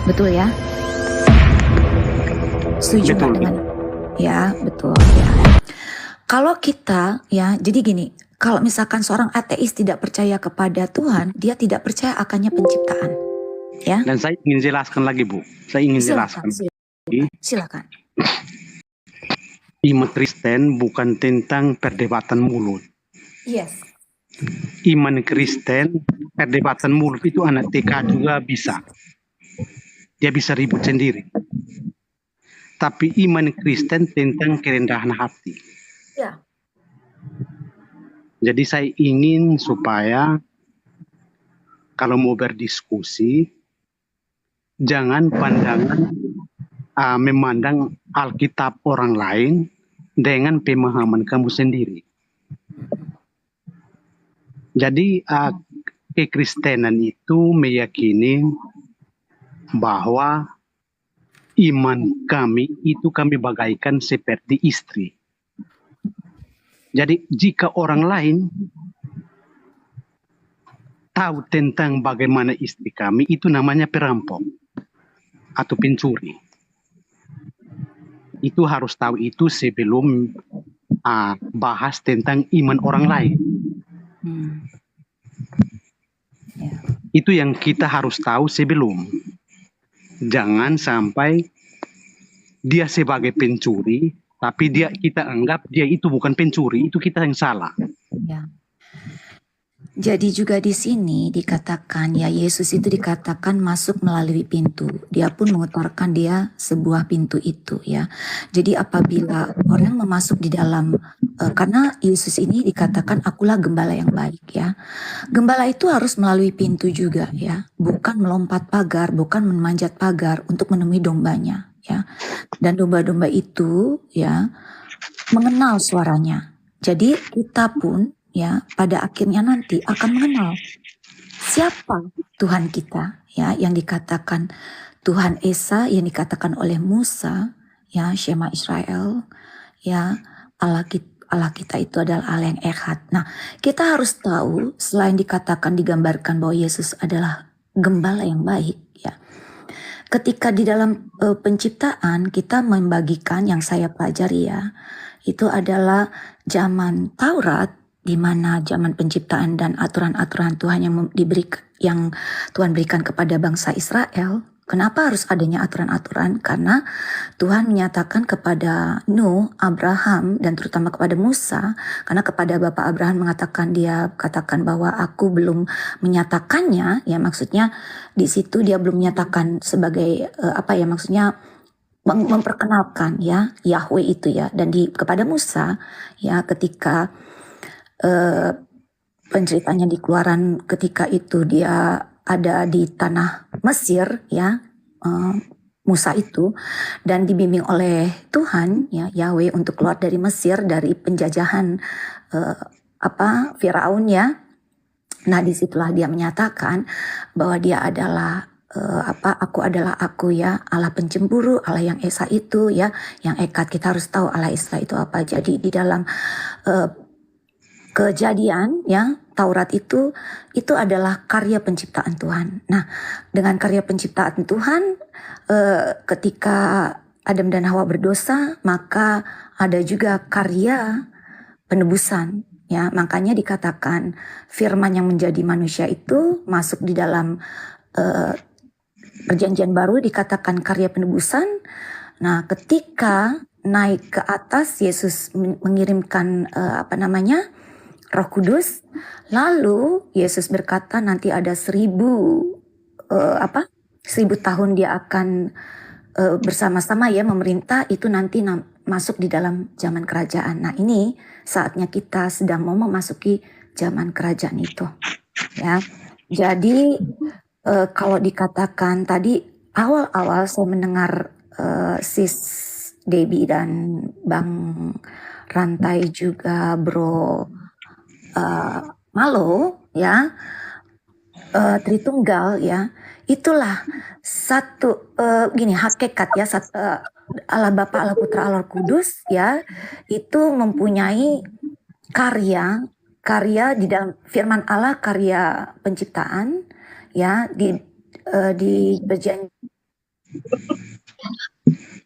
Betul ya? Setuju nggak Betul, dengan betul. ya, betul ya. Kalau kita ya, jadi gini, kalau misalkan seorang ateis tidak percaya kepada Tuhan, dia tidak percaya akannya penciptaan, ya. Dan saya ingin jelaskan lagi, Bu. Saya ingin Silakan, jelaskan lagi. silakan. Iman Kristen bukan tentang perdebatan mulut. Yes. Iman Kristen, perdebatan mulut itu anak TK juga bisa. Dia bisa ribut sendiri. Tapi iman Kristen tentang kerendahan hati. Ya. Jadi saya ingin supaya kalau mau berdiskusi, jangan pandangan memandang Alkitab orang lain dengan pemahaman kamu sendiri. Jadi kekristenan itu meyakini bahwa iman kami itu kami bagaikan seperti istri. Jadi jika orang lain tahu tentang bagaimana istri kami, itu namanya perampok atau pencuri. Itu harus tahu itu sebelum bahas tentang iman orang lain. Itu yang kita harus tahu sebelum. Jangan sampai dia sebagai pencuri, tapi kita anggap dia itu bukan pencuri, itu kita yang salah. Ya. Jadi juga di sini dikatakan ya, Yesus itu dikatakan masuk melalui pintu. Dia pun mengutarakan dia sebuah pintu itu ya. Jadi apabila orang memasuk di dalam, karena Yesus ini dikatakan akulah gembala yang baik ya. Gembala itu harus melalui pintu juga ya. Bukan melompat pagar, bukan memanjat pagar untuk menemui dombanya ya. Dan domba-domba itu ya mengenal suaranya. Jadi kita pun ya pada akhirnya nanti akan mengenal siapa Tuhan kita ya, yang dikatakan Tuhan Esa, yang dikatakan oleh Musa ya, Shema Israel ya, Allah kita itu adalah Allah yang echad. Nah, kita harus tahu selain dikatakan digambarkan bahwa Yesus adalah gembala yang baik ya. Ketika di dalam penciptaan kita membagikan yang saya pelajari ya, itu adalah zaman Taurat, di mana zaman penciptaan dan aturan-aturan Tuhan yang Tuhan berikan kepada bangsa Israel. Kenapa harus adanya aturan-aturan? Karena Tuhan menyatakan kepada Nuh, Abraham, dan terutama kepada Musa, karena kepada Bapak Abraham dia katakan bahwa aku belum menyatakannya, ya maksudnya di situ dia belum menyatakan sebagai maksudnya memperkenalkan ya Yahweh itu ya, dan kepada Musa ya ketika penceritanya di Keluaran ketika itu dia ada di tanah Mesir ya, Musa itu, dan dibimbing oleh Tuhan ya Yahweh untuk keluar dari Mesir dari penjajahan Firaun ya. Nah disitulah dia menyatakan bahwa dia adalah aku adalah aku ya, Allah pencemburu, Allah yang Esa itu ya, yang Echad. Kita harus tahu Allah Esa itu apa. Jadi di dalam Kejadian ya, Taurat itu adalah karya penciptaan Tuhan. Nah, dengan karya penciptaan Tuhan, ketika Adam dan Hawa berdosa, maka ada juga karya penebusan. Ya, makanya dikatakan firman yang menjadi manusia itu masuk di dalam perjanjian baru, dikatakan karya penebusan. Nah, ketika naik ke atas, Yesus mengirimkan Roh Kudus, lalu Yesus berkata nanti ada 1000 tahun dia akan bersama-sama ya memerintah, itu nanti masuk di dalam zaman kerajaan. Nah ini saatnya kita sedang mau memasuki zaman kerajaan itu ya. Jadi kalau dikatakan tadi awal-awal saya mendengar Sis Debbie dan Bang Rantai juga Bro Malo ya, Tritunggal ya, itulah satu hakikat ya, Allah Bapa, Allah Putra, Allah Kudus ya, itu mempunyai karya di dalam firman Allah, karya penciptaan ya, di perjanjian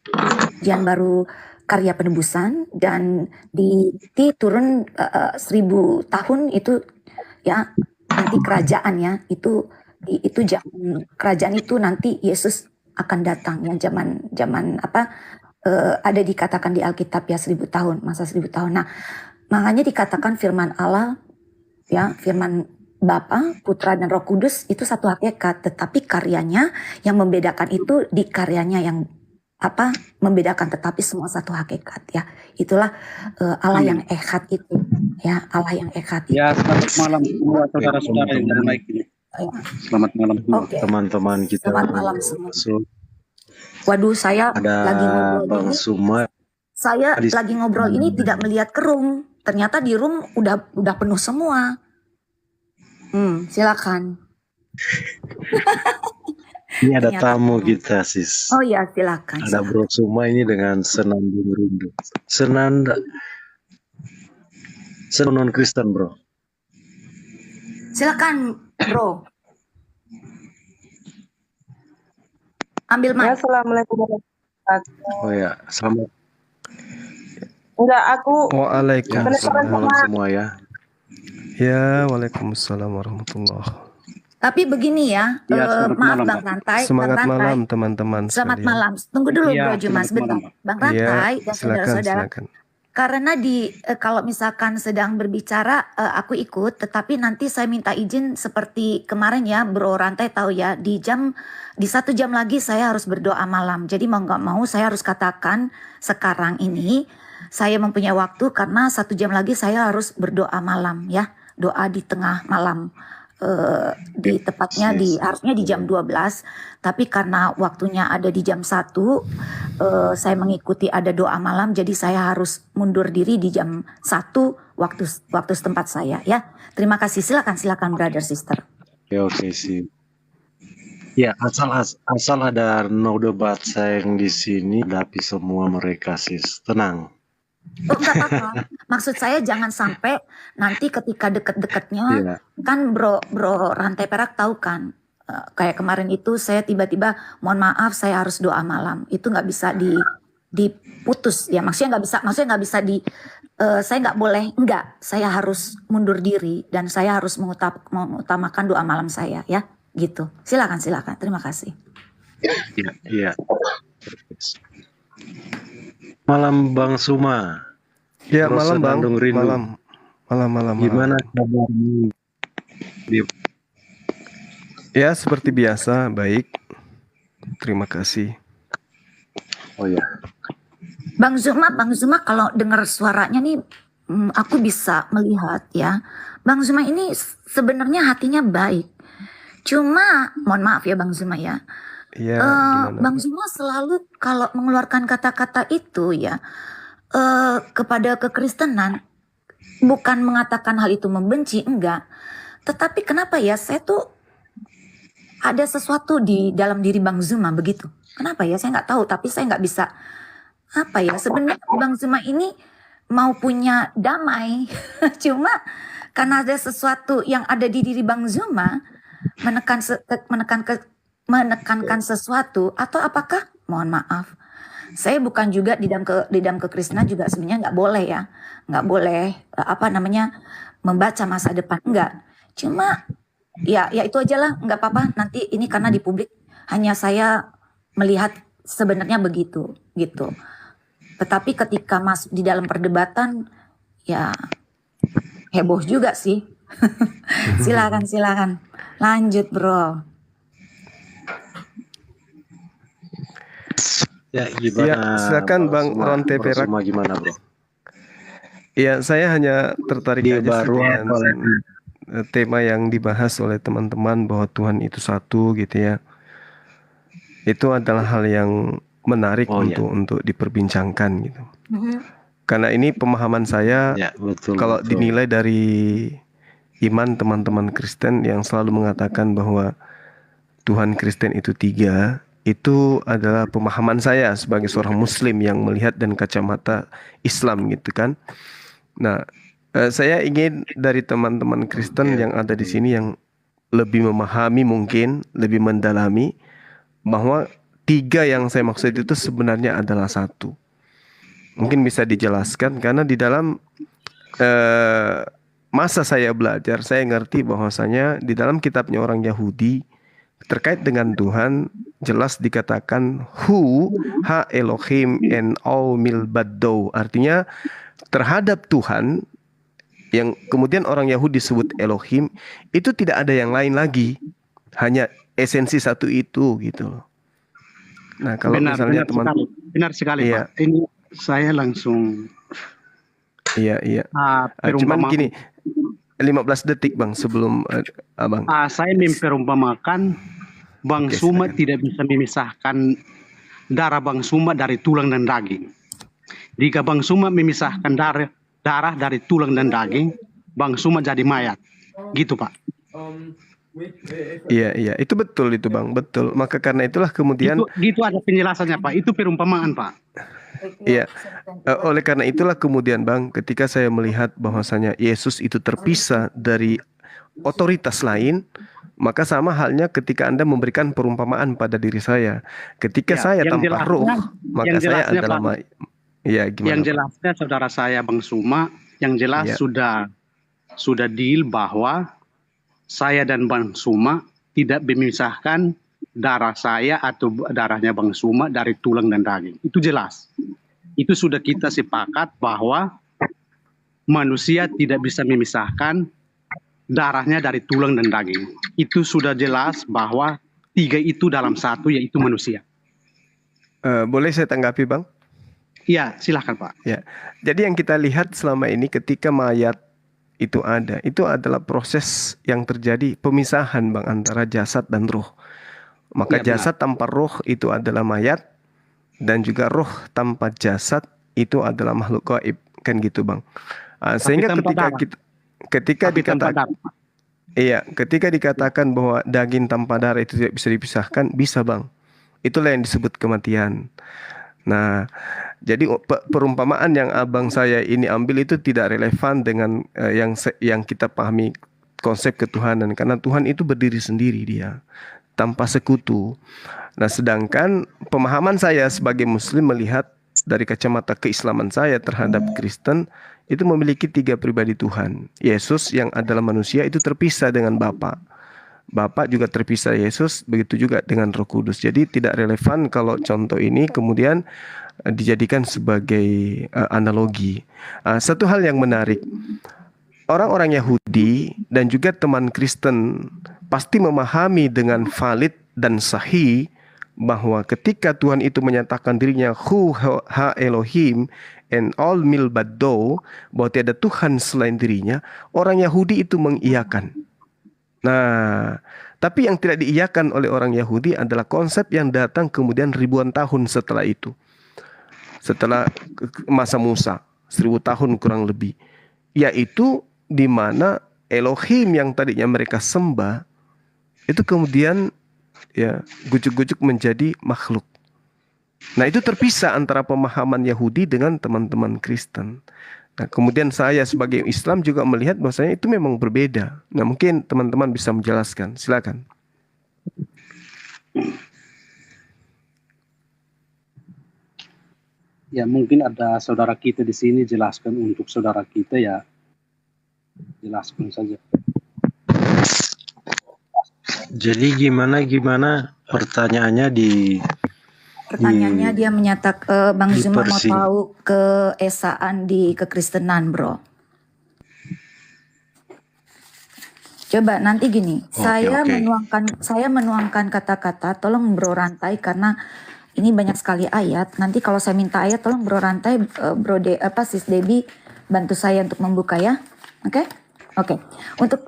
Perjanjian baru karya penebusan, dan di turun 1000 tahun itu ya, nanti kerajaan ya, itu kerajaan itu nanti Yesus akan datang ya, zaman apa, ada dikatakan di Alkitab ya, 1000 tahun, masa 1000 tahun. Nah, makanya dikatakan firman Allah ya, firman Bapa, Putra dan Roh Kudus itu satu hakikat, tetapi karyanya yang membedakan itu di karyanya yang apa membedakan, tetapi semua satu hakikat ya. Itulah Allah yang echad itu ya, Allah yang echad itu. Ya, selamat malam semua saudara-saudara yang baru naik ini. Selamat malam semua. Oke. Teman-teman kita. Selamat malam semua. So, Waduh, saya ada lagi ngobrol Bang ini. Suma. Saya lagi ngobrol ini tidak melihat ke room. Ternyata di room udah penuh semua. Silakan. Ini ada Ternyata tamu penuh. kita, sis. Oh ya, silakan. Ada Bro Suma ini dengan senandung rindu. Senanda. Non Kristen, Bro. Silakan, Bro. Ambil Ya, mic. assalamualaikum warahmatullahi wabarakatuh. Oh ya, selamat. Enggak, aku Ya, Waalaikumsalam. selamat malam semua ya. Ya, waalaikumsalam warahmatullahi. Tapi begini ya, Ya, selamat maaf malam, Bang Pak. Rantai. Semangat Bang Rantai. malam teman-teman Selamat sekalian. malam. Tunggu dulu Iya, Bro Juma selamat sebentar. malam, Bang Iya, Rantai dan silakan, saudara-saudara. silakan. Karena kalau misalkan sedang berbicara aku ikut, tetapi nanti saya minta izin seperti kemarin ya, Bro Rantai tahu ya, di 1 jam lagi saya harus berdoa malam. Jadi mau nggak mau saya harus katakan sekarang ini saya mempunyai waktu, karena 1 jam lagi saya harus berdoa malam ya, doa di tengah malam. Di tepatnya harusnya di jam 12, tapi karena waktunya ada di jam 1, saya mengikuti ada doa malam, jadi saya harus mundur diri di jam 1 waktu setempat saya ya. Terima kasih, silakan brother sister. Oke sih. Ya, asal ada no debat sayang di sini, hadapi semua mereka, sis. Tenang. Oh, enggak apa-apa. Maksud saya jangan sampai nanti ketika deket-deketnya, Iya. kan bro Rantai Perak tahu kan, kayak kemarin itu saya tiba-tiba mohon maaf saya harus doa malam, itu nggak bisa diputus ya, maksudnya nggak bisa saya nggak boleh, saya harus mundur diri dan saya harus mengutamakan doa malam saya ya, gitu. Silakan, terima kasih. Iya. Malam Bang Suma. Ya, Bro malam Bang. Senandung Rindu. Malam. Gimana kabarmu? Ya, seperti biasa, baik. Terima kasih. Oh ya. Bang Zuma kalau dengar suaranya nih, aku bisa melihat ya, Bang Zuma ini sebenarnya hatinya baik. Cuma, mohon maaf ya Bang Zuma ya, Iya, gimana? Bang Zuma selalu kalau mengeluarkan kata-kata itu ya, kepada kekristenan, bukan mengatakan hal itu membenci, enggak. Tetapi kenapa ya, saya tuh ada sesuatu di dalam diri Bang Zuma begitu. Kenapa ya, saya nggak tahu, tapi saya nggak bisa, apa ya, sebenarnya Bang Zuma ini mau punya damai, cuma karena ada sesuatu yang ada di diri Bang Zuma, menekankan sesuatu, atau apakah, mohon maaf, saya bukan juga di dalam kekristenan juga sebenarnya nggak boleh ya, nggak boleh membaca masa depan, enggak. Cuma ya itu aja lah, nggak apa-apa. Nanti ini karena di publik hanya saya melihat sebenarnya begitu gitu. Tetapi ketika masuk di dalam perdebatan ya heboh juga sih. Silakan lanjut bro. Ya, gimana? Ya, silakan Bang Rantai Bro Perak. Suma gimana, Bro? Ya, saya hanya tertarik Dia aja sih baru dengan tema yang dibahas oleh teman-teman bahwa Tuhan itu satu gitu ya. Itu adalah hal yang menarik untuk diperbincangkan gitu. Karena ini pemahaman saya, Ya, betul. kalau dinilai dari iman teman-teman Kristen yang selalu mengatakan bahwa Tuhan Kristen itu 3, itu adalah pemahaman saya sebagai seorang Muslim yang melihat dan kacamata Islam gitu kan. Nah, saya ingin dari teman-teman Kristen yang ada di sini yang lebih memahami, mungkin lebih mendalami bahwa tiga yang saya maksud itu sebenarnya adalah satu. Mungkin bisa dijelaskan karena di dalam masa saya belajar, saya ngerti bahwasanya di dalam kitabnya orang Yahudi terkait dengan Tuhan jelas dikatakan Hu ha Elohim en au milbado, artinya terhadap Tuhan yang kemudian orang Yahudi disebut Elohim itu tidak ada yang lain lagi, hanya esensi satu itu gitu loh. Nah kalau misalnya teman, benar sekali iya, Pak. Ini saya langsung iya, cuman perumpamaan. gini, 15 detik Bang sebelum Abang. Saya memperumpamakan Bang Oke, Suma silakan. tidak bisa memisahkan darah Bang Suma dari tulang dan daging. Jika Bang Suma memisahkan darah dari tulang dan daging, Bang Suma jadi mayat. Gitu Pak. Iya, itu betul itu Bang, betul. Maka karena itulah kemudian Gitu ada penjelasannya Pak. Itu perumpamaan Pak. iya, oleh karena itulah kemudian Bang, ketika saya melihat bahwasanya Yesus itu terpisah dari otoritas lain, maka sama halnya ketika Anda memberikan perumpamaan pada diri saya. Ketika Ya, saya yang tanpa jelasnya- roh, maka yang saya jelasnya, adalah Pak. ya gimana? Yang Pak? jelasnya saudara saya Bang Suma, yang jelas Iya. sudah deal bahwa saya dan Bang Suma tidak memisahkan darah saya atau darahnya Bang Suma dari tulang dan daging. Itu jelas. Itu sudah kita sepakat bahwa manusia tidak bisa memisahkan darahnya dari tulang dan daging. Itu sudah jelas bahwa tiga itu dalam satu, yaitu manusia. Boleh saya tanggapi Bang? Iya, silahkan Pak. Ya, jadi yang kita lihat selama ini ketika mayat itu ada, itu adalah proses yang terjadi pemisahan Bang antara jasad dan roh. Maka Ya, benar. jasad tanpa roh itu adalah mayat, dan juga roh tanpa jasad itu adalah makhluk gaib, kan gitu Bang. Sehingga tanpa ketika darah. ketika Tapi tanpa dikatakan, darah. iya, ketika dikatakan bahwa daging tanpa darah itu tidak bisa dipisahkan, bisa Bang. Itulah yang disebut kematian. Nah, jadi perumpamaan yang abang saya ini ambil itu tidak relevan dengan yang kita pahami konsep ketuhanan, karena Tuhan itu berdiri sendiri dia, tanpa sekutu. Nah, sedangkan pemahaman saya sebagai Muslim melihat dari kacamata keislaman saya terhadap Kristen itu memiliki tiga pribadi Tuhan. Yesus yang adalah manusia itu terpisah dengan Bapa. Bapa juga terpisah Yesus, begitu juga dengan Roh Kudus. Jadi tidak relevan kalau contoh ini kemudian dijadikan sebagai analogi. Satu hal yang menarik, orang-orang Yahudi dan juga teman Kristen pasti memahami dengan valid dan sahih bahwa ketika Tuhan itu menyatakan dirinya Hu ha Elohim and all milbado, bahwa tiada Tuhan selain dirinya, orang Yahudi itu mengiyakan. Nah, tapi yang tidak diiyakan oleh orang Yahudi adalah konsep yang datang kemudian ribuan tahun setelah itu. Setelah masa Musa, 1000 tahun kurang lebih. Yaitu di mana Elohim yang tadinya mereka sembah, itu kemudian ya gujuk-gujuk menjadi makhluk. Nah, itu terpisah antara pemahaman Yahudi dengan teman-teman Kristen. Nah, kemudian saya sebagai Islam juga melihat bahwasanya itu memang berbeda. Nah, mungkin teman-teman bisa menjelaskan. Silakan. Ya, mungkin ada saudara kita di sini, jelaskan untuk saudara kita ya. Jelaskan saja. Jadi gimana pertanyaannya Pertanyaannya dia menyatakan Bang Zuma mau dipersi- tahu keesaan di kekristenan, Bro. Coba nanti gini, saya menuangkan kata-kata, tolong Bro Rantai karena ini banyak sekali ayat. Nanti kalau saya minta ayat, tolong Bro Rantai, Sis Debbie bantu saya untuk membuka ya. Oke? Oke.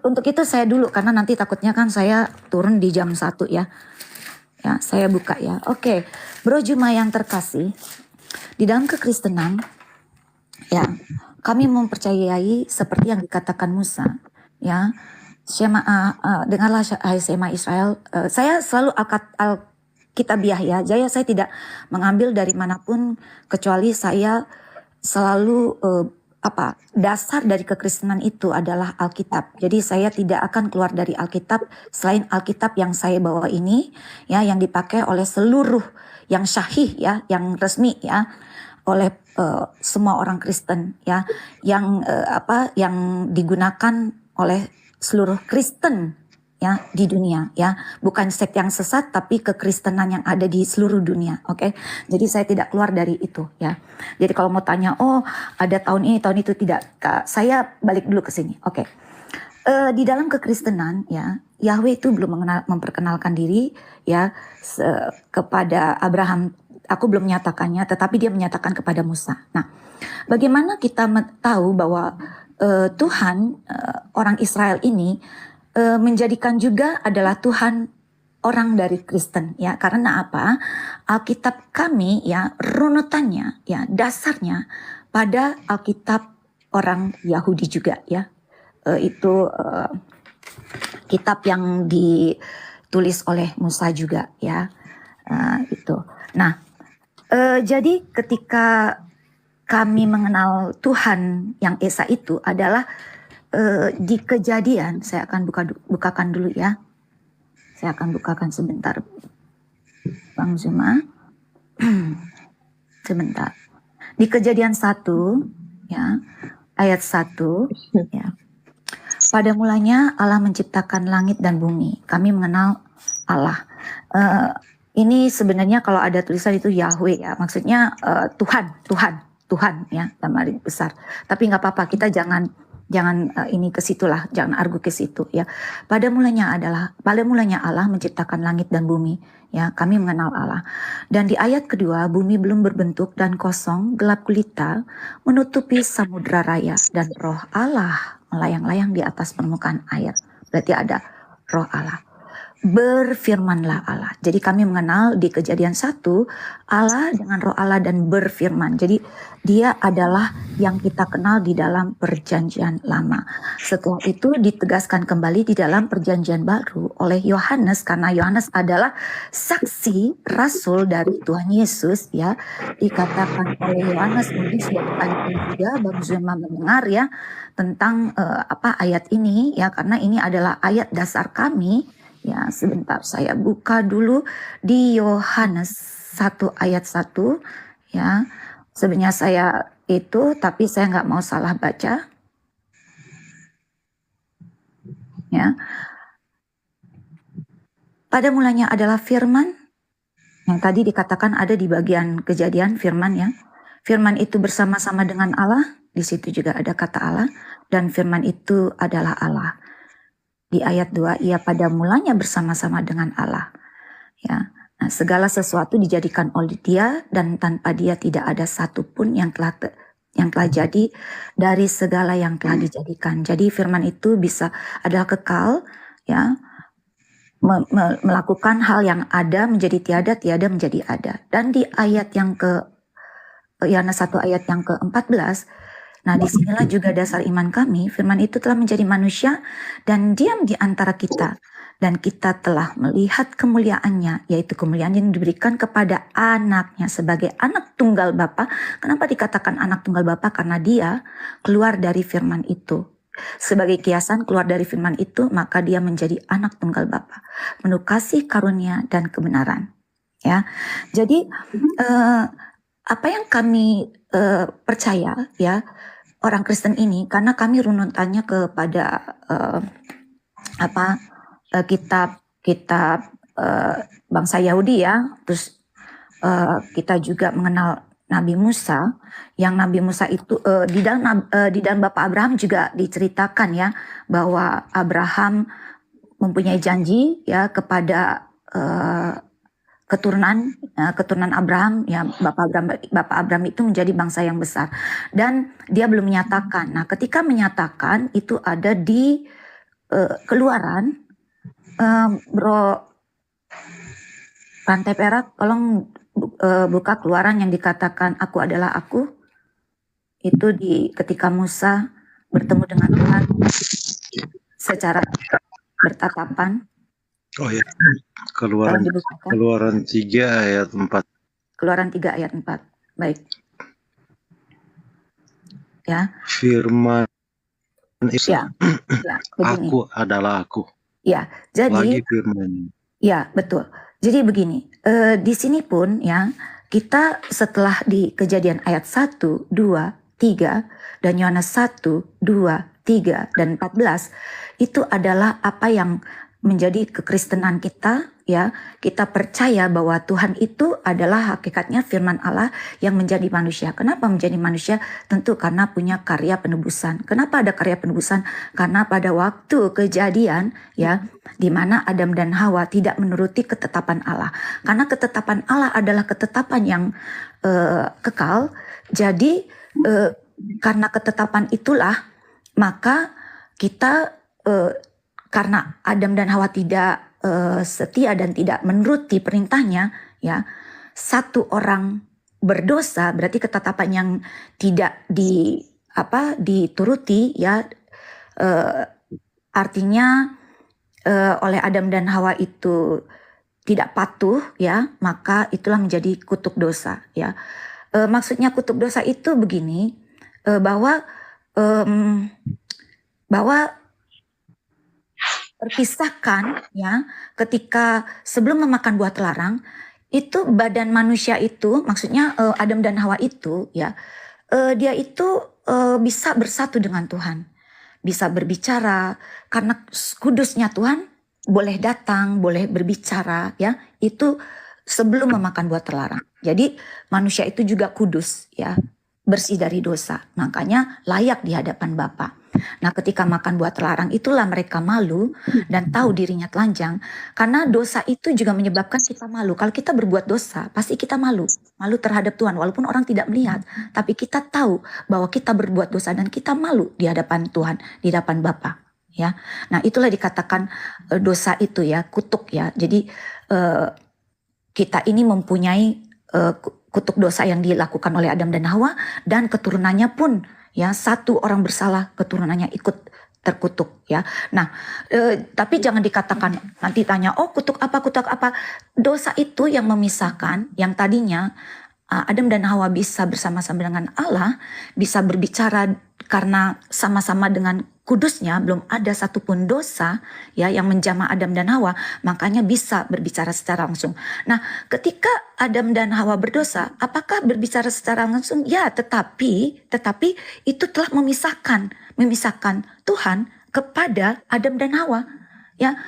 Untuk itu saya dulu karena nanti takutnya kan saya turun di jam 1 ya. Ya, saya buka ya. Oke. Bro Juma yang terkasih, di dalam kekristenan ya, kami mempercayai seperti yang dikatakan Musa, ya. Dengarlah hai Shema Israel. Saya selalu Alkitabiah ya. Saya tidak mengambil dari manapun kecuali saya selalu dasar dari kekristenan itu adalah Alkitab. Jadi saya tidak akan keluar dari Alkitab selain Alkitab yang saya bawa ini, ya, yang dipakai oleh seluruh yang syahih, ya, yang resmi, ya, oleh semua orang Kristen, ya, yang yang digunakan oleh seluruh Kristen, ya, di dunia, ya, bukan seks yang sesat tapi kekristenan yang ada di seluruh dunia. Oke, jadi saya tidak keluar dari itu, ya. Jadi kalau mau tanya, oh ada tahun ini tahun itu, tidak, saya balik dulu ke sini. Oke. Di dalam kekristenan, ya, Yahweh itu belum memperkenalkan diri, ya, kepada Abraham. Aku belum menyatakannya, tetapi dia menyatakan kepada Musa. Nah, bagaimana kita tahu bahwa Tuhan orang Israel ini menjadikan juga adalah Tuhan orang dari Kristen, ya, karena apa? Alkitab kami, ya, runutannya, ya, dasarnya pada Alkitab orang Yahudi juga, ya. Itu kitab yang ditulis oleh Musa juga, ya. Itu. Nah, jadi ketika kami mengenal Tuhan yang Esa itu adalah di Kejadian. Saya akan bukakan dulu, ya. Saya akan bukakan sebentar, Bang Zuma. Sebentar. Di Kejadian 1, ya, ayat 1, ya. Pada mulanya Allah menciptakan langit dan bumi. Kami mengenal Allah. Ini sebenarnya kalau ada tulisan itu Yahweh, ya. Maksudnya Tuhan, ya, dalam arti besar. Tapi nggak apa-apa, kita jangan ini ke situlah, jangan argu ke situ, ya. Pada mulanya Allah menciptakan langit dan bumi, ya. Kami mengenal Allah. Dan di ayat kedua, bumi belum berbentuk dan kosong, gelap gulita, menutupi samudra raya, dan roh Allah melayang-layang di atas permukaan air. Berarti ada roh Allah. Berfirmanlah Allah. Jadi kami mengenal di Kejadian 1 Allah dengan roh Allah dan berfirman. Jadi dia adalah yang kita kenal di dalam perjanjian lama. Setelah itu ditegaskan kembali di dalam perjanjian baru oleh Yohanes, karena Yohanes adalah saksi rasul dari Tuhan Yesus, ya. Dikatakan oleh Yohanes, mungkin sudah berkali-kali juga Bang Zuma mendengar, ya, tentang ayat ini, ya, karena ini adalah ayat dasar kami. Ya, sebentar saya buka dulu di Yohanes 1 ayat 1, ya. Sebenarnya saya itu, tapi saya nggak mau salah baca. Ya. Pada mulanya adalah firman, yang tadi dikatakan ada di bagian Kejadian, firman, ya. Firman itu bersama-sama dengan Allah, di situ juga ada kata Allah, dan firman itu adalah Allah. Di ayat 2, ia pada mulanya bersama-sama dengan Allah. Ya, nah, segala sesuatu dijadikan oleh dia, dan tanpa dia tidak ada satupun yang telah jadi dari segala yang telah dijadikan. Jadi firman itu adalah kekal, ya, melakukan hal yang ada menjadi tiada, tiada menjadi ada. Dan di ayat yang Yohanes 1 ayat yang ke-14, nah, disinilah juga dasar iman kami. Firman itu telah menjadi manusia dan diam di antara kita. Dan kita telah melihat kemuliaannya, yaitu kemuliaan yang diberikan kepada anaknya sebagai anak tunggal Bapa. Kenapa dikatakan anak tunggal Bapa? Karena dia keluar dari firman itu. Sebagai kiasan keluar dari firman itu, maka dia menjadi anak tunggal Bapa. Penuh kasih, karunia, dan kebenaran. Ya, jadi apa yang kami percaya, ya, orang Kristen ini, karena kami runutannya kepada kitab bangsa Yahudi, ya. Terus kita juga mengenal Nabi Musa, yang Nabi Musa itu di dalam Bapak Abraham juga diceritakan, ya, bahwa Abraham mempunyai janji, ya, kepada keturunan Abraham, ya, Bapak Abraham itu menjadi bangsa yang besar, dan dia belum menyatakan. Nah, ketika menyatakan itu ada di Keluaran, Bro Rantai Perak, tolong buka Keluaran yang dikatakan aku adalah aku. Itu ketika Musa bertemu dengan Tuhan secara bertatapan. Oh ya, Keluaran 3 ayat 4. Keluaran 3 ayat 4. Baik. ya. Firman Yesus, Ya, ya, begini. aku adalah aku. Ya, jadi Lagi firman. ya, betul. Jadi begini, di sini pun ya, kita setelah di Kejadian ayat 1, 2, 3 dan Yohanes 1, 2, 3 dan 14 itu adalah apa yang menjadi kekristenan kita ya. Kita percaya bahwa Tuhan itu adalah hakikatnya firman Allah yang menjadi manusia. Kenapa menjadi manusia? Tentu karena punya karya penebusan. Kenapa ada karya penebusan? Karena pada waktu kejadian ya, di mana Adam dan Hawa tidak menuruti ketetapan Allah. Karena ketetapan Allah adalah ketetapan yang kekal. Jadi karena ketetapan itulah maka kita karena Adam dan Hawa tidak setia dan tidak menuruti perintahnya ya, satu orang berdosa berarti ketetapan yang tidak dituruti ya, artinya oleh Adam dan Hawa itu tidak patuh ya, maka itulah menjadi kutuk dosa ya. Maksudnya kutuk dosa itu begini, bahwa terpisahkan ya, ketika sebelum memakan buah terlarang itu badan manusia itu, maksudnya Adam dan Hawa itu ya, dia itu bisa bersatu dengan Tuhan, bisa berbicara karena kudusnya Tuhan, boleh datang, boleh berbicara ya, itu sebelum memakan buah terlarang. Jadi manusia itu juga kudus ya, bersih dari dosa, makanya layak di hadapan Bapa. Nah, ketika makan buah terlarang itulah mereka malu dan tahu dirinya telanjang, karena dosa itu juga menyebabkan kita malu. Kalau kita berbuat dosa, pasti kita malu terhadap Tuhan walaupun orang tidak melihat, tapi kita tahu bahwa kita berbuat dosa dan kita malu di hadapan Tuhan, di hadapan Bapa ya. Nah, itulah dikatakan dosa itu ya, kutuk ya. Jadi kita ini mempunyai kutuk dosa yang dilakukan oleh Adam dan Hawa, dan keturunannya pun ya, satu orang bersalah keturunannya ikut terkutuk ya. Nah, tapi jangan dikatakan nanti tanya, oh kutuk apa, kutuk apa. Dosa itu yang memisahkan, yang tadinya Adam dan Hawa bisa bersama-sama dengan Allah, bisa berbicara karena sama-sama dengan kudusnya, belum ada satupun dosa ya yang menjamah Adam dan Hawa, makanya bisa berbicara secara langsung. Nah, ketika Adam dan Hawa berdosa, apakah berbicara secara langsung? Ya, tetapi itu telah memisahkan Tuhan kepada Adam dan Hawa. Ya,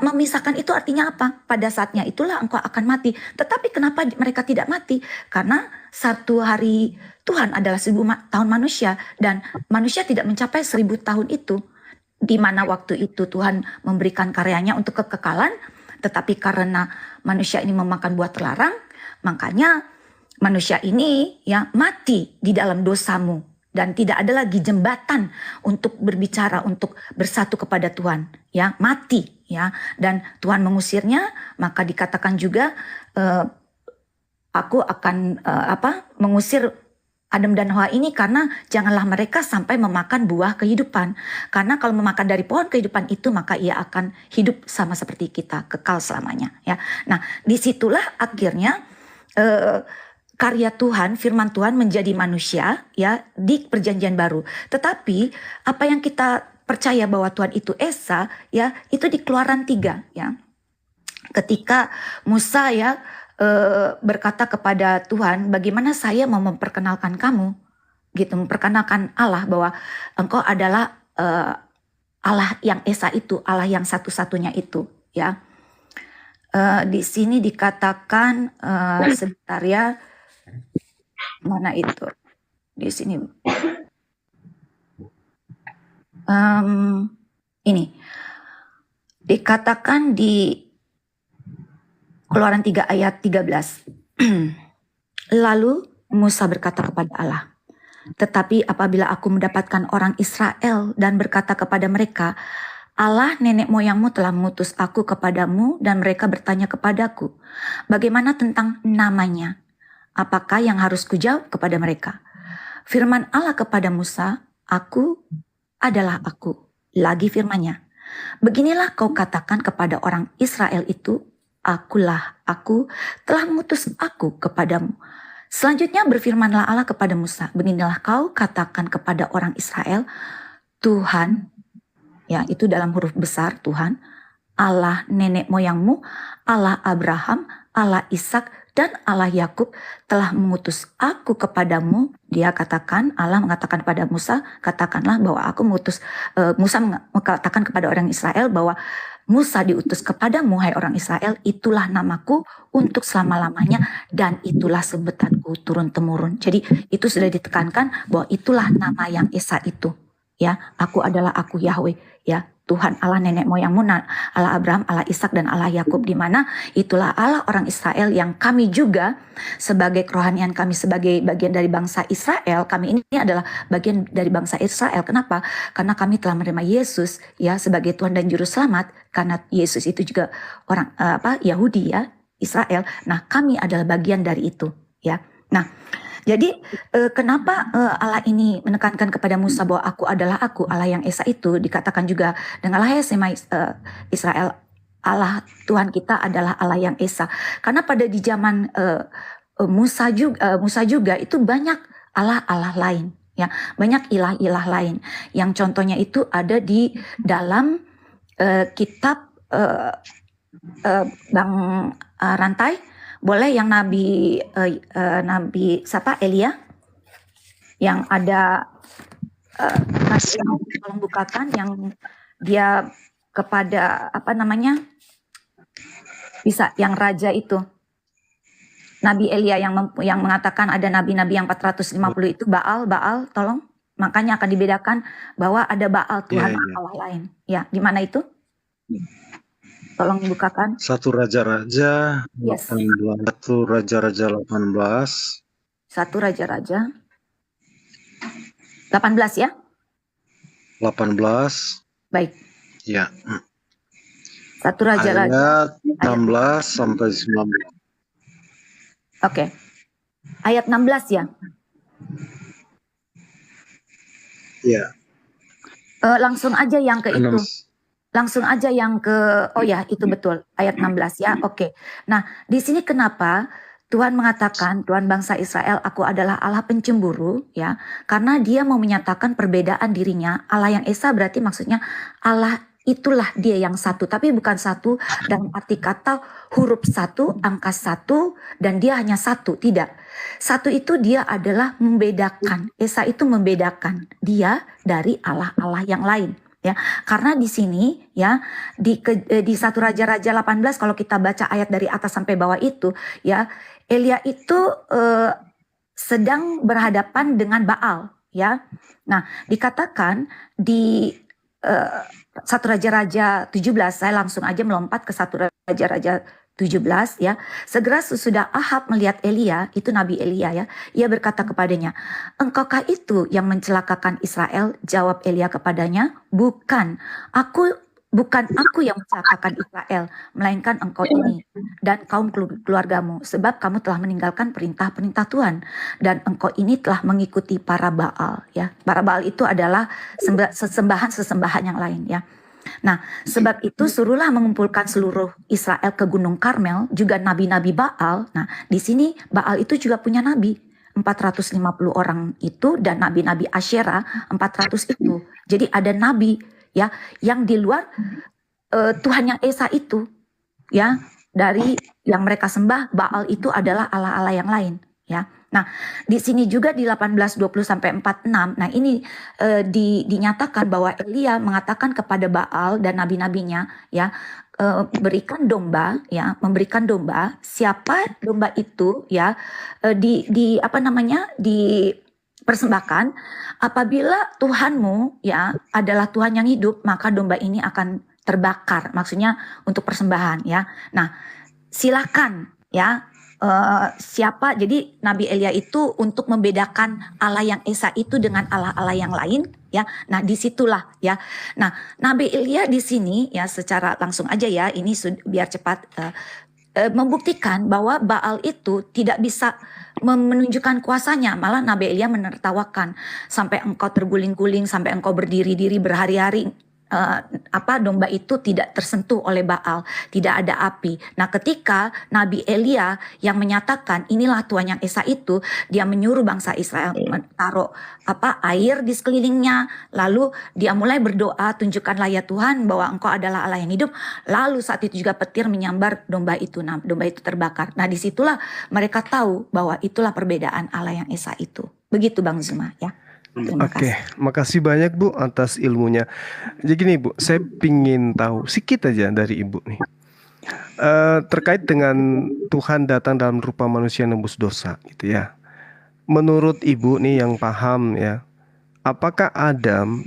memisahkan itu artinya apa? Pada saatnya itulah engkau akan mati. Tetapi kenapa mereka tidak mati? Karena satu hari Tuhan adalah 1000 tahun manusia, dan manusia tidak mencapai 1000 tahun itu, di mana waktu itu Tuhan memberikan karyanya untuk kekekalan. Tetapi karena manusia ini memakan buah terlarang, makanya manusia ini ya mati di dalam dosamu, dan tidak ada lagi jembatan untuk berbicara, untuk bersatu kepada Tuhan ya, mati ya, dan Tuhan mengusirnya. Maka dikatakan juga aku akan mengusir Adam dan Hawa ini karena janganlah mereka sampai memakan buah kehidupan. Karena kalau memakan dari pohon kehidupan itu, maka ia akan hidup sama seperti kita, kekal selamanya ya. Nah, disitulah akhirnya karya Tuhan, firman Tuhan menjadi manusia ya di perjanjian baru. Tetapi apa yang kita percaya bahwa Tuhan itu Esa ya, itu di Keluaran 3 ya. Ketika Musa ya berkata kepada Tuhan, bagaimana saya mau memperkenalkan kamu gitu, memperkenalkan Allah bahwa engkau adalah Allah yang Esa itu, Allah yang satu-satunya itu ya. Di sini dikatakan sebentar ya, mana itu di sini ini dikatakan di Keluaran 3 ayat 13. Lalu Musa berkata kepada Allah, tetapi apabila aku mendapatkan orang Israel dan berkata kepada mereka, Allah nenek moyangmu telah mengutus aku kepadamu, dan mereka bertanya kepadaku, bagaimana tentang namanya? Apakah yang harus kujawab kepada mereka? Firman Allah kepada Musa, aku adalah aku. Lagi firman-Nya, beginilah kau katakan kepada orang Israel itu, akulah aku, telah mengutus aku kepadamu. Selanjutnya berfirmanlah Allah kepada Musa, beginilah kau katakan kepada orang Israel, Tuhan, ya itu dalam huruf besar Tuhan, Allah nenek moyangmu, Allah Abraham, Allah Ishak, dan Allah Yakub telah mengutus aku kepadamu. Dia katakan, Allah mengatakan kepada Musa, katakanlah bahwa aku mengutus, Musa mengatakan kepada orang Israel bahwa Musa diutus kepadamu, hai orang Israel, itulah namaku untuk selama-lamanya dan itulah sebutanku turun-temurun. Jadi itu sudah ditekankan bahwa itulah nama yang Esa itu. Ya, aku adalah aku Yahweh, ya. Tuhan Allah nenek moyangmu, Allah Abraham, Allah Ishak, dan Allah Yakub, di mana itulah Allah orang Israel yang kami juga sebagai kerohanian kami sebagai bagian dari bangsa Israel, kami ini adalah bagian dari bangsa Israel. Kenapa? Karena kami telah menerima Yesus ya sebagai Tuhan dan Juru Selamat, karena Yesus itu juga orang Yahudi ya, Israel. Nah, kami adalah bagian dari itu ya. Nah, jadi kenapa Allah ini menekankan kepada Musa bahwa aku adalah aku, Allah yang Esa itu dikatakan juga dengan Allah Israel, Allah Tuhan kita adalah Allah yang Esa. Karena pada di zaman Musa juga itu banyak Allah lain, ya banyak ilah-ilah lain. Yang contohnya itu ada di dalam kitab Bang Rantai. Boleh yang Nabi siapa Elia yang ada tolong bukakan yang dia kepada bisa yang raja itu Nabi Elia yang mengatakan ada nabi-nabi yang 450 itu Baal tolong, makanya akan dibedakan bahwa ada Baal Tuhan Allah lain ya. Di mana itu? Tolong dibukakan. Satu Raja-Raja Yes. 18. Satu Raja-Raja 18. Satu Raja-Raja 18 ya? 18. Baik. Ya. Satu Raja-Raja. Ayat 16 sampai 19. Oke. Ayat 16 ya? Ya. Langsung aja yang ke itu. 6. Langsung aja yang ke, oh ya itu betul, ayat 16 ya, oke. Nah di sini kenapa Tuhan mengatakan, Tuhan bangsa Israel, aku adalah Allah pencemburu ya. Karena dia mau menyatakan perbedaan dirinya, Allah yang Esa berarti maksudnya Allah itulah dia yang satu. Tapi bukan satu dalam arti kata huruf satu, angka satu, dan dia hanya satu, tidak. Satu itu dia adalah membedakan, Esa itu membedakan dia dari Allah-Allah yang lain. Ya, karena di sini ya di 1 Raja-Raja 18 kalau kita baca ayat dari atas sampai bawah itu ya, Elia itu sedang berhadapan dengan Baal ya. Nah, dikatakan di 1 Raja-Raja 17, saya langsung aja melompat ke 1 Raja-Raja 17 ya. Segera sesudah Ahab melihat Elia, itu Nabi Elia ya, ia berkata kepadanya, engkaukah itu yang mencelakakan Israel? Jawab Elia kepadanya, bukan aku yang mencelakakan Israel, melainkan engkau ini dan kaum keluargamu, sebab kamu telah meninggalkan perintah-perintah Tuhan dan engkau ini telah mengikuti para Baal ya. Para Baal itu adalah sesembahan yang lain ya. Nah, sebab itu suruhlah mengumpulkan seluruh Israel ke Gunung Karmel, juga nabi-nabi Baal. Nah, di sini Baal itu juga punya nabi, 450 orang itu, dan nabi-nabi Asyera 400 itu. Jadi ada nabi ya yang di luar Tuhan yang Esa itu ya, dari yang mereka sembah Baal itu adalah Allah-Allah yang lain ya. Nah, di sini juga di 18:20 sampai 46. Nah, ini dinyatakan bahwa Elia mengatakan kepada Baal dan nabi-nabinya ya, berikan domba ya, memberikan domba. Siapa domba itu ya dipersembahkan apabila Tuhanmu ya adalah Tuhan yang hidup, maka domba ini akan terbakar. Maksudnya untuk persembahan ya. Nah, silakan ya. Siapa, jadi Nabi Elia itu untuk membedakan Allah yang Esa itu dengan Allah-Allah yang lain ya. Nah, disitulah ya. Nah, Nabi Elia di sini ya secara langsung aja ya, ini biar cepat membuktikan bahwa Baal itu tidak bisa menunjukkan kuasanya. Malah Nabi Elia menertawakan, sampai engkau terguling-guling, sampai engkau berdiri-diri berhari-hari, domba itu tidak tersentuh oleh Baal, tidak ada api. Nah, ketika Nabi Elia yang menyatakan inilah Tuhan yang Esa itu, dia menyuruh bangsa Israel menaruh air di sekelilingnya, lalu dia mulai berdoa, tunjukkanlah ya Tuhan bahwa Engkau adalah Allah yang hidup. Lalu saat itu juga petir menyambar domba itu, nah domba itu terbakar. Nah, disitulah mereka tahu bahwa itulah perbedaan Allah yang Esa itu. Begitu Bang Zuma ya. Terima Oke, kasih. makasih banyak Bu atas ilmunya. Jadi gini Bu, saya pingin tahu sedikit aja dari Ibu nih. Terkait dengan Tuhan datang dalam rupa manusia nembus dosa gitu ya. Menurut Ibu nih yang paham ya, apakah Adam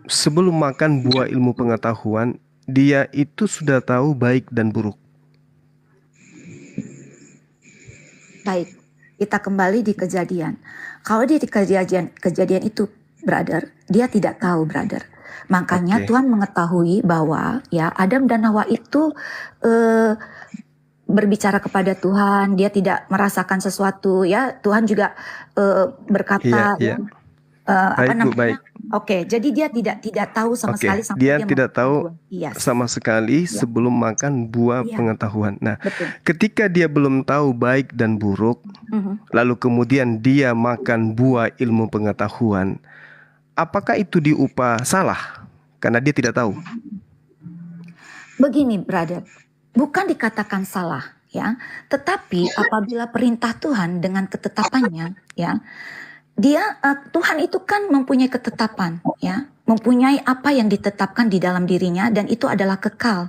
sebelum makan buah ilmu pengetahuan, dia itu sudah tahu baik dan buruk? Baik, kita kembali di kejadian. Kalau di kejadian itu, brother, dia tidak tahu, brother. Makanya Oke. Tuhan mengetahui bahwa ya Adam dan Hawa itu berbicara kepada Tuhan, dia tidak merasakan sesuatu ya. Tuhan juga berkata Iya. apa Baik Bu, namanya? baik. Oke, jadi dia tidak tahu sama Oke, sekali sampai dia dia tidak makan tahu buah. Yes. sama sekali Ya. sebelum makan buah Iya. pengetahuan. Nah, Betul. ketika dia belum tahu baik dan buruk, Mhm. lalu kemudian dia makan buah ilmu pengetahuan, apakah itu diupah salah? Karena dia tidak tahu. Begini, brother, bukan dikatakan salah, ya. Tetapi apabila perintah Tuhan dengan ketetapannya, ya, Tuhan itu kan mempunyai ketetapan, ya, mempunyai apa yang ditetapkan di dalam dirinya dan itu adalah kekal.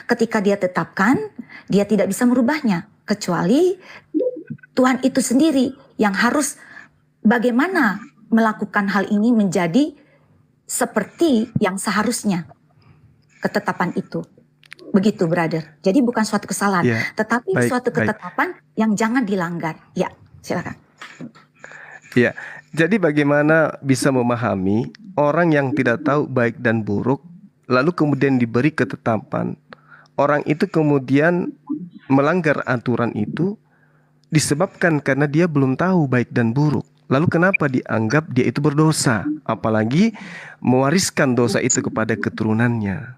Ketika dia tetapkan, dia tidak bisa merubahnya kecuali Tuhan itu sendiri yang harus bagaimana melakukan hal ini menjadi seperti yang seharusnya ketetapan itu. Begitu, brother. Jadi bukan suatu kesalahan, Ya, tetapi baik, suatu baik. ketetapan yang jangan dilanggar. Ya, silakan. Ya, jadi bagaimana bisa memahami orang yang tidak tahu baik dan buruk, lalu kemudian diberi ketetapan, orang itu kemudian melanggar aturan itu disebabkan karena dia belum tahu baik dan buruk. Lalu kenapa dianggap dia itu berdosa? Apalagi mewariskan dosa itu kepada keturunannya.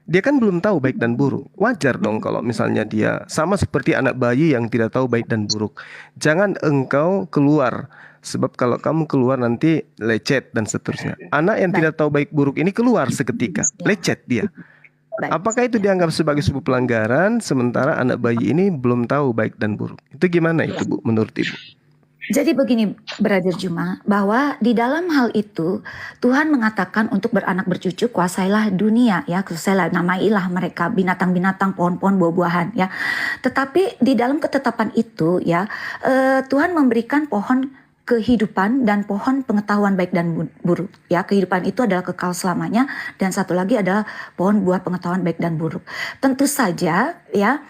Dia kan belum tahu baik dan buruk. Wajar dong kalau misalnya dia sama seperti anak bayi yang tidak tahu baik dan buruk. Jangan engkau keluar, sebab kalau kamu keluar nanti lecet dan seterusnya. Anak yang tidak tahu baik buruk ini keluar seketika, lecet dia. Baik. Apakah itu dianggap sebagai sebuah pelanggaran sementara anak bayi ini belum tahu baik dan buruk? Itu gimana itu Bu menurut Ibu? Jadi begini, Brother Juma, bahwa di dalam hal itu Tuhan mengatakan untuk beranak bercucu kuasailah dunia, ya, kuasailah, namailah mereka binatang-binatang, pohon-pohon, buah-buahan, ya. Tetapi di dalam ketetapan itu, ya, Tuhan memberikan pohon kehidupan dan pohon pengetahuan baik dan buruk, ya. Kehidupan itu adalah kekal selamanya dan satu lagi adalah pohon buah pengetahuan baik dan buruk. Tentu saja, ya,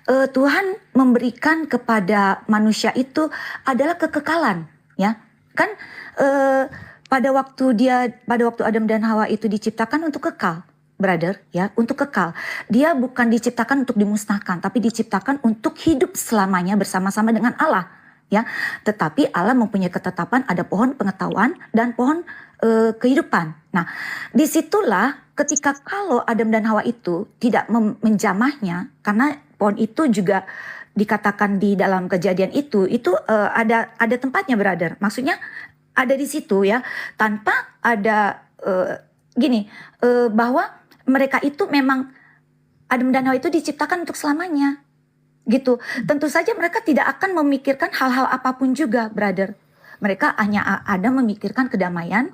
Tuhan memberikan kepada manusia itu adalah kekekalan, ya. Kan pada waktu Adam dan Hawa itu diciptakan untuk kekal, brother, ya, untuk kekal. Dia bukan diciptakan untuk dimusnahkan, tapi diciptakan untuk hidup selamanya bersama-sama dengan Allah, ya. Tetapi Allah mempunyai ketetapan ada pohon pengetahuan dan pohon kehidupan. Nah, disitulah ketika kalau Adam dan Hawa itu tidak menjamahnya, karena pohon itu juga dikatakan di dalam kejadian itu ada tempatnya, brother. Maksudnya ada di situ, ya, tanpa ada bahwa mereka itu memang Adam dan Hawa itu diciptakan untuk selamanya, gitu. Tentu saja mereka tidak akan memikirkan hal-hal apapun juga, brother. Mereka hanya ada memikirkan kedamaian.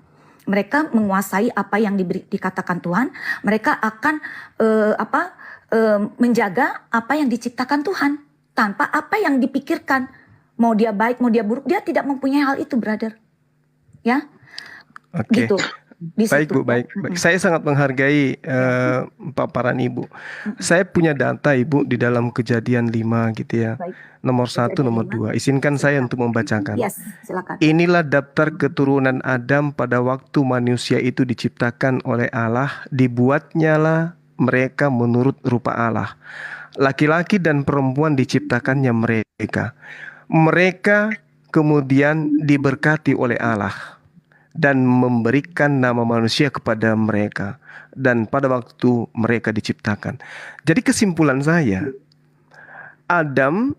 Mereka menguasai apa yang dikatakan Tuhan. Mereka akan menjaga apa yang diciptakan Tuhan tanpa apa yang dipikirkan. Mau dia baik, mau dia buruk, dia tidak mempunyai hal itu, brother. Ya, Oke. gitu. Di Baik situ. Bu, baik. Saya sangat menghargai paparan Ibu. Saya punya data Ibu di dalam Kejadian 5 gitu ya. Baik. Nomor 1, Kejadian nomor 2. 5. Izinkan saya Silakan. untuk membacakan. Yes, silakan. Inilah daftar keturunan Adam pada waktu manusia itu diciptakan oleh Allah. Dibuatnyalah mereka menurut rupa Allah. Laki-laki dan perempuan diciptakannya mereka. Mereka kemudian diberkati oleh Allah. dan memberikan nama manusia kepada mereka dan pada waktu mereka diciptakan. Jadi kesimpulan saya, Adam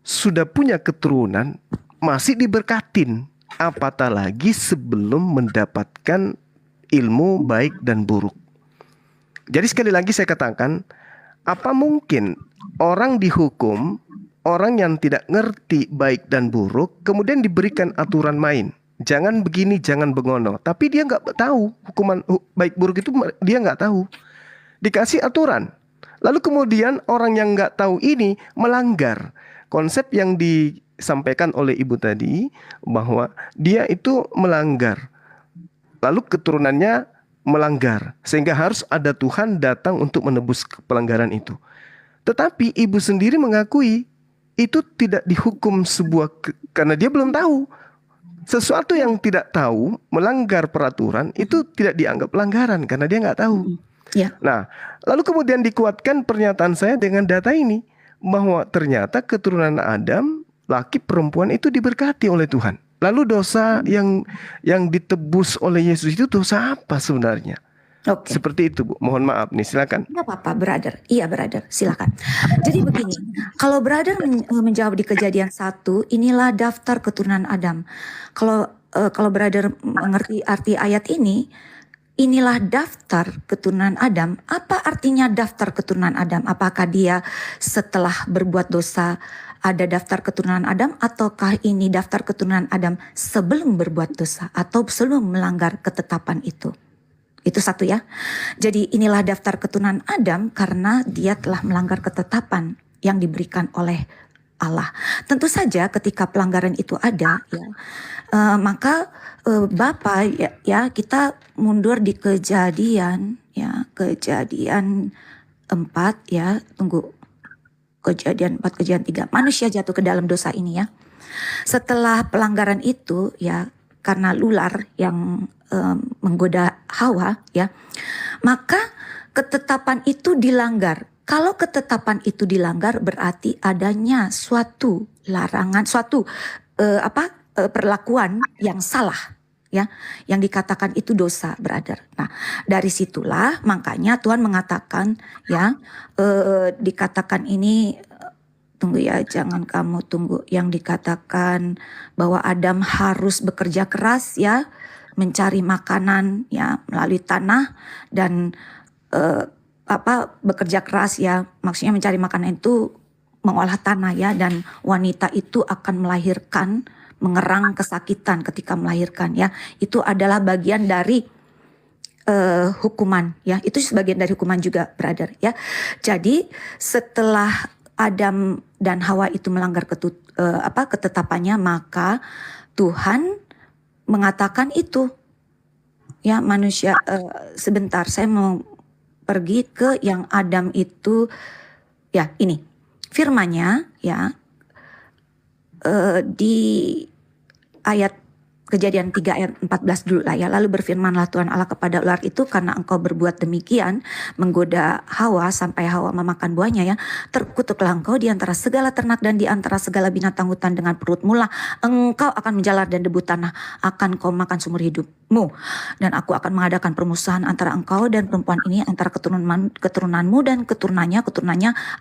sudah punya keturunan, masih diberkatin, apatah lagi sebelum mendapatkan ilmu baik dan buruk. Jadi sekali lagi saya katakan, apa mungkin orang dihukum, orang yang tidak ngerti baik dan buruk, kemudian diberikan aturan main. Jangan begini, jangan bengono. Tapi dia nggak tahu hukuman baik buruk itu, dia nggak tahu. Dikasih aturan. Lalu kemudian orang yang nggak tahu ini melanggar. Konsep yang disampaikan oleh ibu tadi, bahwa dia itu melanggar. Lalu keturunannya melanggar, sehingga harus ada Tuhan datang untuk menebus pelanggaran itu. Tetapi ibu sendiri mengakui itu tidak dihukum karena dia belum tahu. Sesuatu yang tidak tahu, melanggar peraturan, itu tidak dianggap pelanggaran karena dia nggak tahu. Ya. Nah, lalu kemudian dikuatkan pernyataan saya dengan data ini, bahwa ternyata keturunan Adam, laki perempuan itu diberkati oleh Tuhan. Lalu dosa yang ditebus oleh Yesus itu dosa apa sebenarnya? Oke. Seperti itu, Bu. Mohon maaf nih, silakan. Nggak apa-apa, brother. Iya, brother. Silakan. Jadi begini, kalau brother menjawab di Kejadian 1, inilah daftar keturunan Adam. Kalau brother mengerti arti ayat ini, inilah daftar keturunan Adam. Apa artinya daftar keturunan Adam? Apakah dia setelah berbuat dosa ada daftar keturunan Adam, ataukah ini daftar keturunan Adam sebelum berbuat dosa atau sebelum melanggar ketetapan itu? Itu satu ya. Jadi inilah daftar keturunan Adam karena dia telah melanggar ketetapan yang diberikan oleh Allah. Tentu saja ketika pelanggaran itu ada, ya, maka Bapak ya kita mundur di Kejadian 4 ya, tunggu. Kejadian 4, Kejadian 3. Manusia jatuh ke dalam dosa ini ya. Setelah pelanggaran itu ya, karena ular yang menggoda Hawa ya, maka ketetapan itu dilanggar. Kalau ketetapan itu dilanggar berarti adanya suatu larangan, suatu perlakuan yang salah ya, yang dikatakan itu dosa, brother. Nah, dari situlah makanya Tuhan mengatakan ya, dikatakan ini, tunggu ya, jangan kamu tunggu, yang dikatakan bahwa Adam harus bekerja keras ya, mencari makanan ya melalui tanah dan bekerja keras ya, maksudnya mencari makanan itu mengolah tanah ya, dan wanita itu akan melahirkan, mengerang kesakitan ketika melahirkan ya. Itu adalah bagian dari hukuman ya. Itu sebagian dari hukuman juga, brother ya. Jadi setelah Adam dan Hawa itu melanggar ketetapannya, maka Tuhan mengatakan itu ya, manusia sebentar saya mau pergi ke yang Adam itu ya, ini firman-Nya ya, di ayat Kejadian 3 ayat 14 dulu lah ya. Lalu berfirmanlah Tuhan Allah kepada ular itu, karena engkau berbuat demikian, menggoda Hawa sampai Hawa memakan buahnya ya, terkutuklah engkau di antara segala ternak dan di antara segala binatang hutan, dengan perutmu lah engkau akan menjalar dan debu tanah akan kau makan seumur hidupmu. Dan aku akan mengadakan permusuhan antara engkau dan perempuan ini, antara keturunanmu dan keturunannya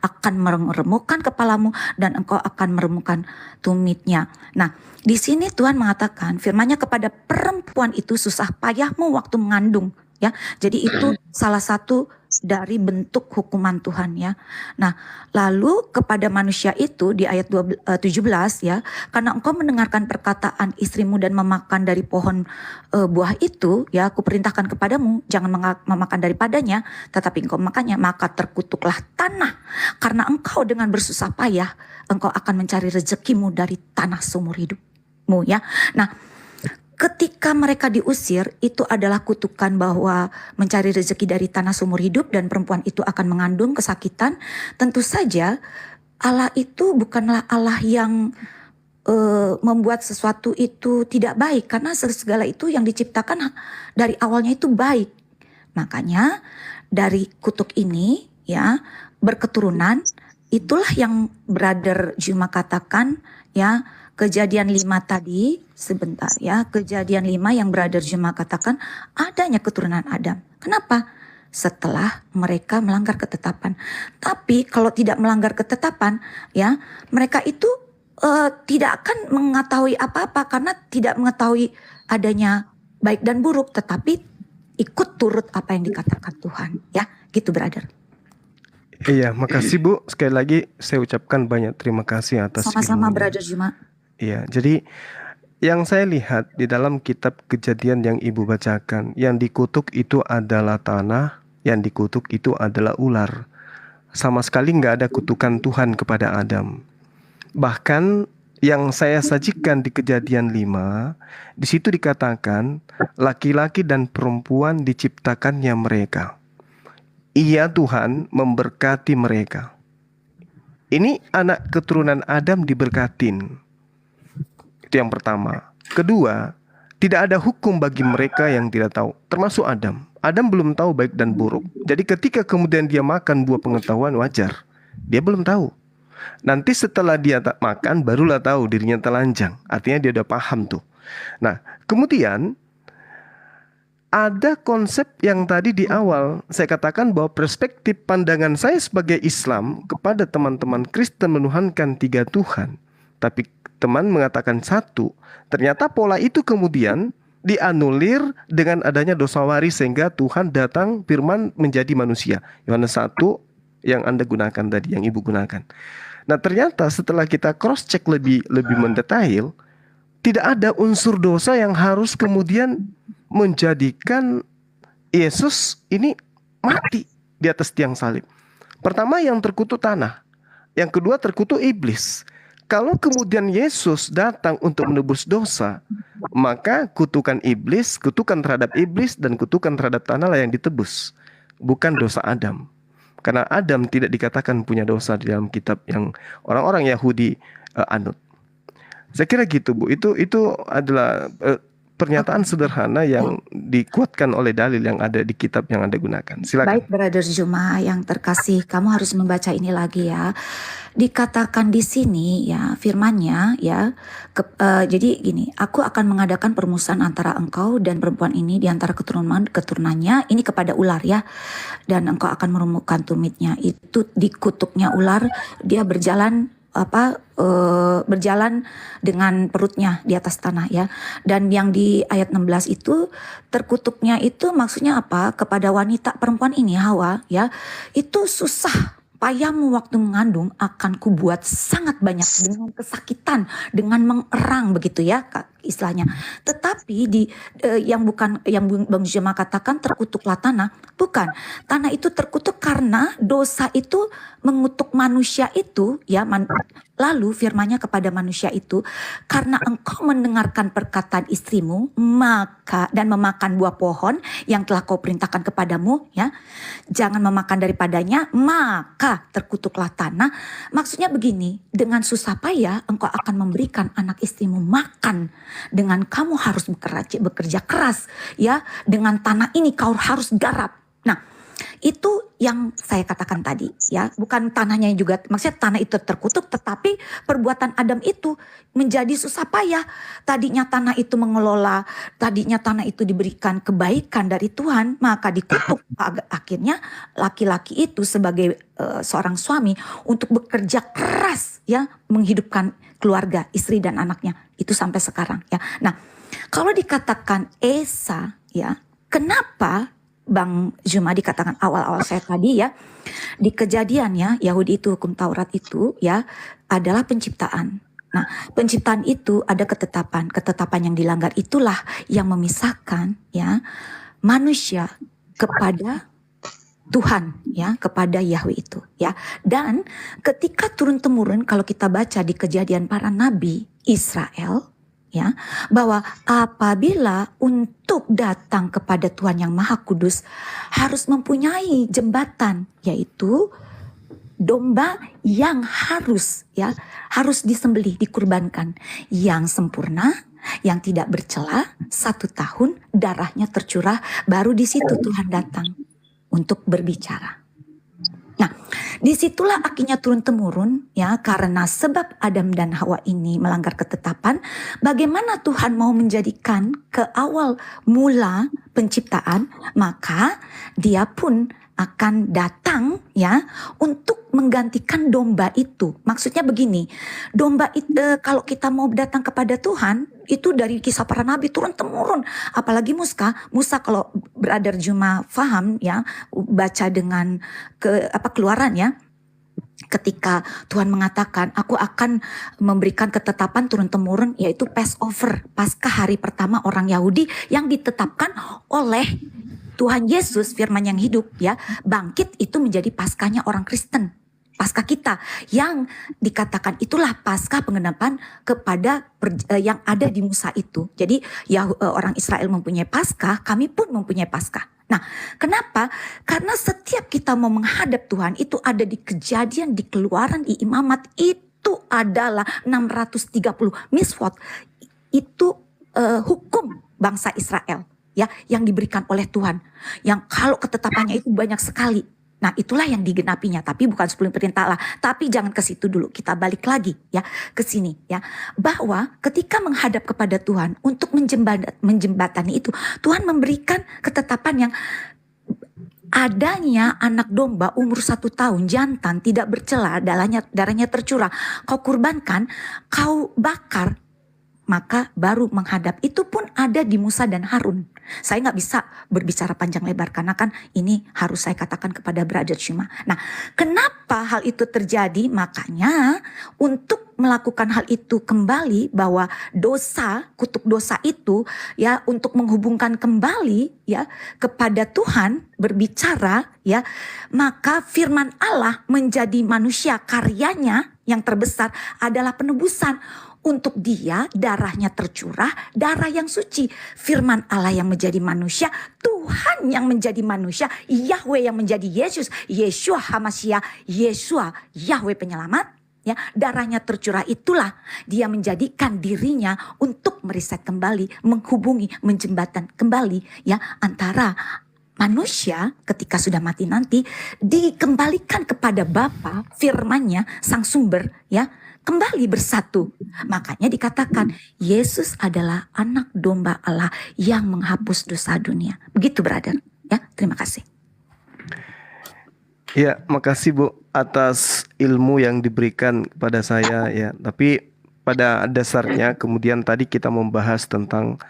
akan meremukkan kepalamu dan engkau akan meremukkan tumitnya. Nah, di sini Tuhan mengatakan firman-Nya kepada perempuan itu, susah payahmu waktu mengandung ya. Jadi itu salah satu dari bentuk hukuman Tuhan ya. Nah, lalu kepada manusia itu di ayat 17 ya, karena engkau mendengarkan perkataan istrimu dan memakan dari pohon buah itu ya, aku perintahkan kepadamu jangan memakan daripadanya, tetapi engkau makannya, maka terkutuklah tanah karena engkau dengan bersusah payah engkau akan mencari rezekimu dari tanah seumur hidupmu ya. Nah, ketika mereka diusir, itu adalah kutukan bahwa mencari rezeki dari tanah seumur hidup, dan perempuan itu akan mengandung kesakitan. Tentu saja Allah itu bukanlah Allah yang membuat sesuatu itu tidak baik, karena segala itu yang diciptakan dari awalnya itu baik. Makanya dari kutuk ini ya, berketurunan itulah yang Brother Juma katakan ya, Kejadian 5 tadi, sebentar ya, Kejadian 5 yang Brother Juma katakan adanya keturunan Adam. Kenapa? Setelah mereka melanggar ketetapan. Tapi kalau tidak melanggar ketetapan ya, mereka itu tidak akan mengetahui apa-apa karena tidak mengetahui adanya baik dan buruk, tetapi ikut turut apa yang dikatakan Tuhan ya, gitu brother. Iya, makasih Bu. Sekali lagi saya ucapkan banyak terima kasih atas Sama-sama ilmunya. Brother Juma. Iya, jadi yang saya lihat di dalam kitab Kejadian yang Ibu bacakan, yang dikutuk itu adalah tanah, yang dikutuk itu adalah ular. Sama sekali nggak ada kutukan Tuhan kepada Adam. Bahkan yang saya sajikan di Kejadian 5, di situ dikatakan laki-laki dan perempuan diciptakannya mereka. Ia Tuhan memberkati mereka. Ini anak keturunan Adam diberkatin. Itu yang pertama. Kedua, tidak ada hukum bagi mereka yang tidak tahu, termasuk Adam. Adam belum tahu baik dan buruk. Jadi ketika kemudian dia makan buah pengetahuan, wajar. Dia belum tahu. Nanti setelah dia tak makan, barulah tahu dirinya telanjang. Artinya dia udah paham tuh. Nah, kemudian ada konsep yang tadi di awal saya katakan bahwa perspektif pandangan saya sebagai Islam kepada teman-teman Kristen menuhankan 3 Tuhan. Tapi teman mengatakan 1. Ternyata pola itu kemudian dianulir dengan adanya dosa waris sehingga Tuhan datang firman menjadi manusia. Yohanes 1 yang Anda gunakan tadi, yang Ibu gunakan. Nah, ternyata setelah kita cross check lebih mendetail, tidak ada unsur dosa yang harus kemudian menjadikan Yesus ini mati di atas tiang salib. Pertama yang terkutuk tanah, yang kedua terkutuk iblis. Kalau kemudian Yesus datang untuk menebus dosa, maka kutukan iblis, kutukan terhadap iblis dan kutukan terhadap tanah lah yang ditebus, bukan dosa Adam. Karena Adam tidak dikatakan punya dosa di dalam kitab yang orang-orang Yahudi anut. Saya kira gitu Bu. Itu adalah pernyataan sederhana yang dikuatkan oleh dalil yang ada di kitab yang Anda gunakan. Silakan. Baik Brother Juma yang terkasih, kamu harus membaca ini lagi ya. Dikatakan di sini ya firman-Nya ya, jadi gini, aku akan mengadakan permusuhan antara engkau dan perempuan ini di antara keturunannya, ini kepada ular ya, dan engkau akan meremukkan tumitnya. Itu dikutuknya ular, dia berjalan berjalan dengan perutnya di atas tanah ya. Dan yang di ayat 16 itu terkutuknya itu maksudnya apa? Kepada wanita perempuan ini Hawa ya, itu susah payahmu waktu mengandung akan kubuat sangat banyak dengan kesakitan, dengan mengerang begitu ya istilahnya. Tetapi yang Bang Jema katakan terkutuklah tanah, bukan. Tanah itu terkutuk karena dosa itu mengutuk manusia itu ya. Lalu firman-Nya kepada manusia itu, karena engkau mendengarkan perkataan istrimu maka dan memakan buah pohon yang telah kau perintahkan kepadamu ya, jangan memakan daripadanya, maka terkutuklah tanah. Maksudnya begini, dengan susah payah engkau akan memberikan anak istrimu makan, dengan kamu harus bekerja keras ya, dengan tanah ini kau harus garap. Nah, itu yang saya katakan tadi ya, bukan tanahnya juga, maksudnya tanah itu terkutuk, tetapi perbuatan Adam itu menjadi susah payah. Tadinya tanah itu mengelola, tadinya tanah itu diberikan kebaikan dari Tuhan, maka dikutuk. Akhirnya laki-laki itu sebagai seorang suami untuk bekerja keras ya, menghidupkan keluarga, istri dan anaknya, itu sampai sekarang ya. Nah, kalau dikatakan Esa ya, kenapa Bang Juma dikatakan awal-awal saya tadi ya, di Kejadian ya, Yahudi itu hukum Taurat itu ya adalah penciptaan. Nah, penciptaan itu ada ketetapan yang dilanggar, itulah yang memisahkan ya manusia kepada Tuhan ya, kepada Yahweh itu ya. Dan ketika turun temurun, kalau kita baca di Kejadian para nabi Israel ya, bahwa apabila untuk datang kepada Tuhan yang Maha Kudus harus mempunyai jembatan, yaitu domba yang harus disembelih, dikurbankan, yang sempurna, yang tidak bercela, 1 tahun darahnya tercurah, baru di situ Tuhan datang untuk berbicara. Nah, Disitulah akhirnya turun-temurun ya, karena sebab Adam dan Hawa ini melanggar ketetapan. Bagaimana Tuhan mau menjadikan ke awal mula penciptaan, maka dia pun akan datang ya untuk menggantikan domba itu. Maksudnya begini, domba itu kalau kita mau datang kepada Tuhan itu dari kisah para nabi turun temurun. Apalagi Musa kalau Brother Juma faham ya, baca dengan Keluaran ya. Ketika Tuhan mengatakan, aku akan memberikan ketetapan turun-temurun, yaitu Passover, Paskah hari pertama orang Yahudi yang ditetapkan oleh Tuhan Yesus, firman yang hidup ya, bangkit itu menjadi Paskahnya orang Kristen. Paskah kita yang dikatakan itulah Paskah pengenapan kepada yang ada di Musa itu. Jadi orang Israel mempunyai Paskah, kami pun mempunyai Paskah. Nah, kenapa? Karena setiap kita mau menghadap Tuhan itu ada di Kejadian, di Keluaran, di Imamat, itu adalah 630 miswot. Itu hukum bangsa Israel ya, yang diberikan oleh Tuhan. Yang kalau ketetapannya itu banyak sekali. Nah, itulah yang digenapinya, tapi bukan 10 perintah Allah. Tapi jangan ke situ dulu, kita balik lagi ya ke sini ya. Bahwa ketika menghadap kepada Tuhan untuk menjembatani itu, Tuhan memberikan ketetapan yang adanya anak domba umur 1 tahun, jantan, tidak bercela, darahnya tercurah, kau kurbankan, kau bakar, maka baru menghadap. Itu pun ada di Musa dan Harun. Saya nggak bisa berbicara panjang lebar karena kan ini harus saya katakan kepada Brother Shima. Nah, kenapa hal itu terjadi? Makanya untuk melakukan hal itu kembali, bahwa dosa, kutuk dosa itu ya, untuk menghubungkan kembali ya kepada Tuhan berbicara ya, maka firman Allah menjadi manusia, karyanya yang terbesar adalah penebusan. Untuk dia darahnya tercurah, darah yang suci. Firman Allah yang menjadi manusia, Tuhan yang menjadi manusia, Yahweh yang menjadi Yesus, Yeshua Hamashiach, Yeshua Yahweh penyelamat. Ya, darahnya tercurah, itulah dia menjadikan dirinya untuk meriset kembali, menghubungi, menjembatan kembali ya antara manusia ketika sudah mati nanti dikembalikan kepada Bapa, firman-Nya, sang sumber ya, kembali bersatu. Makanya dikatakan Yesus adalah anak domba Allah yang menghapus dosa dunia. Begitu, brother. Ya, terima kasih. Ya, makasih Bu atas ilmu yang diberikan kepada saya ya. Tapi pada dasarnya kemudian tadi kita membahas tentang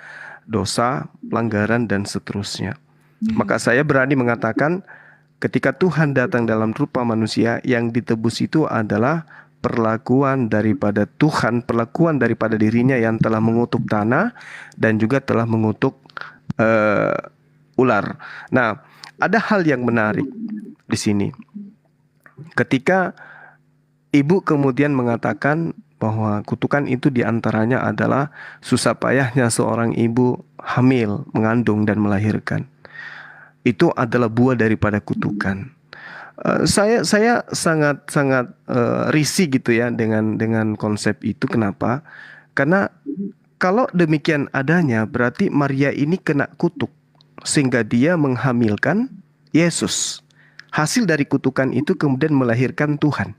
dosa, pelanggaran dan seterusnya. Maka saya berani mengatakan ketika Tuhan datang dalam rupa manusia, yang ditebus itu adalah perlakuan daripada Tuhan, perlakuan daripada dirinya yang telah mengutuk tanah dan juga telah mengutuk ular. Nah, ada hal yang menarik di sini. Ketika ibu kemudian mengatakan bahwa kutukan itu diantaranya adalah susah payahnya seorang ibu hamil, mengandung dan melahirkan. Itu adalah buah daripada kutukan. Saya sangat risih gitu ya dengan konsep itu. Kenapa? Karena kalau demikian adanya, berarti Maria ini kena kutuk sehingga dia menghamilkan Yesus. Hasil dari kutukan itu kemudian melahirkan Tuhan.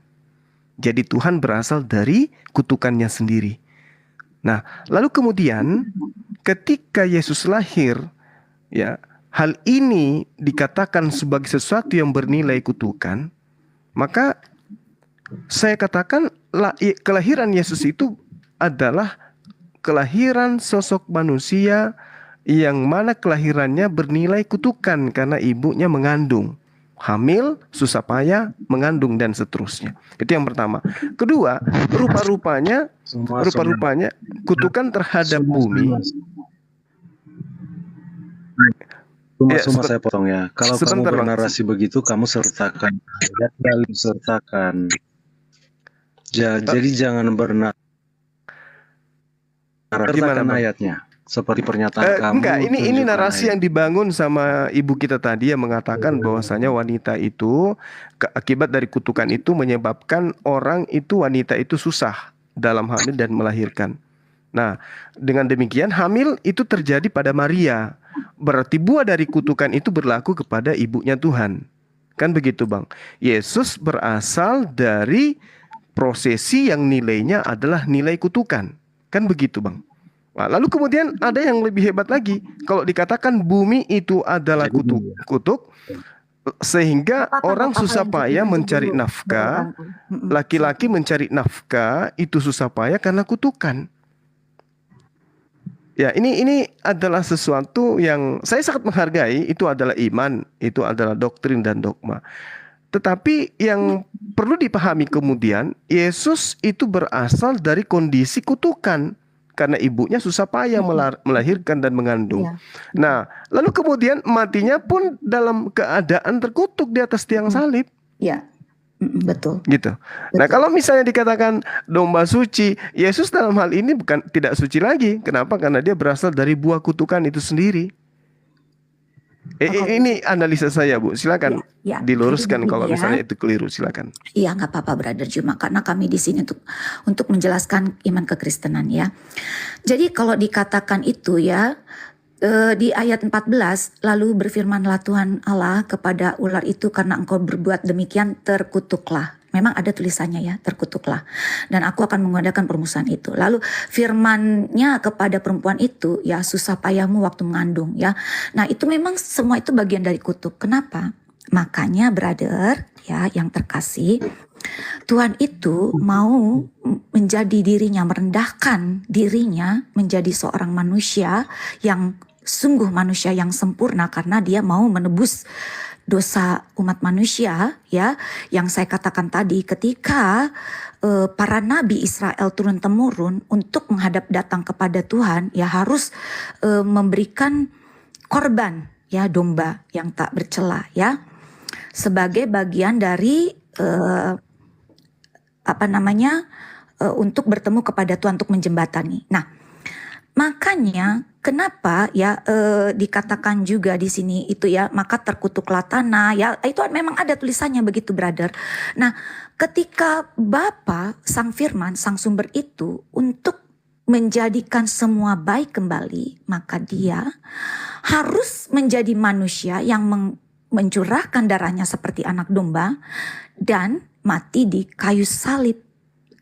Jadi Tuhan berasal dari kutukannya sendiri. Nah, lalu kemudian ketika Yesus lahir, ya, hal ini dikatakan sebagai sesuatu yang bernilai kutukan, maka saya katakan kelahiran Yesus itu adalah kelahiran sosok manusia yang mana kelahirannya bernilai kutukan karena ibunya mengandung, hamil, susah payah, mengandung dan seterusnya. Itu yang pertama. Kedua, rupa-rupanya kutukan terhadap bumi. Cuma saya potong ya. Kalau kamu bernarasi begitu, kamu sertakan. Jadi jangan sertakan ayatnya. Seperti pernyataan kamu. Enggak, ini narasi yang dibangun sama ibu kita tadi yang mengatakan bahwasanya wanita itu akibat dari kutukan itu menyebabkan wanita itu susah dalam hamil dan melahirkan. Nah, dengan demikian hamil itu terjadi pada Maria. Berarti buah dari kutukan itu berlaku kepada ibunya Tuhan. Kan begitu Bang. Yesus berasal dari prosesi yang nilainya adalah nilai kutukan. Kan begitu Bang. Nah, lalu kemudian ada yang lebih hebat lagi. Kalau dikatakan bumi itu adalah kutuk, sehingga orang susah payah mencari nafkah, laki-laki mencari nafkah itu susah payah karena kutukan. Ya, ini adalah sesuatu yang saya sangat menghargai. Itu adalah iman, itu adalah doktrin dan dogma. Tetapi yang perlu dipahami kemudian, Yesus itu berasal dari kondisi kutukan. Karena ibunya susah payah melahirkan dan mengandung. Iya. Nah, lalu kemudian matinya pun dalam keadaan terkutuk di atas tiang salib. Ya, betul. Gitu. Nah, kalau misalnya dikatakan domba suci, Yesus dalam hal ini bukan tidak suci lagi. Kenapa? Karena dia berasal dari buah kutukan itu sendiri. Ini analisa saya, Bu. Silakan diluruskan kalau misalnya itu keliru. Silakan. Iya, nggak apa-apa, Brother Juma. Karena kami di sini untuk menjelaskan iman kekristenan ya. Jadi kalau dikatakan itu ya, di ayat 14, lalu berfirmanlah Tuhan Allah kepada ular itu, karena engkau berbuat demikian terkutuklah. Memang ada tulisannya ya, terkutuklah. Dan aku akan mengadakan permusuhan itu. Lalu firmannya kepada perempuan itu, ya susah payahmu waktu mengandung ya. Nah itu memang semua itu bagian dari kutuk. Kenapa? Makanya brother ya yang terkasih, Tuhan itu mau menjadi dirinya, merendahkan dirinya menjadi seorang manusia yang sungguh manusia yang sempurna, karena dia mau menebus dosa umat manusia ya, yang saya katakan tadi ketika para nabi Israel turun temurun untuk menghadap datang kepada Tuhan ya harus memberikan korban ya, domba yang tak bercela ya, sebagai bagian dari untuk bertemu kepada Tuhan, untuk menjembatani. Nah, makanya kenapa ya dikatakan juga di sini itu ya, maka terkutuklah tanah ya, itu memang ada tulisannya begitu brother. Nah, ketika Bapa Sang Firman, Sang Sumber itu untuk menjadikan semua baik kembali, maka dia harus menjadi manusia yang mencurahkan darahnya seperti anak domba dan mati di kayu salib.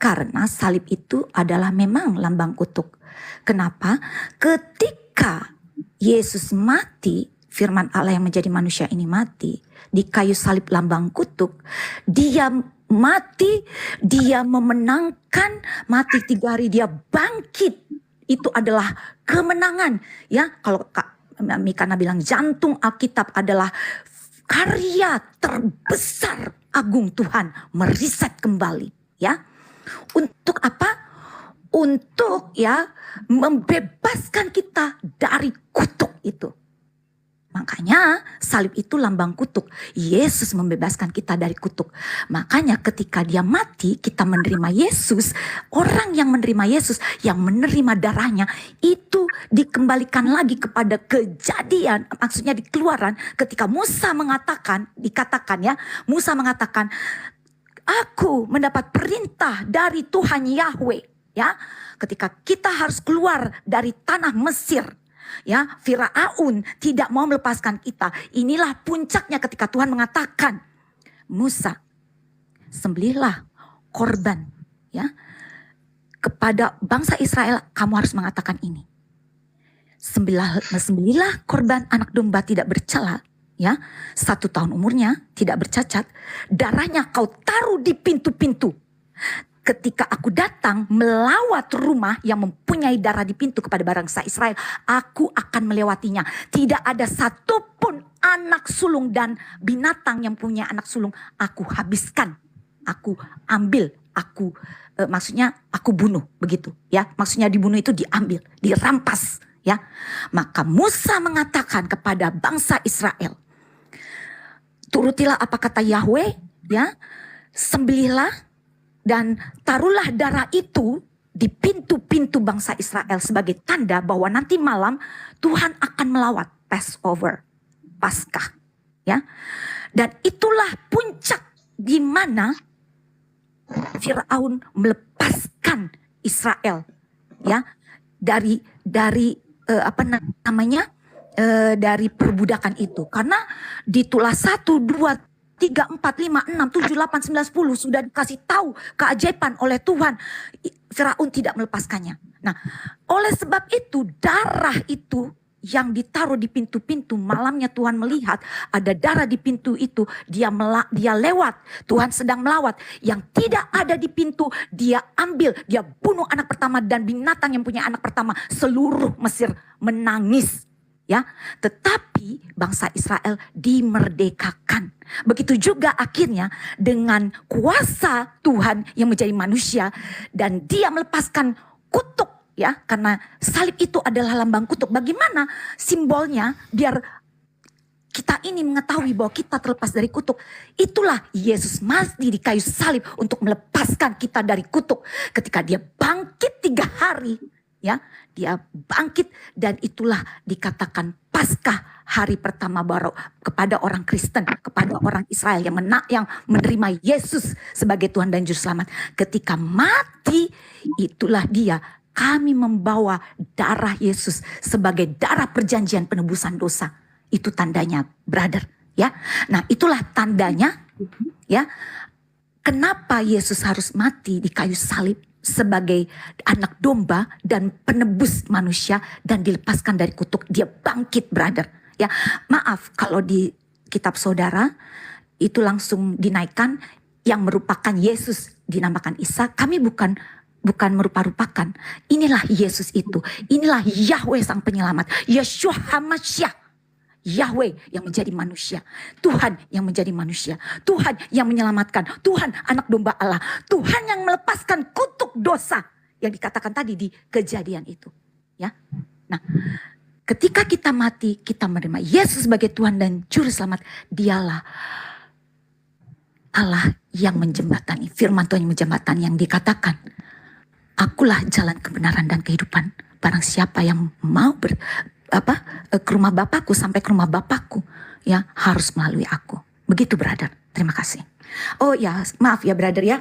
Karena salib itu adalah memang lambang kutuk. Kenapa? Ketika Yesus mati, firman Allah yang menjadi manusia ini mati di kayu salib lambang kutuk, dia mati, dia memenangkan, mati 3 hari dia bangkit. Itu adalah kemenangan ya. Kalau Kak Mikana bilang jantung Alkitab adalah karya terbesar agung Tuhan meriset kembali ya. Untuk apa? Untuk ya membebaskan kita dari kutuk itu. Makanya salib itu lambang kutuk. Yesus membebaskan kita dari kutuk. Makanya ketika dia mati, kita menerima Yesus. Orang yang menerima Yesus, yang menerima darahnya, itu dikembalikan lagi kepada kejadian. Maksudnya di Keluaran, ketika Musa mengatakan, dikatakan ya, Musa mengatakan, aku mendapat perintah dari Tuhan Yahweh. Ya, ketika kita harus keluar dari tanah Mesir, ya, Firaun tidak mau melepaskan kita. Inilah puncaknya ketika Tuhan mengatakan, Musa, sembelihlah korban, ya, kepada bangsa Israel. Kamu harus mengatakan ini, sembelihlah korban anak domba tidak bercela, ya, 1 tahun umurnya, tidak bercacat. Darahnya kau taruh di pintu-pintu. Ketika aku datang melawat rumah yang mempunyai darah di pintu kepada bangsa Israel, aku akan melewatinya. Tidak ada satupun anak sulung dan binatang yang punya anak sulung aku habiskan. Aku ambil, maksudnya aku bunuh, begitu ya. Maksudnya dibunuh itu diambil, dirampas ya. Maka Musa mengatakan kepada bangsa Israel, turutilah apa kata Yahweh ya, sembelihlah dan taruhlah darah itu di pintu-pintu bangsa Israel sebagai tanda bahwa nanti malam Tuhan akan melawat Passover, Paskah, ya. Dan itulah puncak di mana Firaun melepaskan Israel, ya, dari dari perbudakan itu. Karena ditulah 1, 2, 3, 4, 5, 6, 7, 8, 9, 10 sudah dikasih tahu keajaiban oleh Tuhan. Firaun tidak melepaskannya. Nah, oleh sebab itu darah itu yang ditaruh di pintu-pintu, malamnya Tuhan melihat ada darah di pintu itu, dia lewat, Tuhan sedang melawat. Yang tidak ada di pintu dia ambil, dia bunuh anak pertama dan binatang yang punya anak pertama. Seluruh Mesir menangis. Ya, tetapi bangsa Israel dimerdekakan. Begitu juga akhirnya dengan kuasa Tuhan yang menjadi manusia dan dia melepaskan kutuk. Ya, karena salib itu adalah lambang kutuk. Bagaimana simbolnya biar kita ini mengetahui bahwa kita terlepas dari kutuk. Itulah Yesus mati di kayu salib untuk melepaskan kita dari kutuk. Ketika dia bangkit 3 hari, ya, dia bangkit dan itulah dikatakan Paskah, hari pertama baru kepada orang Kristen, kepada orang Israel yang menerima Yesus sebagai Tuhan dan Juru Selamat. Ketika mati, itulah dia. Kami membawa darah Yesus sebagai darah perjanjian penebusan dosa. Itu tandanya, brother, ya. Nah, itulah tandanya, ya. Kenapa Yesus harus mati di kayu salib sebagai anak domba dan penebus manusia dan dilepaskan dari kutuk. Dia bangkit, brother. Ya, maaf kalau di kitab saudara itu langsung dinaikkan yang merupakan Yesus dinamakan Isa. Kami bukan merupa-rupakan. Inilah Yesus itu. Inilah Yahweh sang penyelamat. Yeshua HaMashiach. Yahweh yang menjadi manusia. Tuhan yang menjadi manusia. Tuhan yang menyelamatkan. Tuhan anak domba Allah. Tuhan yang melepaskan kutuk dosa. Yang dikatakan tadi di kejadian itu. Ya. Nah, ketika kita mati, kita menerima Yesus sebagai Tuhan dan Juru Selamat. Dialah Allah yang menjembatani. Firman Tuhan yang menjembatani yang dikatakan. Akulah jalan kebenaran dan kehidupan. Barang siapa yang mau ke rumah Bapakku sampai ke rumah Bapakku, ya harus melalui aku. Begitu, brother. Terima kasih. Oh ya, maaf ya, brother ya.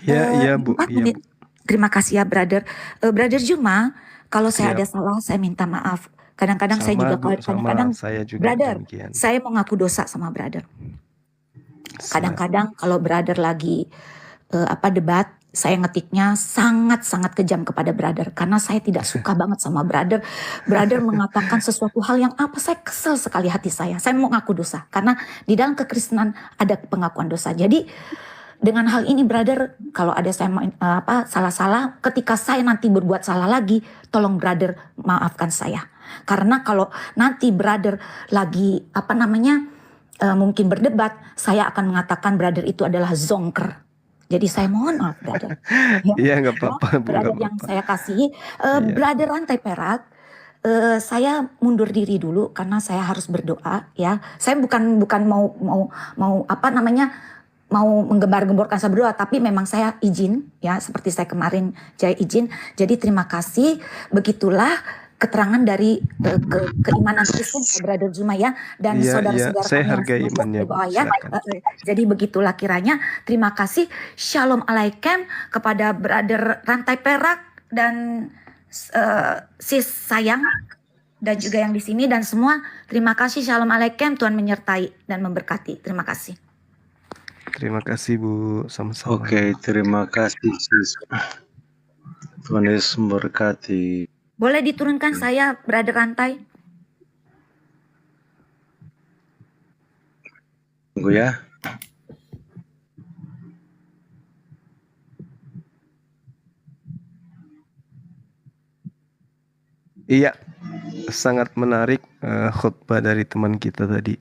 Iya, Bu. 4 Iya, menit. Bu. Terima kasih ya, brother. Brother Juma, kalau saya Siap. ada salah, saya minta maaf. Kadang-kadang saya Sama, juga, Bu, kadang-kadang, saya juga brother, demikian. saya mau ngaku dosa sama brother. Siap. Kadang-kadang kalau brother lagi debat, saya ngetiknya sangat-sangat kejam kepada brother. Karena saya tidak suka banget sama brother. Brother mengatakan sesuatu hal yang saya kesel sekali hati saya. Saya mau ngaku dosa. Karena di dalam kekristenan ada pengakuan dosa. Jadi dengan hal ini brother, kalau ada saya salah-salah, ketika saya nanti berbuat salah lagi, tolong brother maafkan saya. Karena kalau nanti brother lagi mungkin berdebat, saya akan mengatakan brother itu adalah zongker. Jadi saya mohon maaf, brother. Iya, nggak apa-apa, Bu. Brother Nggak yang apa-apa. saya kasihi, Iya. brother Rantai Perak, saya mundur diri dulu karena saya harus berdoa, ya. Saya bukan mau mau menggembar-gemborkan saya berdoa, tapi memang saya izin, ya, seperti saya kemarin saya izin. Jadi terima kasih. Begitulah keterangan dari keimanan Kristen, Brother Zuma, ya, dan Iya, saudara-saudara saya kami yang hargai semoga imannya, Bu. berdoa, ya. Silakan. Jadi begitulah kiranya. Terima kasih. Shalom alaikum kepada Brother Rantai Perak dan sis sayang dan juga yang di sini dan semua. Terima kasih. Shalom alaikum. Tuhan menyertai dan memberkati. Terima kasih. Terima kasih, Bu. Sama-sama. Oke, terima kasih, sis. Tuhan Yesus memberkati. Boleh diturunkan saya, Brother Rantai? Tunggu ya. Iya, sangat menarik khutbah dari teman kita tadi.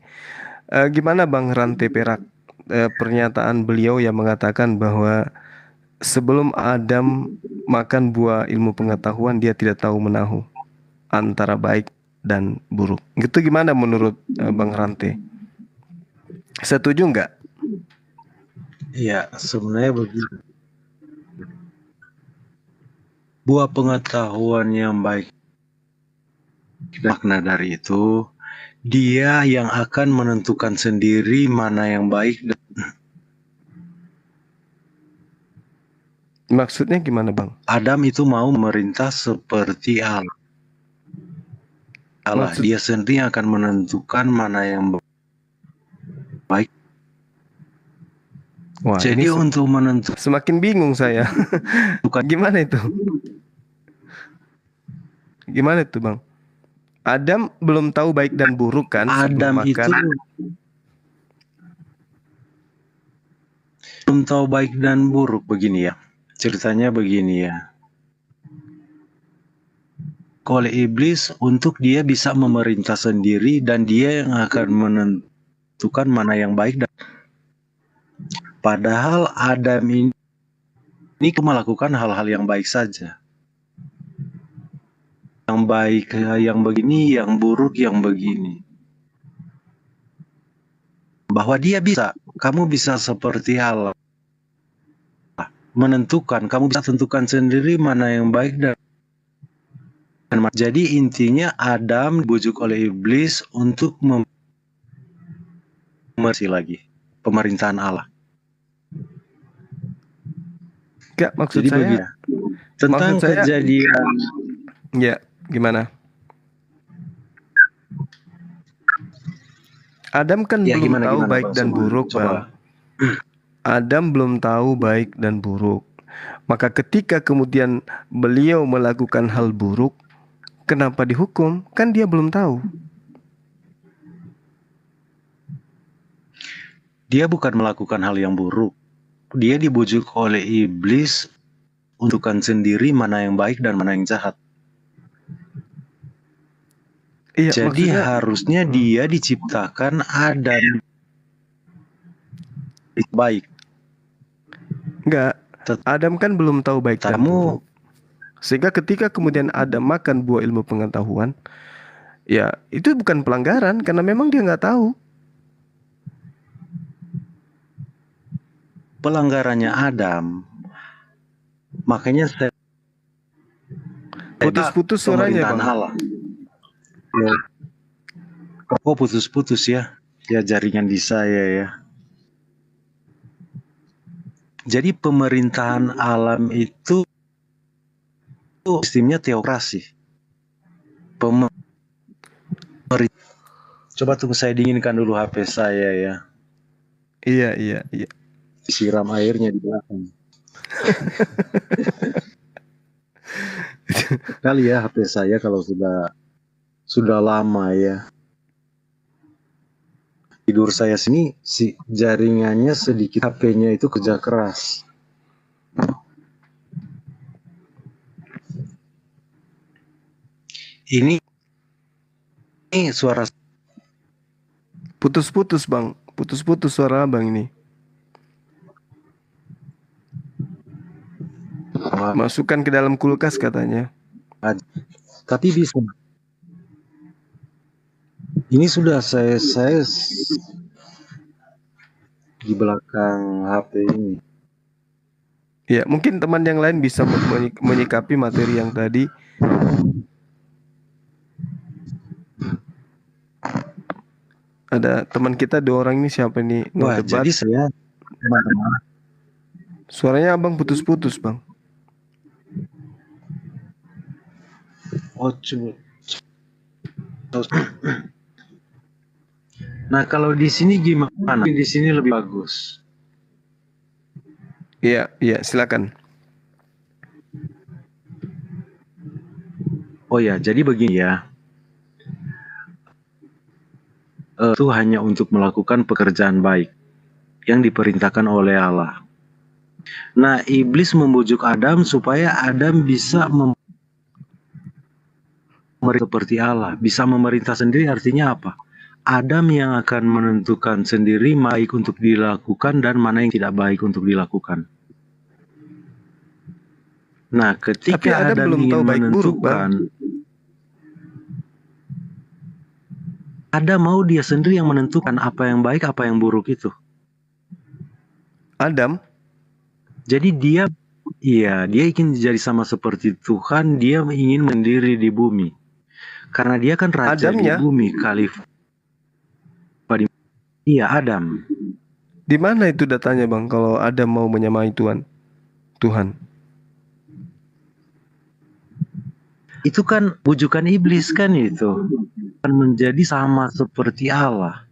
Gimana Bang Rantai Perak? Pernyataan beliau yang mengatakan bahwa sebelum Adam makan buah ilmu pengetahuan, dia tidak tahu menahu antara baik dan buruk. Itu gimana menurut Bang Rantai? Setuju nggak? Iya, sebenarnya begitu. Buah pengetahuan yang baik, makna dari itu, dia yang akan menentukan sendiri mana yang baik. Maksudnya gimana Bang? Adam itu mau memerintah seperti Allah. Dia sendiri akan menentukan mana yang baik Wah, Jadi ini untuk menentukan semakin bingung saya. Gimana itu? Gimana itu, Bang? Adam belum tahu baik dan buruk kan sebelum Adam itu makan. belum tahu baik dan buruk. Begini ya, ceritanya begini ya. Oleh iblis untuk dia bisa memerintah sendiri dan dia yang akan menentukan mana yang baik dan padahal Adam ini melakukan hal-hal yang baik saja. Yang baik yang begini, yang buruk yang begini. Bahwa dia bisa, kamu bisa seperti Allah. Menentukan, kamu bisa tentukan sendiri mana yang baik dan jadi intinya Adam dibujuk oleh iblis untuk memerintah lagi pemerintahan Allah. Enggak, maksud Jadi saya begini, tentang maksud saya- kejadian ya, gimana? Adam kan Ya, belum tahu gimana, baik Bang? dan buruk, Coba. Bang. Adam belum tahu baik dan buruk. Maka ketika kemudian beliau melakukan hal buruk, kenapa dihukum? Kan dia belum tahu. Dia bukan melakukan hal yang buruk. Dia dibujuk oleh iblis untukkan sendiri mana yang baik dan mana yang jahat. Iya, Jadi maksudnya harusnya dia diciptakan Adam baik. enggak. Adam kan belum tahu baik dan buruk. Kamu Sehingga ketika kemudian Adam makan buah ilmu pengetahuan, ya itu bukan pelanggaran karena memang dia nggak tahu. pelanggarannya Adam. Makanya saya Putus-putus suaranya, pemerintahan Bang. Allah. Ya. Kok putus-putus ya? Ya jaringan di saya ya. Jadi pemerintahan alam itu sistemnya teokrasi. Coba tunggu saya dinginkan dulu HP saya ya. Iya. Siram airnya di belakang. Kali ya HP saya kalau sudah lama ya. Tidur saya sini si jaringannya sedikit, HP-nya itu kerja keras. Ini suara Putus-putus, Bang. Putus-putus suara Abang ini. Masukkan ke dalam kulkas katanya. tapi bisa. Ini sudah saya di belakang HP ini. Ya, mungkin teman yang lain bisa menyikapi materi yang tadi. Ada teman kita 2 orang ini, siapa nih? No Wah, debat. jadi saya teman-teman. Suaranya Abang putus-putus, Bang. Oh, coba. Nah, kalau di sini gimana? Di sini lebih bagus. Iya, silakan. Oh ya, jadi begini ya. Itu hanya untuk melakukan pekerjaan baik yang diperintahkan oleh Allah. Nah, iblis membujuk Adam supaya Adam bisa seperti Allah, bisa memerintah sendiri. Artinya apa? Adam yang akan menentukan sendiri baik untuk dilakukan dan mana yang tidak baik untuk dilakukan. Nah, ketika Tapi Adam belum ingin tahu baik buruk, menentukan, Adam mau dia sendiri yang menentukan apa yang baik, apa yang buruk itu. Adam? Jadi dia ingin jadi sama seperti Tuhan, dia ingin mendiri di bumi. Karena dia kan raja Adam di ya? bumi, khalifah. Iya, Adam. Di mana itu datanya, Bang, kalau Adam mau menyamai Tuhan? Itu kan bujukan iblis kan itu. Akan menjadi sama seperti Allah.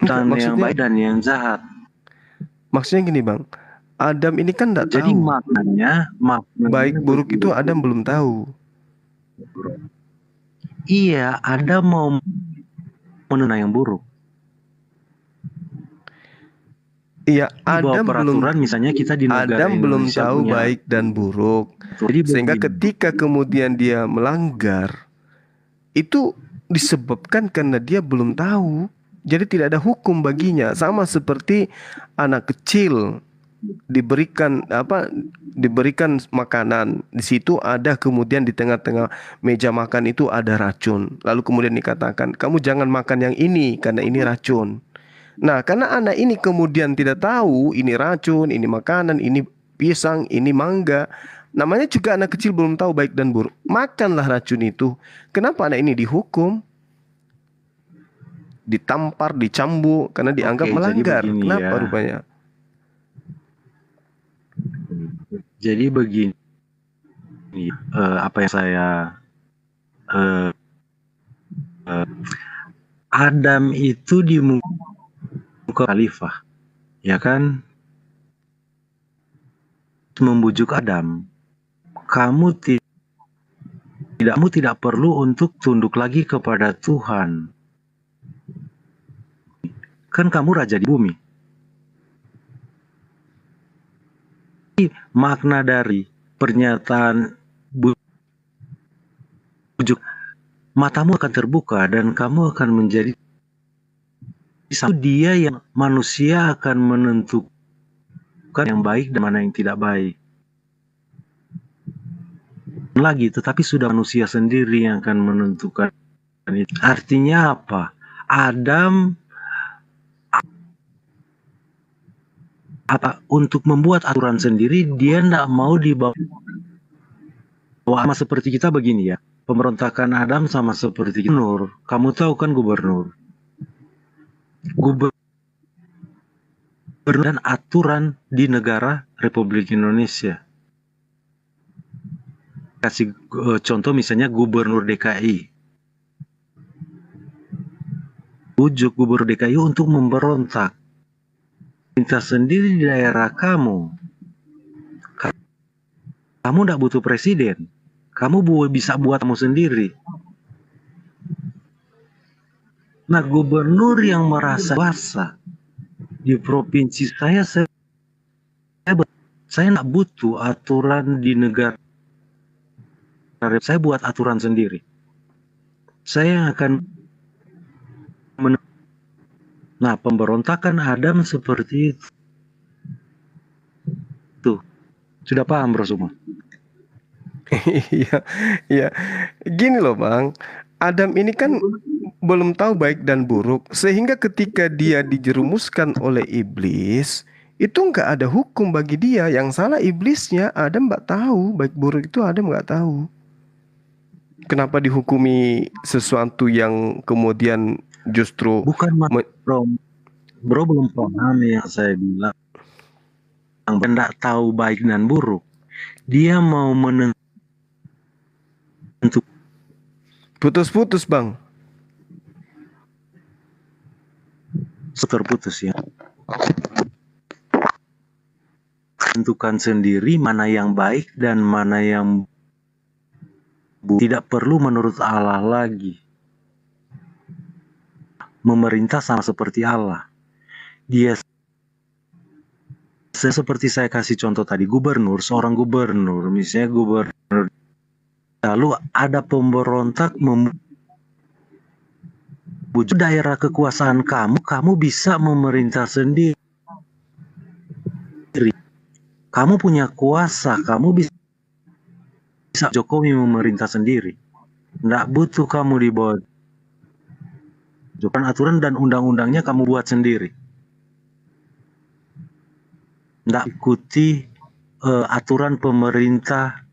Dan Enggak, yang maksudnya baik dan yang jahat. Maksudnya gini bang, Adam ini kan tidak Jadi tahu. maknanya Baik buruk itu Adam belum tahu. Iya, Adam mau menenang yang buruk. Iya, Di bawah Adam belum peraturan misalnya kita di negara Adam belum Indonesia tahu punya. baik dan buruk. Jadi Sehingga begini. ketika kemudian dia melanggar, itu disebabkan karena dia belum tahu. Jadi tidak ada hukum baginya. Sama seperti anak kecil diberikan makanan. Di situ ada kemudian di tengah-tengah meja makan itu ada racun. Lalu kemudian dikatakan, kamu jangan makan yang ini karena ini racun. Nah, karena anak ini kemudian tidak tahu ini racun, ini makanan, ini pisang, ini mangga. Namanya juga anak kecil belum tahu baik dan buruk. Makanlah racun itu. Kenapa anak ini dihukum? Ditampar, dicambuk karena dianggap Oke, melanggar. jadi begini Kenapa ya. rupanya? Jadi begini, apa yang saya Adam itu di muka khalifah, ya kan? Membujuk Adam, kamu tidak perlu untuk tunduk lagi kepada Tuhan. Kan kamu raja di bumi. Makna dari pernyataan bujuk, matamu akan terbuka dan kamu akan menjadi dia yang manusia akan menentukan yang baik dan mana yang tidak baik lagi, tetapi sudah manusia sendiri yang akan menentukan itu. Artinya apa? Adam untuk membuat aturan sendiri, dia tidak mau dibawa sama seperti kita begini ya. Pemberontakan Adam sama seperti gubernur. Kamu tahu kan gubernur dan aturan di negara Republik Indonesia. Kasih contoh misalnya gubernur DKI. Bujuk gubernur DKI untuk memberontak. Minta sendiri di daerah kamu. Kamu tidak butuh presiden. Kamu bisa buat kamu sendiri. Nah, gubernur yang merasa kuasa di provinsi saya tidak butuh aturan di negara. Saya buat aturan sendiri. Saya akan Nah, pemberontakan Adam seperti itu. Tuh, sudah paham bro semua? Iya, iya. Gini loh bang, Adam ini kan belum tahu baik dan buruk, sehingga ketika dia dijerumuskan oleh iblis, itu nggak ada hukum bagi dia. Yang salah iblisnya, Adam nggak tahu baik buruk itu Adam nggak tahu. Kenapa dihukumi sesuatu yang kemudian justru Bukan bro belum paham yang saya bilang. Yang tidak tahu baik dan buruk, dia mau menentukan. Putus-putus bang. Terputus ya. Tentukan sendiri mana yang baik dan mana yang buruk. Tidak perlu menurut Allah lagi. Memerintah sama seperti Allah. Dia seperti saya kasih contoh tadi, gubernur, seorang gubernur, misalnya gubernur, lalu ada pemberontak membujuk daerah kekuasaan kamu bisa memerintah sendiri. Kamu punya kuasa, kamu bisa Jokowi memerintah sendiri. Nggak butuh kamu di bawah aturan dan undang-undangnya kamu buat sendiri. Nggak ikuti aturan pemerintah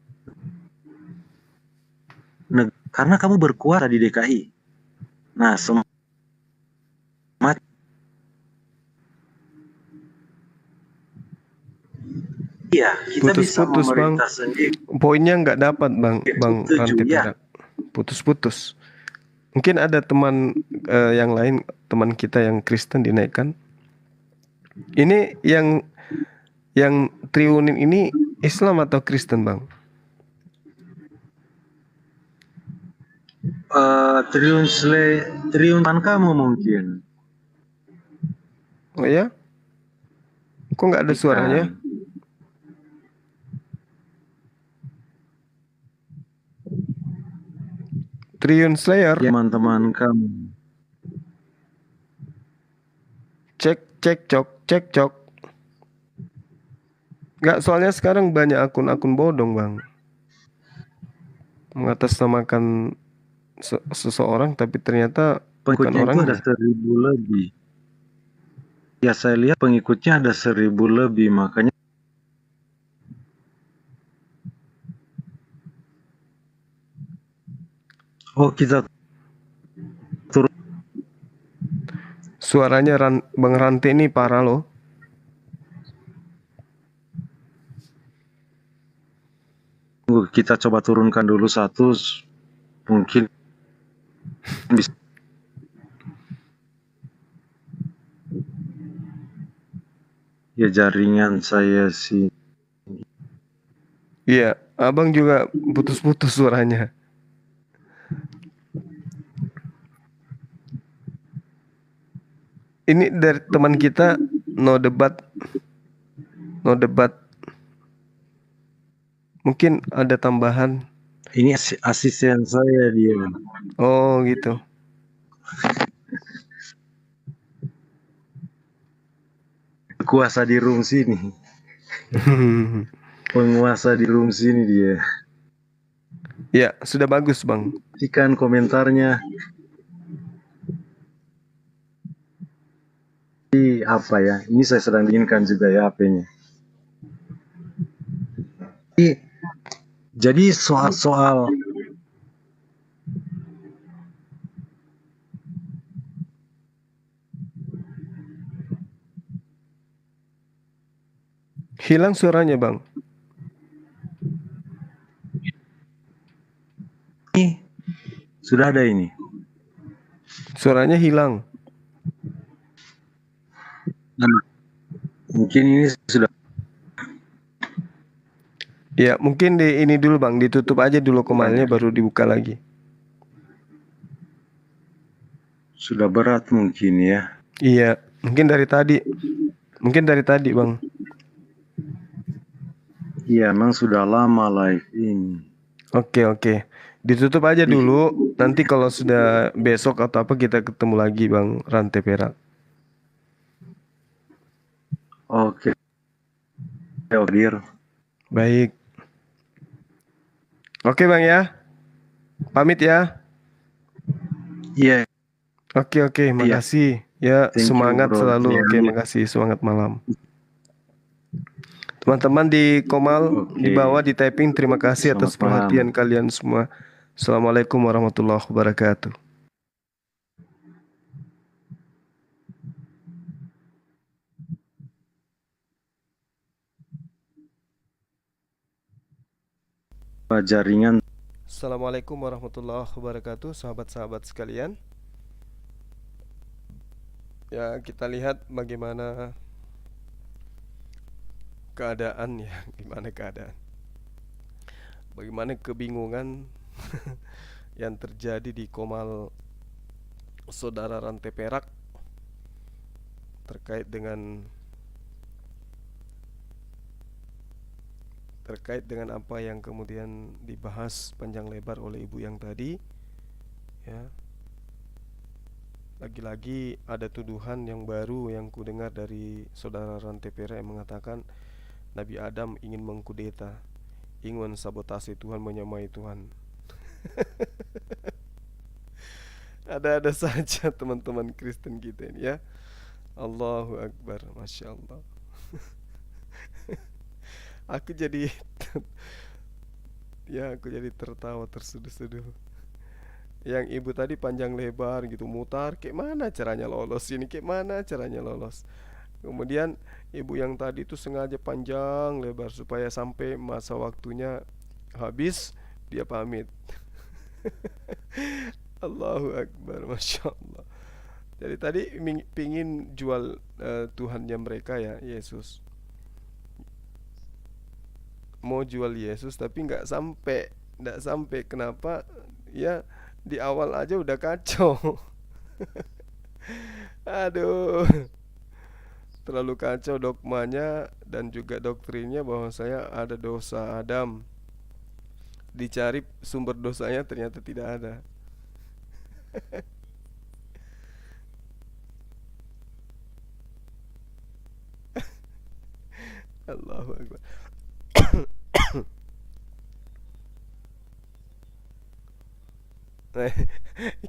karena kamu berkuasa di DKI. Nah, iya, kita bisa Putus-putus bang. memerintah sendiri. Poinnya nggak dapat bang Ranti ya. Perak. Putus-putus. Mungkin ada teman yang lain, teman kita yang Kristen dinaikkan. Ini yang triunin ini Islam atau Kristen, Bang? Triun kamu mungkin. Oh ya? Kok nggak ada suaranya? Bukan. Triun Slayer. Ya, teman-teman kamu. Cek cok. Nggak, soalnya sekarang banyak akun-akun bodong, Bang. Mengatasnamakan seseorang tapi ternyata bukan Pengikutnya itu ada orangnya. 1000 lebih. Ya, saya lihat pengikutnya ada 1000 lebih, makanya kita turun. Suaranya Bang Rante ini parah loh. Kita coba turunkan dulu satu, mungkin bisa. Ya, jaringan saya sih. Iya, abang juga putus-putus suaranya. Ini dari teman kita, no debat. Mungkin ada tambahan. Ini asisten saya dia. Oh gitu. Kuasa di room sini. Penguasa di room sini dia. Ya, sudah bagus, Bang. Ikan komentarnya. Apa ya? Ini saya sedang dinginkan juga ya HP-nya. Jadi soal Hilang suaranya, Bang. ini sudah ada ini. Suaranya hilang. Mungkin ini sudah. Ya, mungkin di ini dulu, Bang, ditutup aja dulu komalnya baru dibuka lagi. Sudah berat mungkin ya. Iya, mungkin dari tadi. Bang. Iya, emang sudah lama live ini. Oke. Ditutup aja dulu. Nanti kalau sudah besok atau apa kita ketemu lagi, Bang Rante Perak. Oke. Dear. Baik. Oke, Bang ya. Pamit ya. Iya. Oke, makasih. Ya, Thank you, semangat bro. selalu. Yeah. Oke, makasih. Semangat malam. Teman-teman di Komal, di bawah di typing, terima kasih atas perhatian kalian semua. Assalamualaikum warahmatullahi wabarakatuh. Jaringan. Assalamualaikum warahmatullahi wabarakatuh, sahabat-sahabat sekalian. Ya, kita lihat bagaimana keadaan ya, bagaimana kebingungan yang terjadi di Komal saudara Rante Perak terkait dengan apa yang kemudian dibahas panjang lebar oleh ibu yang tadi ya. Lagi-lagi ada tuduhan yang baru yang ku dengar dari saudara Rante Perak yang mengatakan Nabi Adam ingin mengkudeta, ingin sabotase Tuhan, menyamai Tuhan. Ada-ada saja teman-teman Kristen kita ini ya. Allahu Akbar, Masya Allah. Aku jadi tertawa terseduh-seduh. Yang ibu tadi panjang lebar gitu mutar, kayak mana caranya lolos ini, Kemudian ibu yang tadi itu sengaja panjang lebar supaya sampai masa waktunya habis dia pamit. Allahu Akbar, Masya Allah. Jadi tadi pingin jual Tuhannya mereka ya, Yesus. Mau jual Yesus tapi nggak sampai. Kenapa? Ya di awal aja udah kacau. Aduh, terlalu kacau dogmanya dan juga doktrinnya bahwa saya ada dosa Adam. Dicari sumber dosanya ternyata tidak ada. Allahu Akbar. Nah,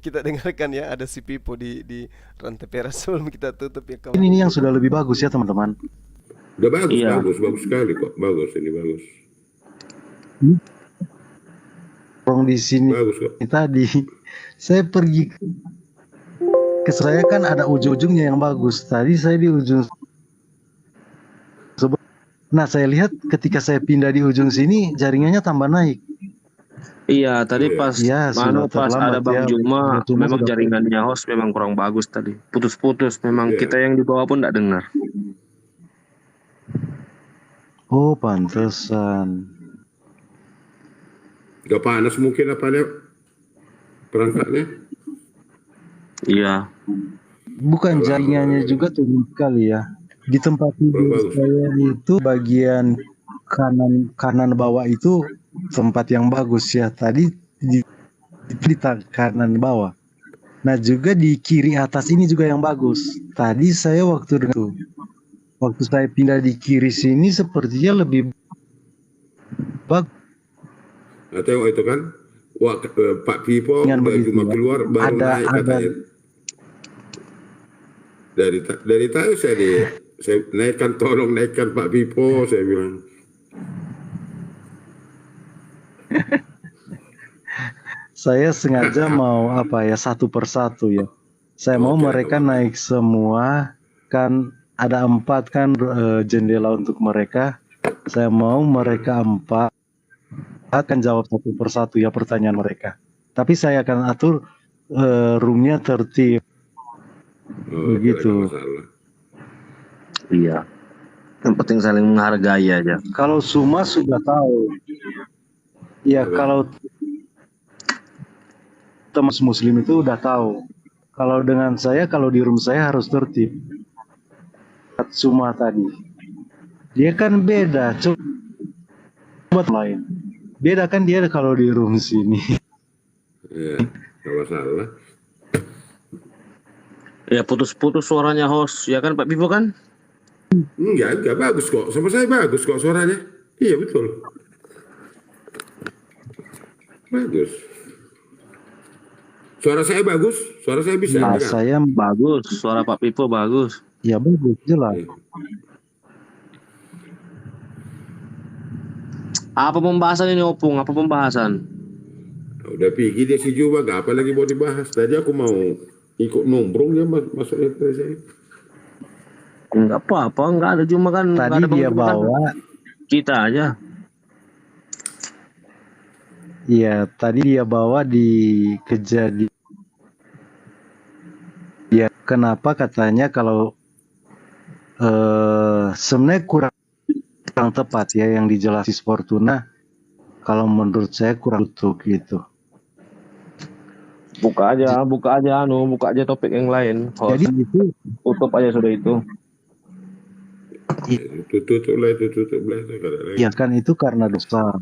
kita dengarkan ya, ada si Pipo di rantai peras sebelum kita tutup ya kawan. Ini yang sudah lebih bagus ya teman-teman. Udah bagus, Iya. bagus sekali kok. Bagus, ini bagus. Orang di sini Bagus kok. tadi saya pergi ke saya kan ada ujung-ujungnya yang bagus. Tadi saya di ujung. Nah saya lihat ketika saya pindah di ujung sini jaringannya tambah naik. Iya, tadi pas Ya, sudah pas terlambat ada Bang ya. Juma, Bang Juma memang sudah jaringannya host memang kurang bagus tadi. Putus-putus, memang Iya. kita yang di bawah pun tidak dengar. Oh, pantesan. Gak panas mungkin apa dia perangkatnya? Iya. Bukan jaringannya juga turun sekali ya. Di tempat tidur Bagus. saya itu bagian kanan bawah itu tempat yang bagus ya. Tadi di kanan bawah. Nah juga di kiri atas ini juga yang bagus. Tadi saya waktu saya pindah di kiri sini sepertinya lebih bagus. Nah, tengok itu kan. Wah, Pak Pipo Dengan udah begitu, cuma ya. keluar baru Ada- naik ada- katanya. Dari tadi saya naikkan, tolong naikkan Pak Pipo, saya bilang. Saya sengaja mau satu persatu ya. Saya mau Oke, mereka oke. naik semua, kan ada 4 kan jendela untuk mereka. Saya mau mereka 4 akan jawab satu persatu ya pertanyaan mereka. Tapi saya akan atur roomnya tertib. Oh, Begitu. tidak masalah. Iya. Yang penting saling menghargai aja. Kalau semua sudah tahu. Ya Apa? kalau teman muslim itu udah tahu. Kalau dengan saya, kalau di room saya harus tertib. Semua tadi. Dia kan beda. Coba lain. Beda kan dia kalau di room sini. Ya, tidak masalah. Ya putus-putus suaranya host, ya kan Pak Pipo kan? Enggak bagus kok. Sama saya bagus kok suaranya. Iya betul. Bagus. Suara saya bagus, suara saya bisa. Nah, dengar? saya Bagus, suara Pak Pipo bagus. ya bagus jelas. Iya. Apa pembahasan ini Opung? Apa pembahasan? Nah, udah pergi dia si Juba, gak apa lagi mau dibahas. Tadi aku mau ikut nombrong dia masuk saya. Enggak apa-apa, enggak ada Juma kan. Enggak Tadi ada Bang dia Juma kan. bawa, Kita aja. ya tadi dia bawa di kejadian. Ya kenapa katanya kalau sebenarnya kurang tepat ya yang dijelasin Fortuna. Kalau menurut saya kurang utuh gitu. Buka aja topik yang lain. Host. Jadi itu Tutup aja sudah itu. Tutup lah itu. Kada lagi. ya kan itu karena dosa.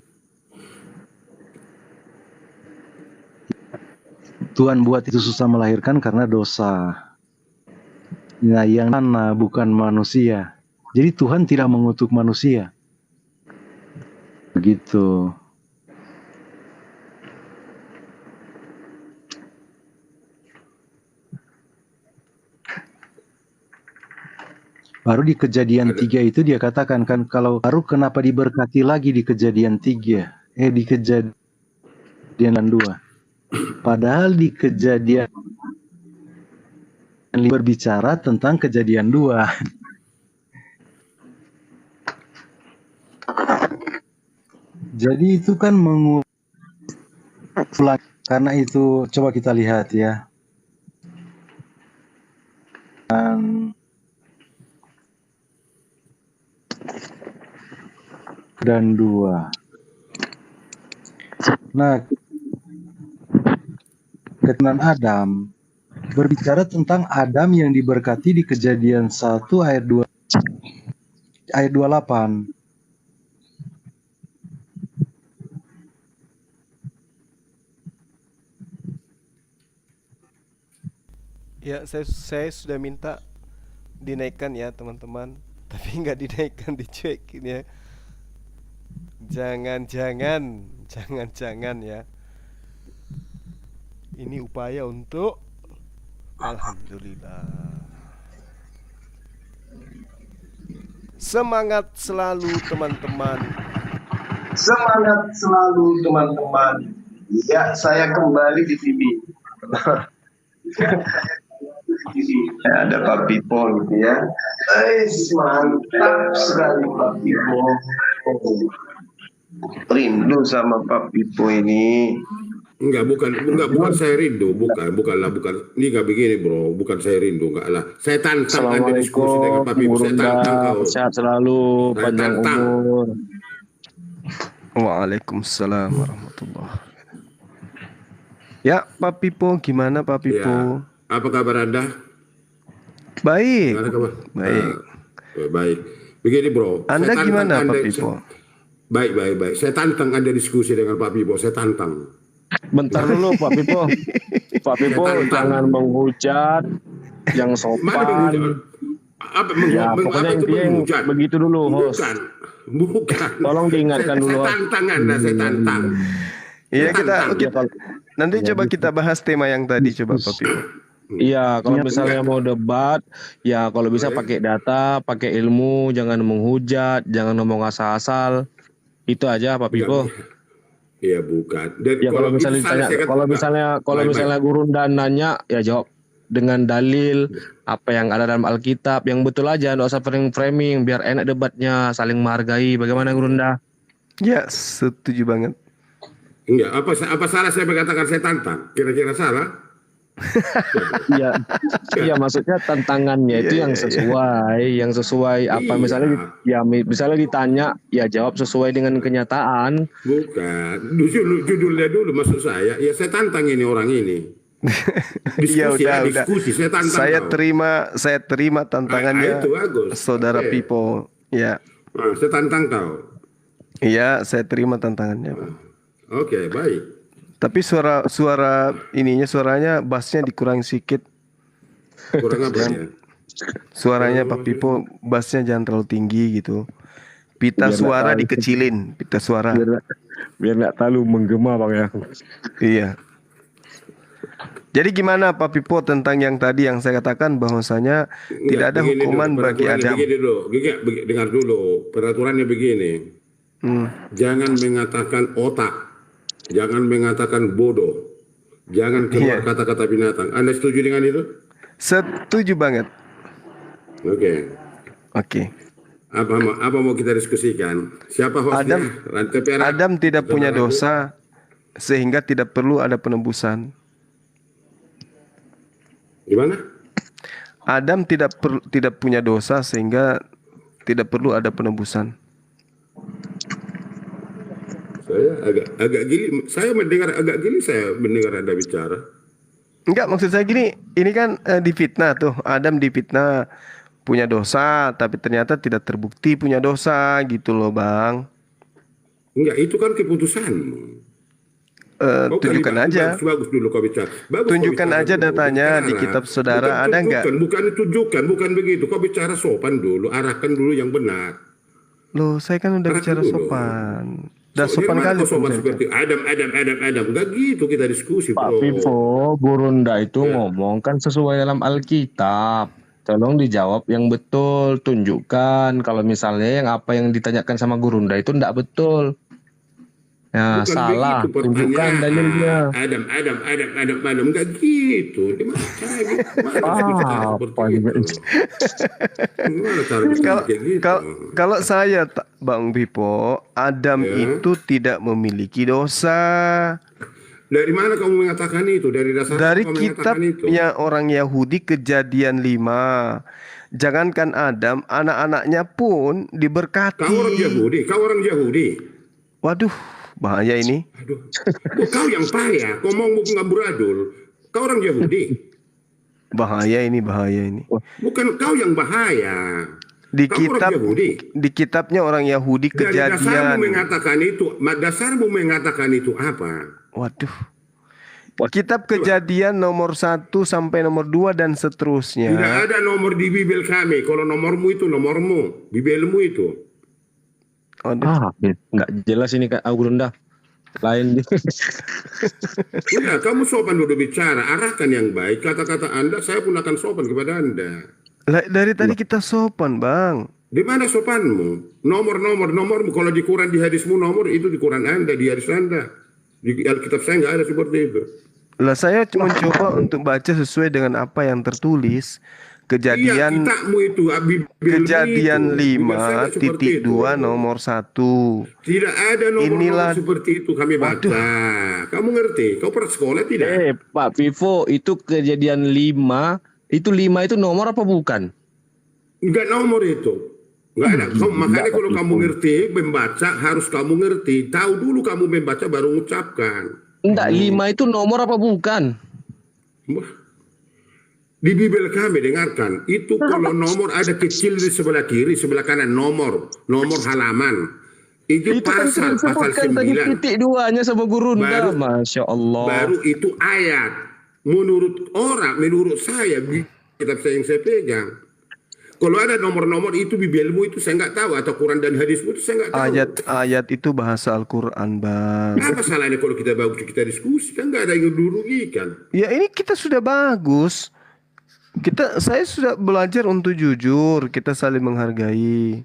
Tuhan buat itu susah melahirkan karena dosa. Nah yang mana bukan manusia. Jadi Tuhan tidak mengutuk manusia. Begitu. Baru di kejadian 3 itu dia katakan kan kalau baru kenapa diberkati lagi di kejadian 3. Di kejadian 2. Padahal di kejadian berbicara tentang kejadian 2. Jadi itu kan mengulang karena itu coba kita lihat ya. dan 2. Nah, keturunan Adam berbicara tentang Adam yang diberkati di Kejadian 1 ayat 28. Ya, saya sudah minta dinaikkan ya teman-teman, tapi nggak dinaikkan, dicuekin ya. Jangan ya. Ini upaya untuk alhamdulillah. Semangat selalu teman-teman. Semangat selalu teman-teman. Ya, saya kembali di TV. Ada Pak Pipo gitu ya. Mantap sekali Pak Pipo. Rindu sama Pak Pipo ini. Enggak, bukan saya rindu, bukan. Ini enggak begini, bro. Bukan saya rindu, enggak lah. Saya tantang Anda diskusi dengan Pak Pipo. Saya tantang kau. Sehat selalu, Saya panjang tantang. umur. Waalaikumsalam warahmatullahi wabarakatuh. Ya, Pak Pipo, gimana Pak Pipo? Ya. Apa kabar Anda? Baik. Gimana kabar? Baik. Baik. Begini, bro. Anda Saya tantang gimana Pak Anda- Pipo? Baik. Saya tantang Anda diskusi dengan Pak Pipo. Saya tantang. Bentar dulu Pak Pipo. Pak Pipo jangan menghujat yang Mana sopan. menghujat? Apa Ya, pokoknya itu intinya menghujat? begitu dulu, host. Bukan. Tolong diingatkan dulu, Saya host. tantang Anda, saya tantang. Iya, Tantang. nanti coba kita bahas tema yang tadi coba Pak Pipo. Iya, kalau misalnya mau debat, ya kalau bisa pakai data, pakai ilmu, jangan menghujat, jangan ngomong asal-asal. Itu aja Pak Pipo. Iya, bukan. Dan Ya kalau misalnya itu salah, ditanya, saya kata- kalau Baik, misalnya guru dan nanya, ya jawab dengan dalil apa yang ada dalam Alkitab yang betul aja, nggak usah framing biar enak debatnya, saling menghargai. Bagaimana Gurunda? Ya, setuju banget. Enggak, apa salah saya mengatakan saya tantang? Kira-kira salah? Iya, iya maksudnya tantangannya itu yang sesuai apa Iya. misalnya ditanya ya jawab sesuai dengan kenyataan. Bukan. Judulnya dulu maksud saya. Ya saya tantang ini orang ini. Ya Diskusi, udah. diskusi. Saya tantang Saya terima tantangannya itu bagus. Saudara Oke. Pipo. Ya. Saya tantang kau. Iya, saya terima tantangannya, Pak. Oke, baik. Tapi suaranya bassnya dikurangi sedikit. Kurang apa ya? Suaranya Pak Pipo bassnya jangan terlalu tinggi gitu. Pita Biar suara nggak tahu. dikecilin, pita suara. Biar nggak terlalu menggema Bang ya. Iya. Jadi gimana Pak Pipo tentang yang tadi yang saya katakan bahwasanya tidak ada Begini hukuman dulu, bagi peraturannya Adam. Begini dulu. Dengar dulu. Peraturannya begini. Jangan mengatakan otak. Jangan mengatakan bodoh. Jangan keluar Iya. kata-kata binatang. Anda setuju dengan itu? Setuju banget. Oke. Oke. Apa mau kita diskusikan? Siapa hostnya? Rantai perak. Adam tidak punya Saudara dosa sehingga tidak perlu ada penebusan. Gimana? Adam tidak punya dosa sehingga tidak perlu ada penebusan. Saya agak gili. Saya mendengar Anda bicara. Enggak, maksud saya gini, ini kan difitnah tuh. Adam difitnah punya dosa, tapi ternyata tidak terbukti punya dosa gitu loh, Bang. Enggak, itu kan keputusanmu. Kau Tunjukkan kali aja. Bagus dulu kau bicara. Bagus Tunjukkan kau bicara aja dulu. datanya Bicara. di kitab saudara, ada nggak? Bukan begitu. Kau bicara sopan dulu, arahkan dulu yang benar. Loh, saya kan udah Arahkan bicara dulu. sopan. Udah Di sopan mana kali. kau sopan saya seperti Adam. Enggak gitu kita diskusi, Pak bro. Pipo, Gurunda itu Ya. ngomong kan sesuai dalam Alkitab. Tolong dijawab yang betul, tunjukkan kalau misalnya yang apa yang ditanyakan sama Gurunda itu enggak betul. Ya, Bukan salah, begitu tunjukkan pertanyaan. dalilnya. Adam. Enggak gitu. Gimana cara bicara seperti Apa itu? ini? Gimana cara bicara kayak gitu? Kalau saya, Bang Pipo, Adam Ya. itu tidak memiliki dosa. Dari mana kamu mengatakan itu? Dari dasar Dari kamu mengatakan itu? kitabnya orang Yahudi Kejadian 5. Jangankan Adam, anak-anaknya pun Kau orang diberkati. Yahudi, kau orang Yahudi. Waduh, bahaya ini. Aduh, kau yang payah, kau mau ngaburadul. Kau orang Yahudi, Bahaya ini, bahaya ini. bukan kau yang bahaya. Di Kau orang kitab Yahudi. di kitabnya orang Yahudi Dari dasarmu Kejadian. mengatakan itu, dasarmu mengatakan itu apa? Waduh. Kitab Kejadian nomor 1 sampai nomor 2 dan seterusnya. Tidak ada nomor di Bibel kami. Kalau nomormu itu nomormu, Bibelmu itu. Waduh. Nggak jelas ini Kak Gurunda. Lain Ya, kamu sopan dulu bicara, arahkan yang baik. Kata-kata Anda, saya pun akan sopan kepada Anda. Dari tadi kita sopan, Bang. Di mana sopanmu? Nomormu. Kalau di Quran, di hadismu nomor, itu di Quran Anda, di hadis Anda. Di Alkitab saya nggak ada seperti itu. Lah saya cuma coba untuk baca sesuai dengan apa yang tertulis. Iya, Kejadian kitabmu itu, Kejadian Bibel saya nggak seperti itu. 5.2 nomor 1. Tidak ada nomor Inilah- seperti itu kami baca. Kamu ngerti? Kau pernah sekolah tidak? Pak Vivo, itu Kejadian 5. Itu 5 itu nomor apa bukan? Enggak nomor itu. Enggak ada. Makanya kalau kamu ngerti membaca, harus kamu ngerti. Tahu dulu kamu membaca baru mengucapkan. Enggak, 5 itu nomor apa bukan? Wah. Di Bibel kami dengarkan, itu kalau nomor ada kecil di sebelah kiri, sebelah kanan nomor halaman. Itu kan pasal disebutkan tadi 9. titik 2-nya sama Gurunda. Baru- Masya Allah. Baru itu ayat. Menurut saya, kitab saya yang saya pegang. Kalau ada nomor-nomor itu Bibelmu itu saya nggak tahu, atau Quran dan hadismu itu saya nggak tahu. Ayat itu bahasa Al-Quran, Bang. Apa salahnya kalau kita bagus kita diskusi, kan nggak ada yang dirugikan. Ya ini kita sudah bagus. Saya sudah belajar untuk jujur, kita saling menghargai.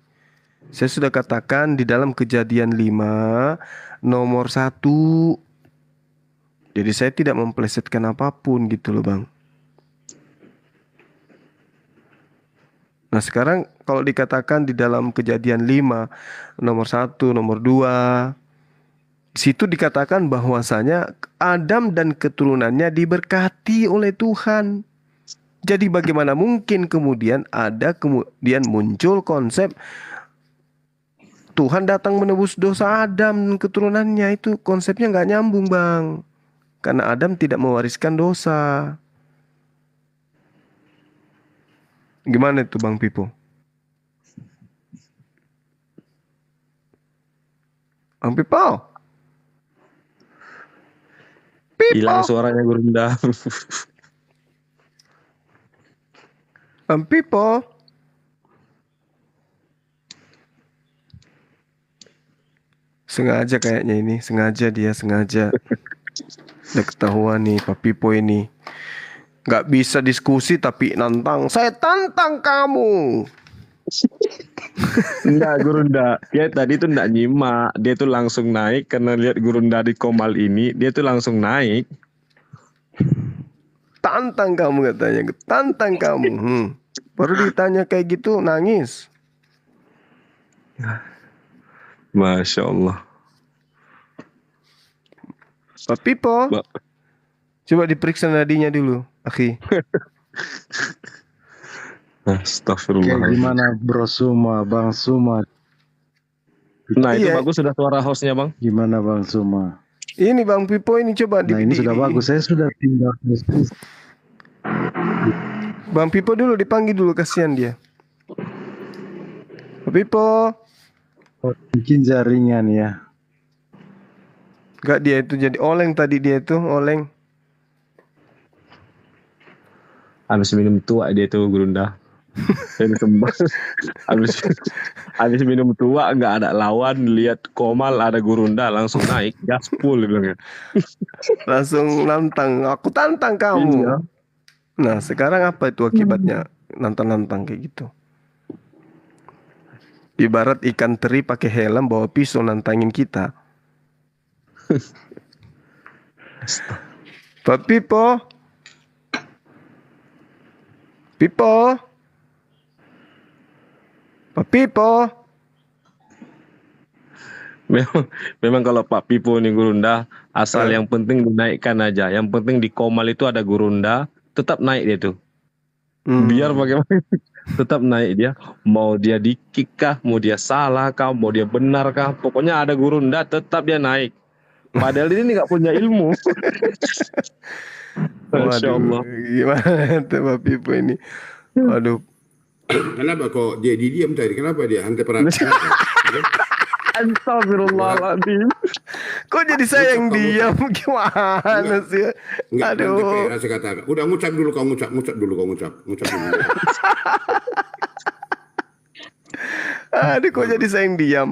Saya sudah katakan di dalam Kejadian 5 nomor 1. Jadi saya tidak memplesetkan apapun gitu loh, Bang. Nah sekarang kalau dikatakan di dalam Kejadian 5 nomor 1, nomor 2, situ dikatakan bahwasanya Adam dan keturunannya diberkati oleh Tuhan. Jadi bagaimana mungkin kemudian muncul konsep Tuhan datang menebus dosa Adam dan keturunannya? Itu konsepnya nggak nyambung, Bang. Karena Adam tidak mewariskan dosa. Gimana itu, Bang Pipo? Bang Pipo? Hilang suaranya Gurunda. Bang Pipo? Sengaja kayaknya ini, sengaja. Udah ketahuan nih Pak Pipo ini. Gak bisa diskusi tapi nantang. Saya tantang kamu. Enggak, Gurunda. Dia tadi tuh enggak nyimak. Dia tuh langsung naik karena lihat Gurunda di Komal ini. Dia tuh langsung naik. Tantang kamu katanya. Tantang kamu. Baru ditanya kayak gitu nangis. Masya Allah. Pak Pipo, coba diperiksa nadinya dulu, akhi. Kayak Astagfirullah. gimana Bro Suma, Bang Suma? Nah itu Iya. bagus sudah suara hostnya Bang. Gimana Bang Suma? Ini Bang Pipo ini coba Nah ini sudah bagus, saya sudah tinggal diskusi. Bang Pipo dulu dipanggil dulu, kasihan dia. Pak Pipo. Mungkin jaringan ya. Gak, dia itu jadi oleng tadi, dia itu oleng. Habis minum tua dia tuh Gurunda. Saya disembah. Habis minum tua nggak ada lawan, lihat Komal ada Gurunda langsung naik gaspol bilangnya. Langsung nantang, aku tantang kamu. Iya. Nah sekarang apa itu akibatnya nantang-nantang kayak gitu? Ibarat ikan teri pakai helm bawa pisau nantangin kita. Pak Pipo. Pak Pipo. Memang kalau Pak Pipo ini Gurunda Asal yang penting dinaikkan aja. Yang penting di Komal itu ada gurunda, tetap naik dia tuh. Biar bagaimana tetap naik dia. Mau dia di-kick kah, mau dia salah kah, mau dia benar kah, pokoknya ada gurunda tetap dia naik. Padahal ini nggak punya ilmu. Masya Allah. Gimana tuh Pak Pipo ini? Waduh. Kenapa kok dia diam tadi? Kenapa dia hantar perhatian? Astagfirullahaladzim. Kok jadi saya yang diam? Gimana sih? Enggak, Aduh. nanti saya katakan. Udah ngucap dulu kau ngucap dulu. Aduh, kok jadi saya yang diam?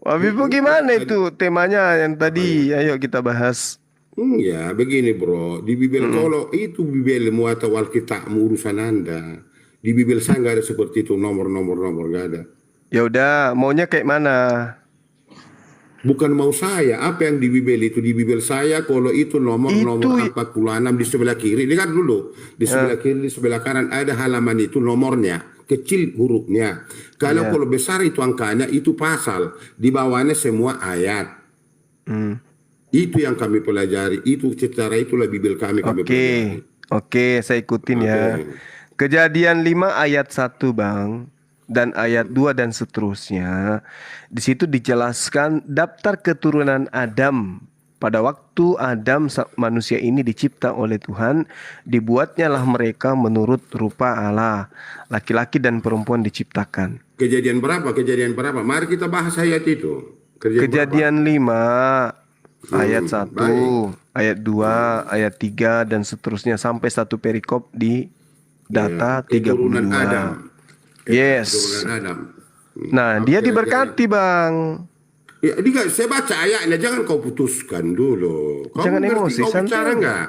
Pak Pipo gimana itu temanya yang tadi? Ayo kita bahas. Ya, begini bro. Di Bibel kalau itu Bibel atau Alkitab urusan Anda. Di Bibel saya nggak ada seperti itu nomor nggak ada. Ya udah, maunya kayak mana? Bukan mau saya, apa yang di Bibel itu? Di Bibel saya kalau itu nomor 46 di sebelah kiri. Lihat dulu, di sebelah kiri, di sebelah kanan ada halaman itu nomornya, kecil hurufnya. Kalau besar itu angkanya, itu pasal. Di bawahnya semua ayat. Itu yang kami pelajari, itu secara itulah Bibel kami pelajari. Oke, saya ikutin ya. Kejadian 5 ayat 1 Bang. Dan ayat 2 dan seterusnya. Di situ dijelaskan daftar keturunan Adam. Pada waktu Adam manusia ini dicipta oleh Tuhan, dibuatnyalah mereka menurut rupa Allah. Laki-laki dan perempuan diciptakan. Kejadian berapa? Mari kita bahas ayat itu. Kejadian 5 ayat 1, ayat 2, ayat 3 dan seterusnya sampai satu perikop di data 32. Adam. Yes. Nah, dia diberkati Bang. Ya, saya baca ayatnya, jangan kau putuskan dulu. Kau Jangan emosi, kau bicara santai. enggak?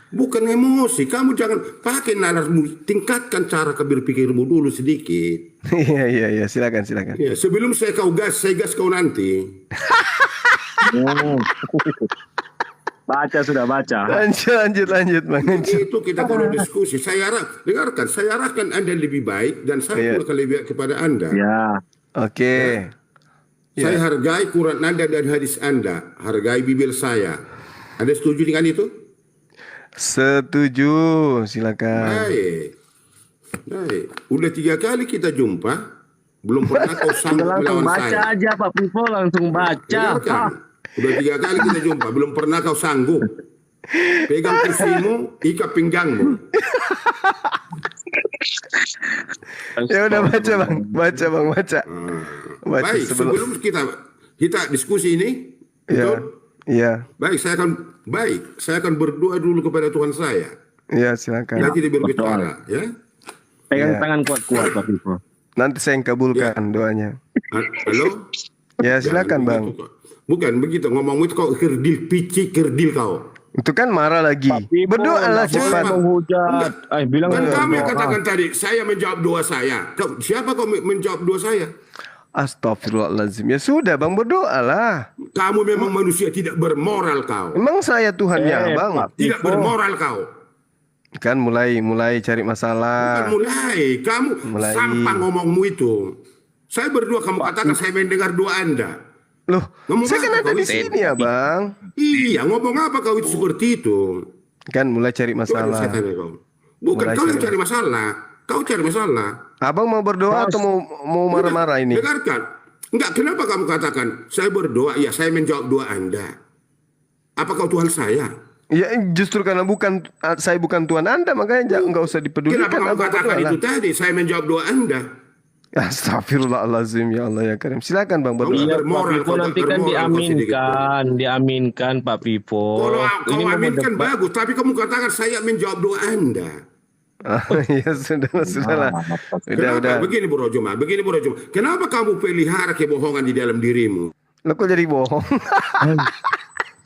Bukan emosi, kamu jangan pakai nalarmu, tingkatkan cara berpikirmu dulu sedikit. Iya, silakan. Ya, sebelum saya gas kau nanti. Sudah baca. Lanjut Bang. Itu kita perlu diskusi. Saya arahkan Anda lebih baik dan saya akan lebih baik kepada Anda. Ya. Oke. Saya hargai Quran Anda dan hadis Anda, hargai Bibel saya. Anda setuju dengan itu? Setuju, silakan. Baik. Udah 3 kali kita jumpa, belum pernah kau sanggup melawan Langsung baca saya. aja Pak Pipo, langsung baca. Dengarkan. Udah 3 kali kita jumpa, belum pernah kau sanggup. Pegang kursimu, ikat pinggangmu. Ya udah baca Bang. Baca. Baik, sebelum kita diskusi ini, Iya. Baik, saya akan berdoa dulu kepada Tuhan saya. Iya, silakan. Nanti dia berbicara, ya. Pegang tangan kuat-kuat Pak Pipo. Nanti saya yang kabulkan doanya. Halo? Ya, silakan Jangan Bang. begitu, kok. Bukan begitu, ngomongmu itu kau kerdil kau. Itu kan marah lagi. Berdoalah cepat. Menghujat. Bilang Kan aja kami doa. katakan tadi, saya menjawab doa saya. Siapa kau menjawab doa saya? Astagfirullahaladzim. Ya sudah Bang, berdoalah. Kamu memang manusia tidak bermoral kau. Emang saya Tuhannya Bang? Pak Tidak Pipo. bermoral kau. Kan mulai cari masalah. Bukan mulai. Kamu Mulai. sampah ngomongmu itu. Saya berdua kamu katakan saya mendengar doa Anda. Loh, Ngomong saya kan apa ada kau di itu? sini ya Bang. Iya, ngomong apa kau itu seperti itu? Kan mulai cari Coba saya masalah. tanya kau. Bukan Mulai kau yang cari cari masalah. Kau cari masalah. Abang mau berdoa atau mau marah-marah ini? Dengarkan. Enggak, kenapa kamu katakan saya berdoa? Ya, saya menjawab doa Anda. Apa kau Tuhan saya? Ya justru karena saya bukan Tuhan Anda, makanya nggak usah dipedulikan. Kenapa kamu Abang katakan berdoalah. itu tadi? Saya menjawab doa Anda. Astagfirullahaladzim, ya Allah ya Karim. Silakan Bang berdoa. Iya Pak Bermoral, Pipo, kau nanti kan bermoral, kau sedikit. diaminkan Pak Pipo. Kalau kau Ini mau aminkan mendebat. bagus, tapi kamu katakan saya menjawab doa Anda. Ya sudahlah. Kenapa? Udah. Begini Bro Juma. Kenapa kamu pelihara kebohongan di dalam dirimu? Lo kok jadi bohong?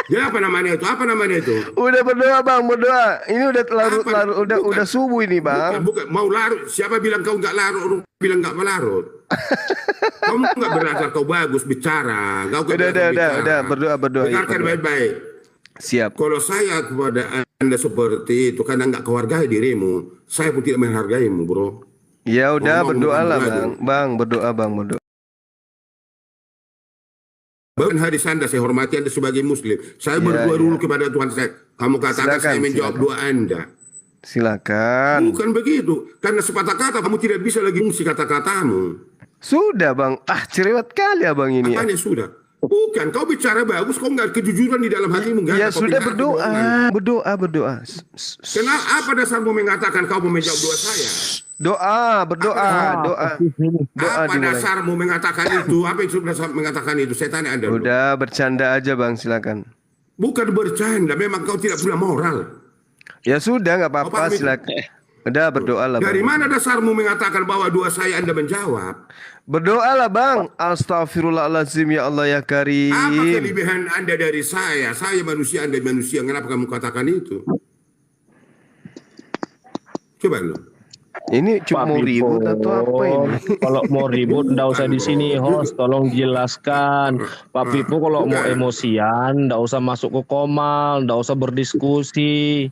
Ya apa namanya itu? Udah berdoa Bang, berdoa. Ini udah larut, Bukan. udah subuh ini Bang. Bukan, mau larut. Siapa bilang kau nggak larut? Orang bilang nggak melarut. Kamu nggak belajar, kau bagus bicara. Kau nggak belajar bicara. Udah, berdoa. Dengarkan Berdoa. baik-baik. Siap. Kalau saya kepada Anda seperti itu, karena nggak kau hargai dirimu, saya pun tidak menghargaimu, bro. Ya udah, Ngomong berdoalah bukan Bang. Bang, berdoa Bang, berdoa. Tuhan Haris Anda, saya hormati Anda sebagai Muslim. Saya berdoa dulu kepada Tuhan saya. Kamu katakan saya menjawab doa Anda. Silakan. Bukan begitu. Karena sepatah kata kamu tidak bisa lagi fungsi kata-katamu. Sudah bang. Cerewet kali abang ini. Apanya sudah? Bukan. Kau bicara bagus. Kau nggak kejujuran di dalam hatimu. Ya sudah berdoa. Berdoa. Kenapa? Apa dasarmu mengatakan kau mau menjawab doa saya? Berdoa. Apa dasarmu mengatakan itu? Apa yang sudah mengatakan itu? Saya tanya Anda. Udah bercanda aja bang. Silakan. Bukan bercanda. Memang kau tidak punya moral. Ya sudah nggak apa-apa. Silakan. Udah berdoa lah. Dari bang. mana dasarmu mengatakan bahwa doa saya Anda menjawab? Berdoalah bang. Astagfirullahaladzim ya Allah ya Karim. Apa kelebihan Anda dari saya? Saya manusia, Anda manusia. Kenapa kamu katakan itu? Coba lu. Ini cuma mau ribut atau apa ini? Kalau mau ribut ndak usah di sini host, tolong jelaskan. Pak Pipo kalau mau emosian ndak usah masuk ke komal, ndak usah berdiskusi.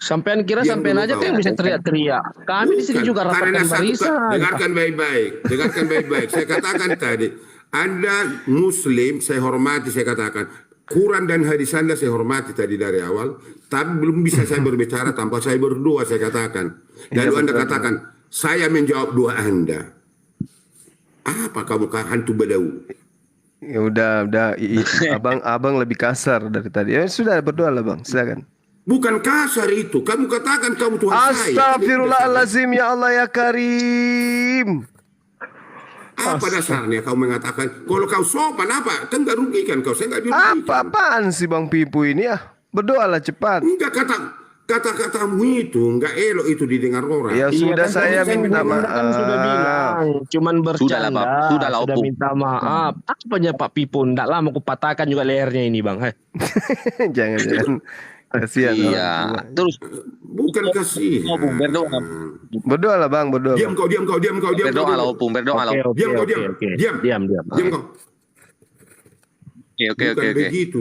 Sampean kira sampean aja yang bisa teriak-teriak. Kami di sini juga rapatkan barisan. Dengarkan baik-baik. Saya katakan tadi, Anda Muslim, saya hormati, saya katakan. Quran dan hadis Anda saya hormati tadi dari awal, tapi belum bisa saya berbicara tanpa saya berdoa, saya katakan. Lalu Anda katakan, saya menjawab doa Anda. Apa kamu hantu badau? Ya udah, abang lebih kasar dari tadi. Ya sudah berdoa lah bang, silakan. Bukan kasar itu, kamu katakan kamu Tuhan saya. Astagfirullahaladzim ya Allah ya Karim. Apa dasarnya kau mengatakan kalau kau sopan apa? Kan gak rugikan kau, saya gak dirugikan. Apaan sih Bang Pipu ini ya? Berdoalah cepat. Enggak, kata-katamu itu enggak elok itu didengar orang. Ya sudah, saya minta maaf. Kan sudah bilang, cuman bercanda. Sudah minta maaf. Apanya Pak Pipo? Enggak lama aku patahkan juga lehernya ini Bang. Jangan. Kasihan. Iya. Terus bukan kasih. Berdoa lah bang, berdoa. Diam kau. Berdoa lah opung, berdoa lah. Diam kau. Diam kau. Oke. Begitu,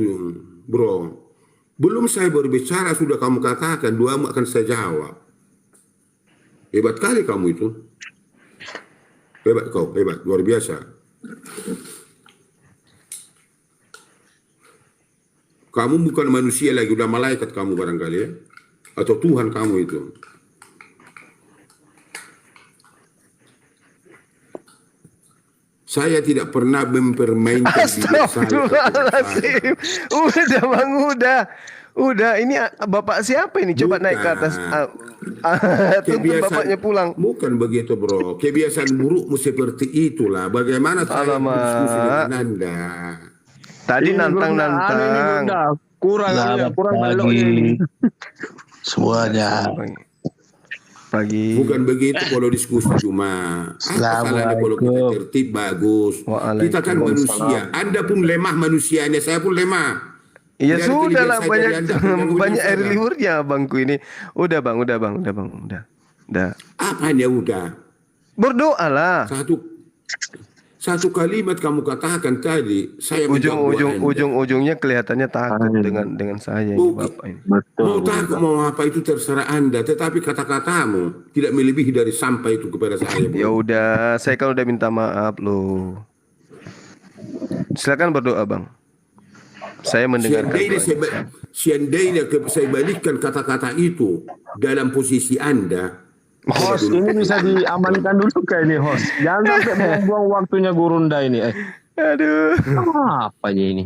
bro. Belum saya berbicara sudah kamu katakan doamu akan saya jawab. Hebat kali kamu itu. Hebat kau, hebat, luar biasa. Kamu bukan manusia lagi, udah malaikat kamu barangkali ya. Atau Tuhan kamu itu. Saya tidak pernah mempermainkan diri Astagfirullahaladzim. Udah bang, udah. Ini bapak siapa ini? Coba naik ke atas. Tuntut bapaknya pulang. Bukan begitu bro. Kebiasaan burukmu seperti itulah. Bagaimana saya berdiskusi dengan Anda? Tadi nantang. Kurang pagi semuanya. Pagi. Bukan begitu kalau diskusi cuma. Salahnya kalau kita tertib bagus. Kita kan manusia. Anda pun lemah manusianya, saya pun lemah. Iya sudah lah, banyak air liurnya bangku ini. Udah bang. Apanya udah? Berdoa lah. Satu kalimat kamu katakan tadi, saya ujung-ujungnya kelihatannya takut dengan saya ini bapak ini. Mau takut mau apa itu terserah Anda, tetapi kata-katamu tidak melebihi dari sampai itu kepada saya. Ya udah, saya kan udah minta maaf loh. Silakan berdoa bang. Saya mendengarkan. Seandainya saya balikkan kata-kata itu dalam posisi Anda. Host, ini bisa diamankan dulu kayak ini host. Jangan sampai buang waktunya Gurunda ini. Aduh. Apanya ini?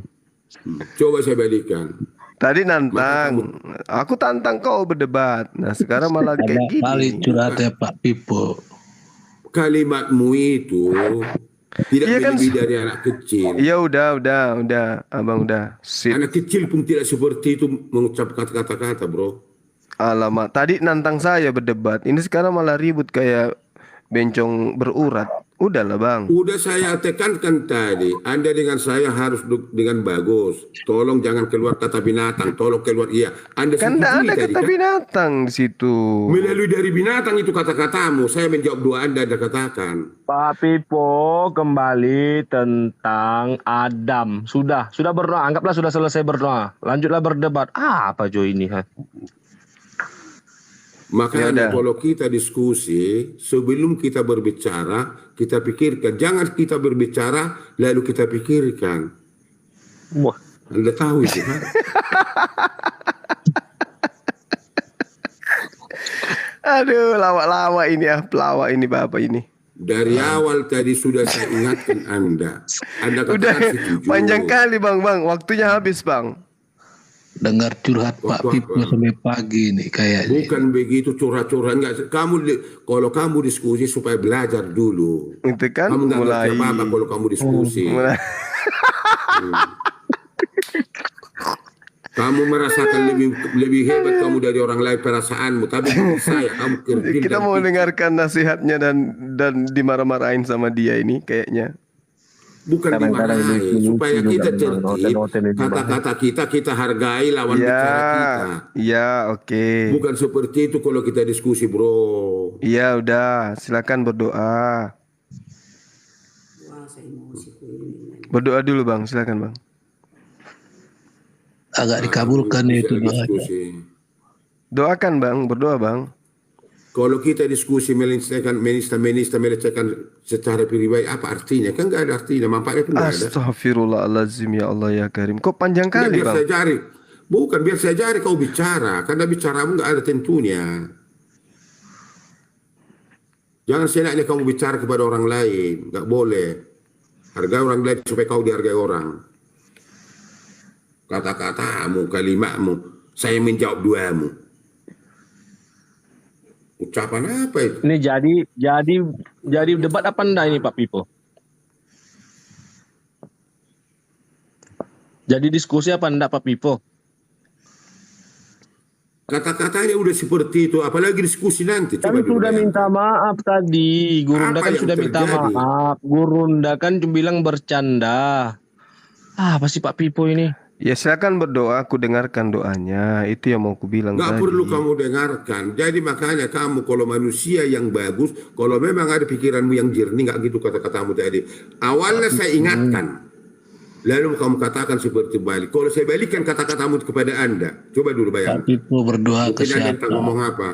Coba saya balikan. Tadi nantang. Aku tantang kau berdebat. Nah sekarang malah kayak gini. Kali curhat ya Pak Pipo. Kalimatmu itu tidak lebih dari anak kecil. Iya udah. Abang udah. Sip. Anak kecil pun tidak seperti itu mengucap kata-kata bro. Alamak, tadi nantang saya berdebat. Ini sekarang malah ribut kayak bencong berurat. Udahlah bang. Udah saya tekankan tadi. Anda dengan saya harus dengan bagus. Tolong jangan keluar kata binatang. Tolong keluar iya. Anda kan tidak ada kata binatang di situ. Melalui dari binatang itu kata-katamu. Saya menjawab doa Anda katakan. Pak Pipo kembali tentang Adam. Sudah berdoa. Anggaplah sudah selesai berdoa. Lanjutlah berdebat. Apa Jo ini? Makanya kalau kita diskusi, sebelum kita berbicara, kita pikirkan. Jangan kita berbicara, lalu kita pikirkan. Wah, Anda tahu itu, ha? Aduh, lawak-lawak ini pelawak ini Bapak ini. Dari awal tadi sudah saya ingatkan Anda. Anda Udah katakan setuju. panjang kali Bang, waktunya habis Bang. Dengar curhat Pak Pipo sampai pagi nih kayaknya. Bukan begitu curhat-curhat. Enggak. Kalau kamu diskusi supaya belajar dulu. Itu kan Kamu nggak mulai ngerti apa-apa kalau kamu diskusi. Kamu merasakan lebih hebat kamu dari orang lain perasaanmu, tapi saya kamu kerdil. Kita mau dengarkan nasihatnya dan dimarah-marahin sama dia ini kayaknya. Bukan dimarahin, supaya kita tertib, kata-kata kita hargai lawan bicara kita. Iya, oke. Bukan seperti itu kalau kita diskusi, bro. Iya, udah, silakan berdoa. Berdoa dulu Bang, silakan Bang. Agak dikabulkan itu doanya. Doakan Bang, berdoa Bang. Kalau kita diskusi melecehkan melecehkan secara pribadi, apa artinya? Kan nggak ada artinya, manfaatnya pun nggak ada. Astagfirullahaladzim, ya Allah ya Karim. Kok panjang kali biar Bang? Saya jari. Bukan biar saya jari kau bicara, karena bicaramu nggak ada tentunya. Jangan senaknya kamu bicara kepada orang lain, nggak boleh. Hargai orang lain supaya kau dihargai orang. Kata-katamu, kalimatmu, saya menjawab duamu. Ucapan apa itu? Ini jadi debat apa enggak ini Pak Pipo? Jadi diskusi apa enggak Pak Pipo? Kata-katanya udah seperti itu, apalagi diskusi nanti. Kami sudah minta maaf tadi, Gurunda kan sudah minta maaf. Gurunda kan cuma bilang bercanda. Apa sih Pak Pipo ini? Ya silakan berdoa, aku dengarkan doanya. Itu yang mau aku bilang nggak tadi. perlu kamu dengarkan. Jadi makanya kamu kalau manusia yang bagus, kalau memang ada pikiranmu yang jernih, nggak gitu kata-katamu tadi. Awalnya saya ingatkan, lalu kamu katakan seperti balik. Kalau saya balikkan kata-katamu kepada Anda, coba dulu bayangkan. Pak Pipo berdoa ke Tidak siapa? ngomong apa.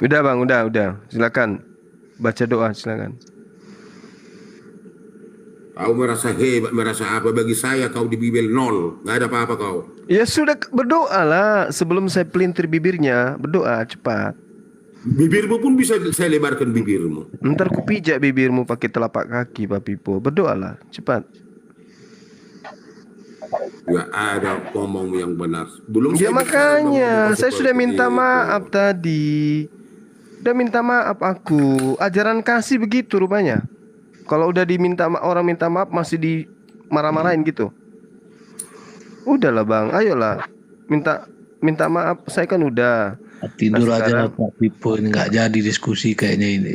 Udah Bang, udah. Silakan baca doa, silakan. Kau merasa hebat, merasa apa? Bagi saya kau di bibel nol, nggak ada apa-apa kau. Ya sudah, berdoa lah. Sebelum saya pelintir bibirnya, berdoa cepat. Bibirmu pun bisa saya lebarkan bibirmu. Ntar ku pijak bibirmu pakai telapak kaki Pak Pipo. Berdoalah, cepat. Nggak ada ngomong yang benar. Belum Ya saya makanya, saya sudah minta itu. maaf tadi. Udah minta maaf aku. Ajaran kasih begitu rupanya. Kalau udah diminta orang minta maaf masih dimarah-marahin gitu. Udahlah Bang, ayolah. Minta maaf, saya kan udah. Tidur aja Pak Pipo, ini nggak jadi diskusi kayaknya ini.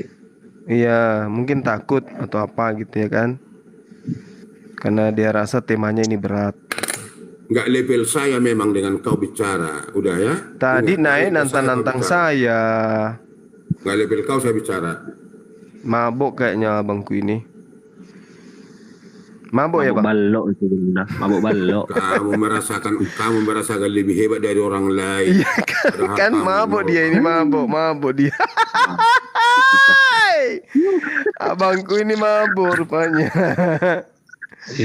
Iya, mungkin takut atau apa gitu ya kan. Karena dia rasa temanya ini berat. Nggak level saya memang dengan kau bicara. Udah ya. Tadi naik nantang-nantang saya. Nggak level kau saya bicara. Mabuk kayaknya abangku ini. Mabuk ya Bang? Balok itu Gurunda, mabuk balok. Kamu merasakan lebih hebat dari orang lain. Iya kan mabuk dia ini, mabuk dia. Abangku ini mabuk rupanya.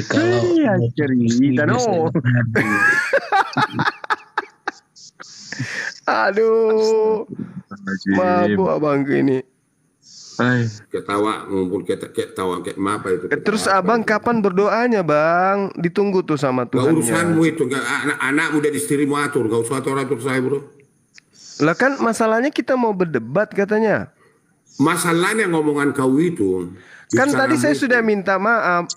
Kalau cerita no. Aduh, mabuk abangku ini. Ketawa ngumpul ketawa kayak apa itu. Terus abang kapan berdoanya Bang? Ditunggu tuh sama Gak Tuhan. urusanmu itu, anak udah istrimu atur, gak usah atur saya bro. Lah kan masalahnya kita mau berdebat katanya. Masalahnya ngomongan kau itu. Kan tadi saya sudah minta maaf.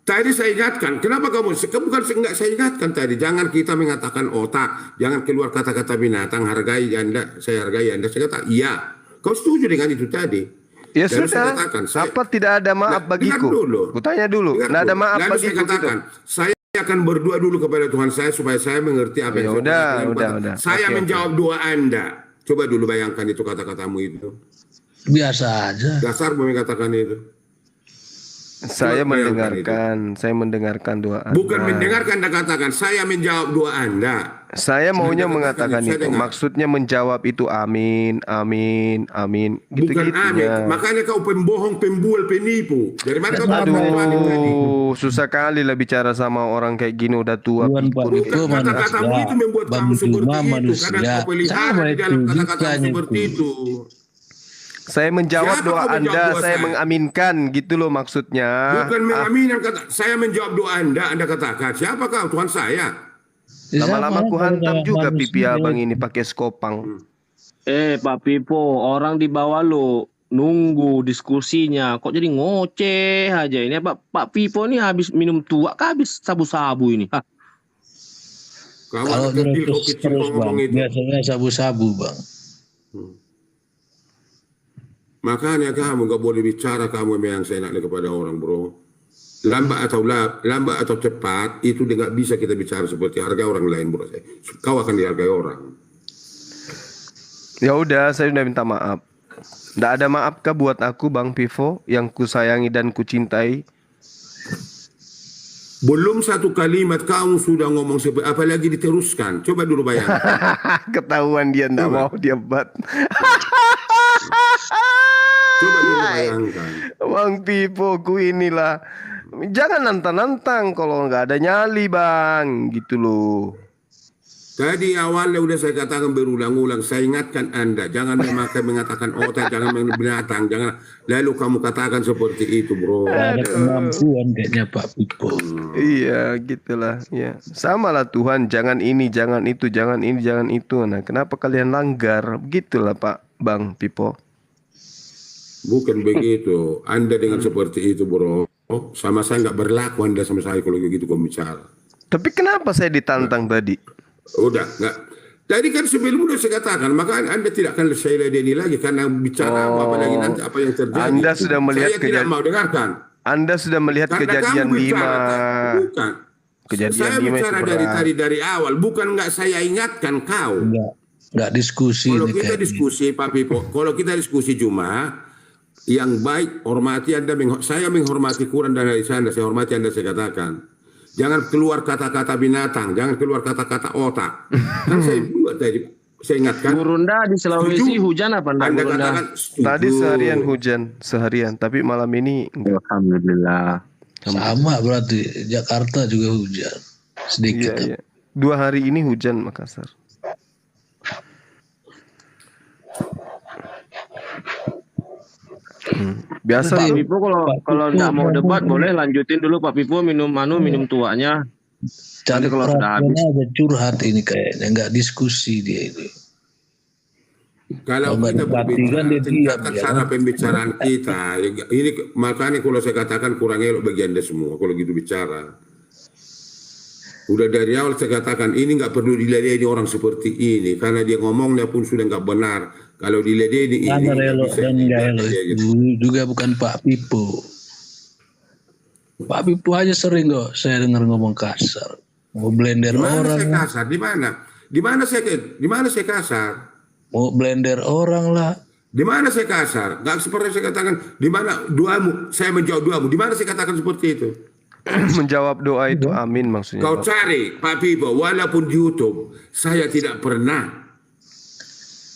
Tadi saya ingatkan, kenapa kamu? Bukan enggak saya ingatkan tadi, jangan kita mengatakan otak, jangan keluar kata-kata binatang, hargai Anda, saya hargai Anda. Saya kata iya. Kau setuju dengan itu tadi? Ya dan sudah, katakan, apa tidak ada maaf bagiku? Kutanya dulu, tidak ada maaf lalu bagiku. Saya katakan, saya akan berdoa dulu kepada Tuhan saya supaya saya mengerti apa yang udah. Saya menjawab doa Anda. Coba dulu bayangkan itu kata-katamu itu. biasa aja. Dasar mau mengatakan itu. Saya Coba bayangkan itu. saya mendengarkan doa Bukan Anda. mendengarkan Anda katakan, saya menjawab doa Anda. Saya maunya Anda mengatakan saya itu. dengar. Maksudnya menjawab itu amin, amin, amin. Bukan amin. Gitu-gitunya. Makanya kau pembohong, pembual, penipu. Dari mana kau tahu Tuhan itu tadi? Aduh, susah kali lah bicara sama orang kayak gini udah tua. Tuhan Pak pikun Pippo kayak Bukan kata-katamu manusia, itu membuat kamu Bang seperti Juma itu. manusia. Karena kau pelihara Sama di dalam itu, kata-katamu jikanya seperti itu. itu. Saya menjawab Siapa doa kau menjawab Anda, doa saya saya? mengaminkan gitu loh maksudnya. Bukan mengaminkan kata, saya menjawab doa Anda katakan, siapa kau? Tuhan saya. Lama-lama ku hantam juga pipi manusia. abang ini pakai skopang. Pak Pipo, orang di bawah lo nunggu diskusinya, kok jadi ngoceh aja ini. Pak Pipo ini habis minum tua, kah habis sabu-sabu ini? Hah? Kalau Kawan kecil, kau terus kecil kau Bang, ngomong itu. biasanya sabu-sabu Bang. Makanya kamu gak boleh bicara kamu yang seenaknya kepada orang, bro. Lambat atau cepat itu nggak bisa kita bicara seperti harga orang lain, bro. Kau akan dihargai orang. Ya udah, saya udah minta maaf. Nggak ada maaf kah buat aku Bang Pipo yang ku sayangi dan ku cintai? Belum satu kalimat kamu sudah ngomong seperti apalagi diteruskan. Coba dulu bayangkan. Ketahuan dia nggak mau dia bat. Coba dulu bayangkan. Bang Pipo ku inilah. Jangan nantang-nantang kalau nggak ada nyali Bang, gitu loh. Tadi awalnya udah saya katakan berulang-ulang, saya ingatkan Anda, jangan mengatakan otak, jangan main binatang, jangan lalu kamu katakan seperti itu, bro. Ada kemampuan kayaknya Pak Pipo. Iya, gitulah. Ya, sama lah Tuhan, jangan ini, jangan itu, jangan ini, jangan itu. Nah, kenapa kalian langgar? Begitulah Pak Bang Pipo. Bukan begitu. Anda dengan seperti itu, bro, sama saya nggak berlaku Anda sama saya kalau begitu kamu bicara. Tapi kenapa saya ditantang tadi? Udah, nggak. Tadi kan sebelum udah saya katakan, maka Anda tidak akan saya ladeni lagi karena bicara apalagi nanti apa yang terjadi. Anda sudah melihat saya tidak mau dengarkan. Anda sudah melihat Karena kejadian kamu bicara, 5. bukan. Kejadian Saya 5 bicara itu dari berat. tadi dari awal, bukan nggak saya ingatkan kau. Nggak diskusi Kalau nih kita kayaknya. diskusi, Pak Pipo, kalau kita diskusi cuma yang baik hormati Anda, saya menghormati Quran dan hadis Anda, saya hormati Anda, saya katakan. Jangan keluar kata-kata binatang, jangan keluar kata-kata otak. Kan saya buat tadi, saya ingatkan. Gurunda di Sulawesi hujan apa enggak Anda Gurunda? katakan setuju. Tadi seharian hujan, seharian, tapi malam ini enggak. Alhamdulillah. Sama berarti Jakarta juga hujan sedikit. Iya, iya. 2 hari ini hujan Makassar. Biasa Pak loh. Pipo kalau nggak mau debat boleh lanjutin dulu Pak Pipo minum tuanya. Cari Nanti kalau sudah perhatian habis. aja, curhat ini kayaknya, nggak diskusi dia ini. Kalau Kalau kita nggak berbicara, diperhatikan dia diam, tingkatkan ya cara kan? pembicaraan kita. Ini makanya kalau saya katakan kurang elok bagi Anda semua kalau gitu bicara. Udah dari awal saya katakan ini nggak perlu diladeni orang seperti ini karena dia ngomongnya pun sudah nggak benar. Kalau diladeni ini Ada nggak elok bisa dan nggak elok dia gitu. itu juga bukan Pak Pipo. Pak Pipo aja sering kok saya dengar ngomong kasar, mau blender Di mana orang, saya kasar? Di mana? Di mana saya kasar? mau blender orang lah. Di mana saya kasar? Nggak seperti saya katakan. Di mana doamu? Saya menjawab doamu. Di mana saya katakan seperti itu? Menjawab doa itu amin maksudnya. Kau cari Pak Pipo, walaupun di YouTube, saya tidak pernah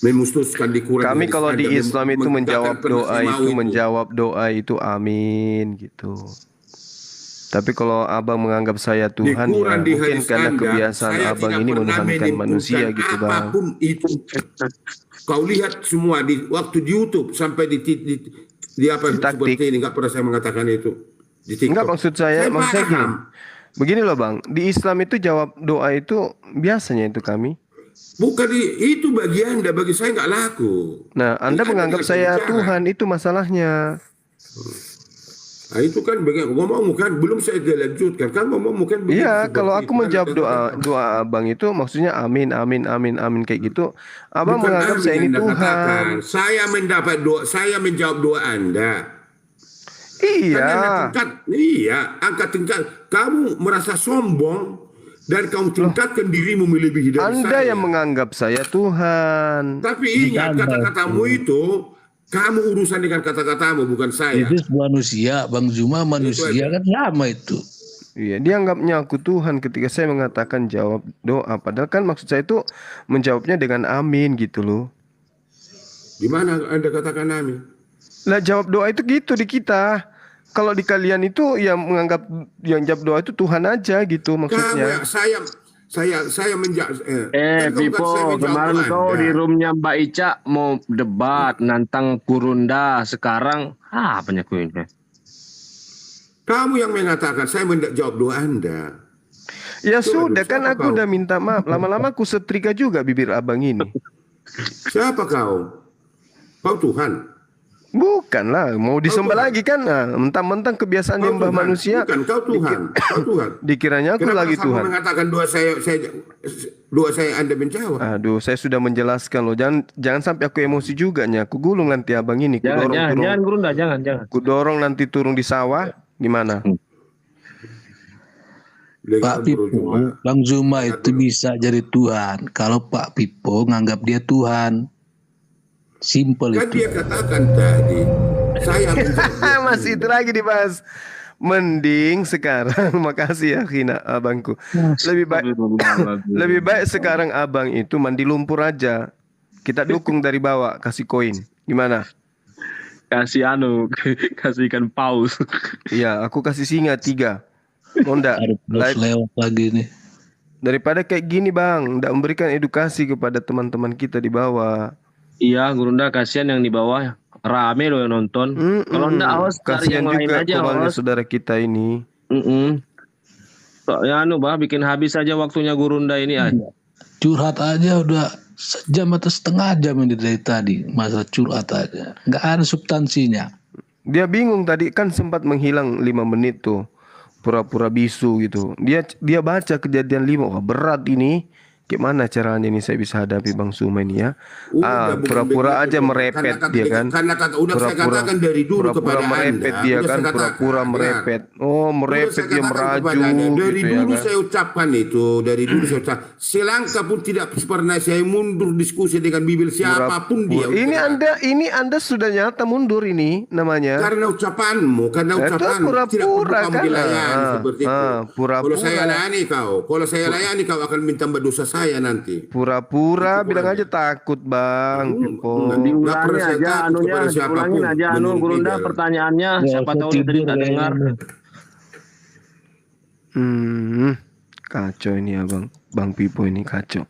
memustuskan di Quran. Kami kalau di Anda Islam itu menjawab pernah doa saya mau itu, menjawab doa itu amin gitu. Tapi kalau abang menganggap saya Di Tuhan, Quran, ya di mungkin hadis karena Anda, kebiasaan saya abang tidak ini pernah menuhankan menimbulkan manusia gitu bang. apapun itu. Kau lihat semua di waktu di YouTube sampai di apa Di taktik. seperti ini nggak pernah saya mengatakan itu. Di TikTok. Enggak maksud saya gini. paham. Begini loh bang, di Islam itu jawab doa itu biasanya itu kami. Bukan itu bagi Anda, bagi saya nggak laku. Nah, Anda Anda menganggap tidak saya bicara. Tuhan, itu masalahnya. Nah, itu kan ngomong kan belum saya lanjutkan kan ngomong kan begitu Iya, seperti kalau aku itu. menjawab Anda doa abang itu maksudnya amin amin amin amin kayak gitu. Abang bukan menganggap amin saya ini Anda Tuhan. katakan. Saya mendapat doa, saya menjawab doa Anda. Iya. Angkat tingkat. Kamu merasa sombong dan kamu tingkatkan dirimu melebihi dari Anda saya. yang menganggap saya Tuhan. Tapi ingat Anda kata-katamu itu Kamu urusan dengan kata-katamu, bukan saya. Itu manusia, Bang Zuma manusia kan sama itu. Iya, dia anggapnya aku Tuhan ketika saya mengatakan jawab doa. Padahal kan maksud saya itu menjawabnya dengan amin gitu loh. Di mana Anda katakan amin? Lah jawab doa itu gitu di kita. Kalau di kalian itu yang menganggap yang jawab doa itu Tuhan aja gitu maksudnya. Saya menjawab. Pipo, kemarin kau di roomnya Mbak Ica mau debat nantang Gurunda. Sekarang banyak ini. Kamu yang mengatakan saya menjawab doa Anda. Ya sudah kan aku udah minta maaf. Lama-lama aku setrika juga bibir abang ini. Siapa kau? Kau Tuhan? Bukan lah, mau disembah lagi kan? Nah, mentang-mentang kebiasaan nyembah manusia. Bukan, kau Tuhan. Kau Tuhan. Dikiranya aku Kenapa lagi kamu Tuhan. mengatakan doa saya Anda menjawab? Aduh, saya sudah menjelaskan loh. Jangan sampai aku emosi juga nya. Aku gulung nanti abang ini. Jangan Gurunda, jangan. Aku dorong nanti turun di sawah. Gimana? Pak Pipo, Bang Zuma itu bisa jadi Tuhan kalau Pak Pipo nganggap dia Tuhan. Simple Kan itu. dia katakan tadi, saya Masih itu lagi dibahas. Mending sekarang, makasih ya Khina abangku. Lebih baik sekarang abang itu mandi lumpur aja. Kita dukung dari bawah, kasih koin. Gimana? Kasih kasih ikan paus. Iya, aku kasih singa 3. Mau ndak? Lewat lagi nih. Daripada kayak gini bang, ndak memberikan edukasi kepada teman-teman kita di bawah. Iya, Gurunda kasihan yang di bawah. Rame loh yang nonton. Kalau ndak awas cari Kasihan yang lain juga aja. kembali saudara kita ini. Ya bikin habis aja waktunya Gurunda ini. Curhat aja udah sejam atau setengah jam ini dari tadi. Masalah curhat aja. Nggak ada substansinya. Dia bingung tadi kan sempat menghilang 5 menit tuh. Pura-pura bisu gitu. Dia baca kejadian 5. Wah berat ini. Gimana caranya ini saya bisa hadapi Bang Zuma ini ya? Pura-pura aja merepet dia kan. Udah saya katakan dari dulu kepada merepet Anda. Dia kan pura-pura merepet. Oh merepet dia meraju. Dari gitu dulu ya, kan? saya ucapkan itu. Dari dulu saya ucapkan. Selangkah pun tidak pernah saya mundur diskusi dengan Bibel siapapun dia. Ini anda sudah nyata mundur ini namanya. Karena ucapanmu. Tidak perlu kamu dilayani seperti itu. Kalau saya layani kau akan minta berdosa saya nanti. Pura-pura bilang aja takut bang. Diulangin aja Gurunda pertanyaannya. Siapa tahu dia tadi tak dengar. Kacau ini abang. Bang Pipo ini kacau.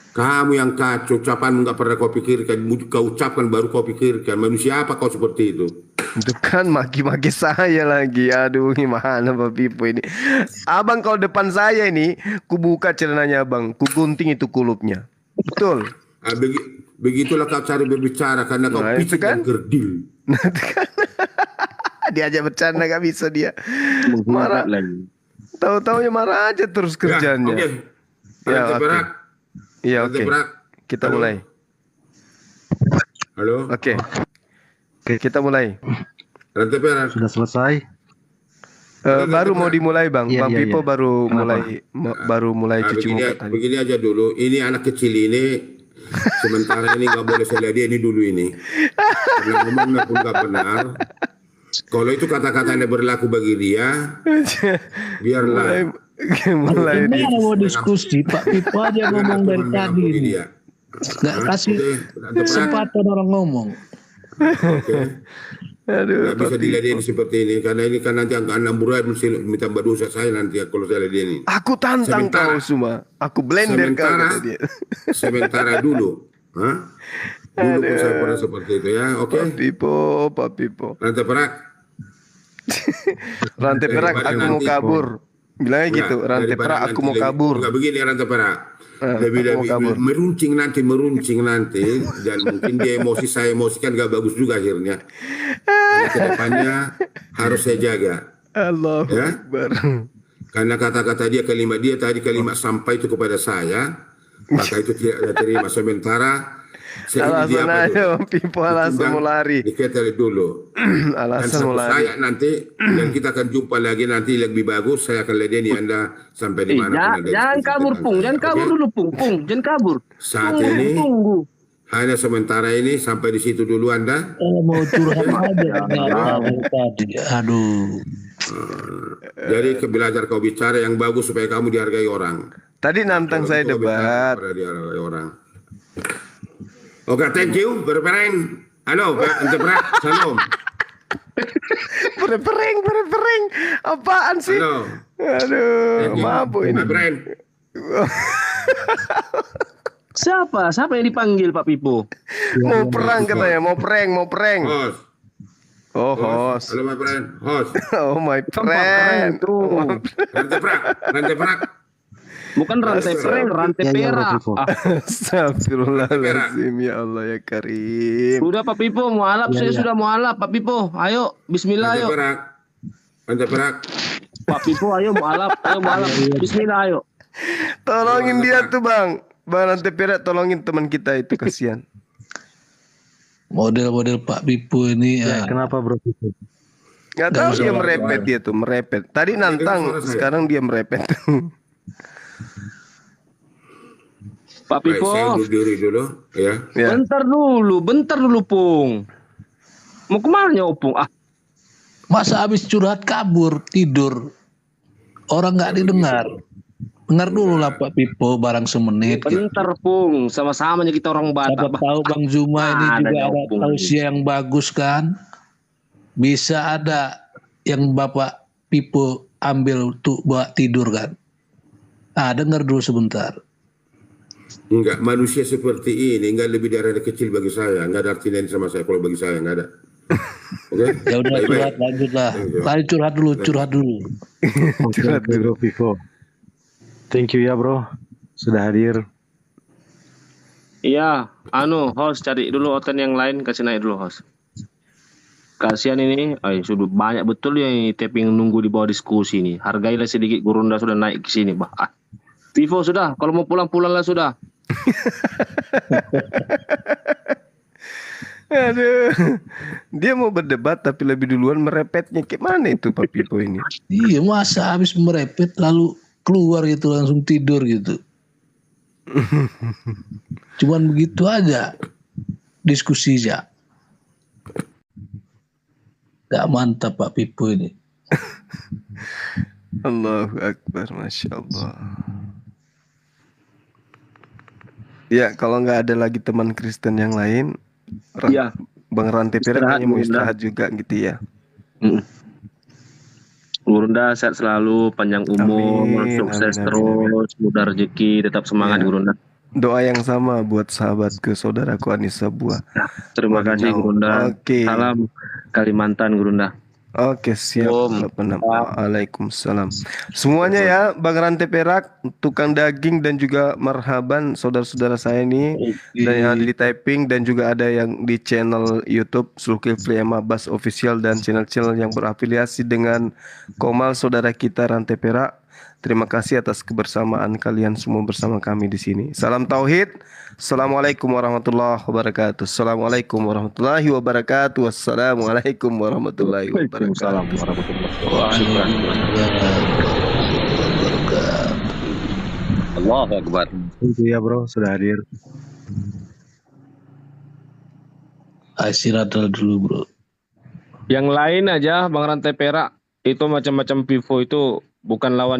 Kamu yang kacau, ucapanmu nggak pernah kau pikirkan, kau ucapkan baru kau pikirkan. Manusia apa kau seperti itu? Itu kan maki-maki saya lagi. Aduh gimana Pak Pipo ini. Abang kalau depan saya ini, ku buka celananya abang, ku gunting itu kulupnya. Betul. Begitulah kau cari berbicara karena kau picik dan kerdil. Diajak bercanda gak bisa dia. Marah lagi. Tahu-taunya marah aja terus kerjanya. Ya, oke. Kita mulai. Halo. Oke, kita mulai. Rantai perak. Sudah selesai. Baru mau dimulai bang. Bang Pipo baru mulai cuci muka tadi. Begini aja dulu. Ini anak kecil ini. Sementara ini nggak boleh saya lihat dia ini dulu ini. Karena ngomongnya pun nggak benar. Kalau itu kata-kata yang berlaku bagi dia, biarlah. Mulai mau diskusi Pak Pipo aja ngomong dari tadi. Nggak kasih kesempatan orang ngomong. Nggak bisa dilihat seperti ini karena ini kan nanti anak burai mesti minta berdosa saya nanti kalau saya lihat ini. Aku tantang kau semua. Aku blender kau. Sementara dulu. Dulu pun saya pernah seperti itu ya. Oke. Pak Pipo. Rantai perak. Rantai perak. Aku mau kabur. Bilangnya gitu. Rantai perak. Aku mau kabur. Enggak begini rantai perak. Lebih meruncing nanti dan mungkin dia emosi saya emosikan gak bagus juga akhirnya. Karena kedepannya harus saya jaga. Allah ya? Karena kata-kata dia kalimat sampai itu kepada saya, maka itu tidak terima sementara. Alasan aja Pipo alasan mau lari. Diketahui dulu. Alasan mau lari. Saya nanti dan kita akan jumpa lagi nanti lebih bagus. Saya akan ladeni Anda sampai di mana. Jangan kabur Pung, jangan kabur dulu Pung, jangan kabur. Saat ini hanya sementara ini sampai di situ dulu Anda. Mau curhat aja tadi. Aduh. Jadi belajar kau bicara yang bagus supaya kamu dihargai orang. Tadi nantang saya debat. Dihargai orang. Oke, thank you, berpereng. Halo, Pak Anteprak, salam. Berpereng. Apaan sih? Halo. Aduh, mabuk ini. Berpereng. Siapa yang dipanggil Pak Pipo? Mau perang katanya, mau prank. Host. Oh, host. Halo, my friend. Host. Oh, my friend. Ranteprak. Bukan rantai prank, rantai perak. Astagfirullahaladzim, ya Allah ya Karim. Sudah Pak Pipo, mualaf saya sudah mualaf Pak Pipo. Ayo, bismillah ayo. Ranteprak. Pak Pipo ayo mualaf, bismillah ayo. Tolongin dia tuh Bang Rantai Perak, tolongin teman kita itu, kasihan. Model-model Pak Pipo ini Kenapa bro? Gak tahu dia merepet. Tadi nantang, sekarang dia merepet. Pak Pipo. Saya undur diri dulu, ya. Bentar dulu, Pung. Mau kemana Opung? Masa habis curhat kabur, tidur. Orang nggak didengar. Dengar dulu lah Pak Pipo, barang semenit. Bentar Pung, sama-sama kita orang Batak. Siapa tahu Bang Zuma ini juga ada tausiah yang bagus kan. Bisa ada yang Bapak Pipo ambil untuk buat tidur kan. Dengar dulu sebentar. Enggak, manusia seperti ini enggak lebih dari anak kecil bagi saya. Enggak ada arti lain sama saya kalau bagi saya enggak ada. Oke? Ya udah curhat lanjutlah. Tadi curhat dulu. Curhat dulu Pipo. Thank you ya bro, sudah hadir. Iya, host cari dulu oten yang lain, kasih naik dulu host. Kasihan ini, sudah banyak betul yang tapping nunggu di bawah diskusi ini. Hargailah sedikit, Gurunda sudah naik ke sini, bah. Vivo sudah, kalau mau pulang-pulanglah sudah. Aduh, dia mau berdebat tapi lebih duluan merepetnya. Gimana itu Pak Pipo ini? Iya, masa habis merepet lalu keluar gitu langsung tidur gitu. Cuman begitu aja diskusinya. Gak mantap Pak Pipo ini. Allahu Akbar, Masya Allah. Ya, kalau nggak ada lagi teman Kristen yang lain, Bang Rantai Perak kayaknya mau istirahat juga gitu ya. Gurunda sehat selalu, panjang umur, sukses terus, mudah rezeki, tetap semangat Gurunda. Doa yang sama buat sahabatku, saudaraku Anissa Buah. Terima kasih Gurunda. Salam Kalimantan Gurunda. Oke, siap. Waalaikumsalam. Semuanya ya, Bang Rantai Perak, tukang daging dan juga marhaban saudara-saudara saya ini, dan yang ada di typing dan juga ada yang di channel YouTube Zulkifli M. Abbas Official dan channel-channel yang berafiliasi dengan Komal saudara kita Rantai Perak. Terima kasih atas kebersamaan kalian semua bersama kami di sini. Salam tauhid. Assalamualaikum warahmatullahi wabarakatuh. Assalamualaikum warahmatullahi wabarakatuh. Wassalamualaikum warahmatullahi wabarakatuh. Allahu Akbar. Itu ya bro, sudah hadir. Istirahat dulu bro. Yang lain aja Bang Rantai Perak itu macam-macam Vivo itu bukan lawan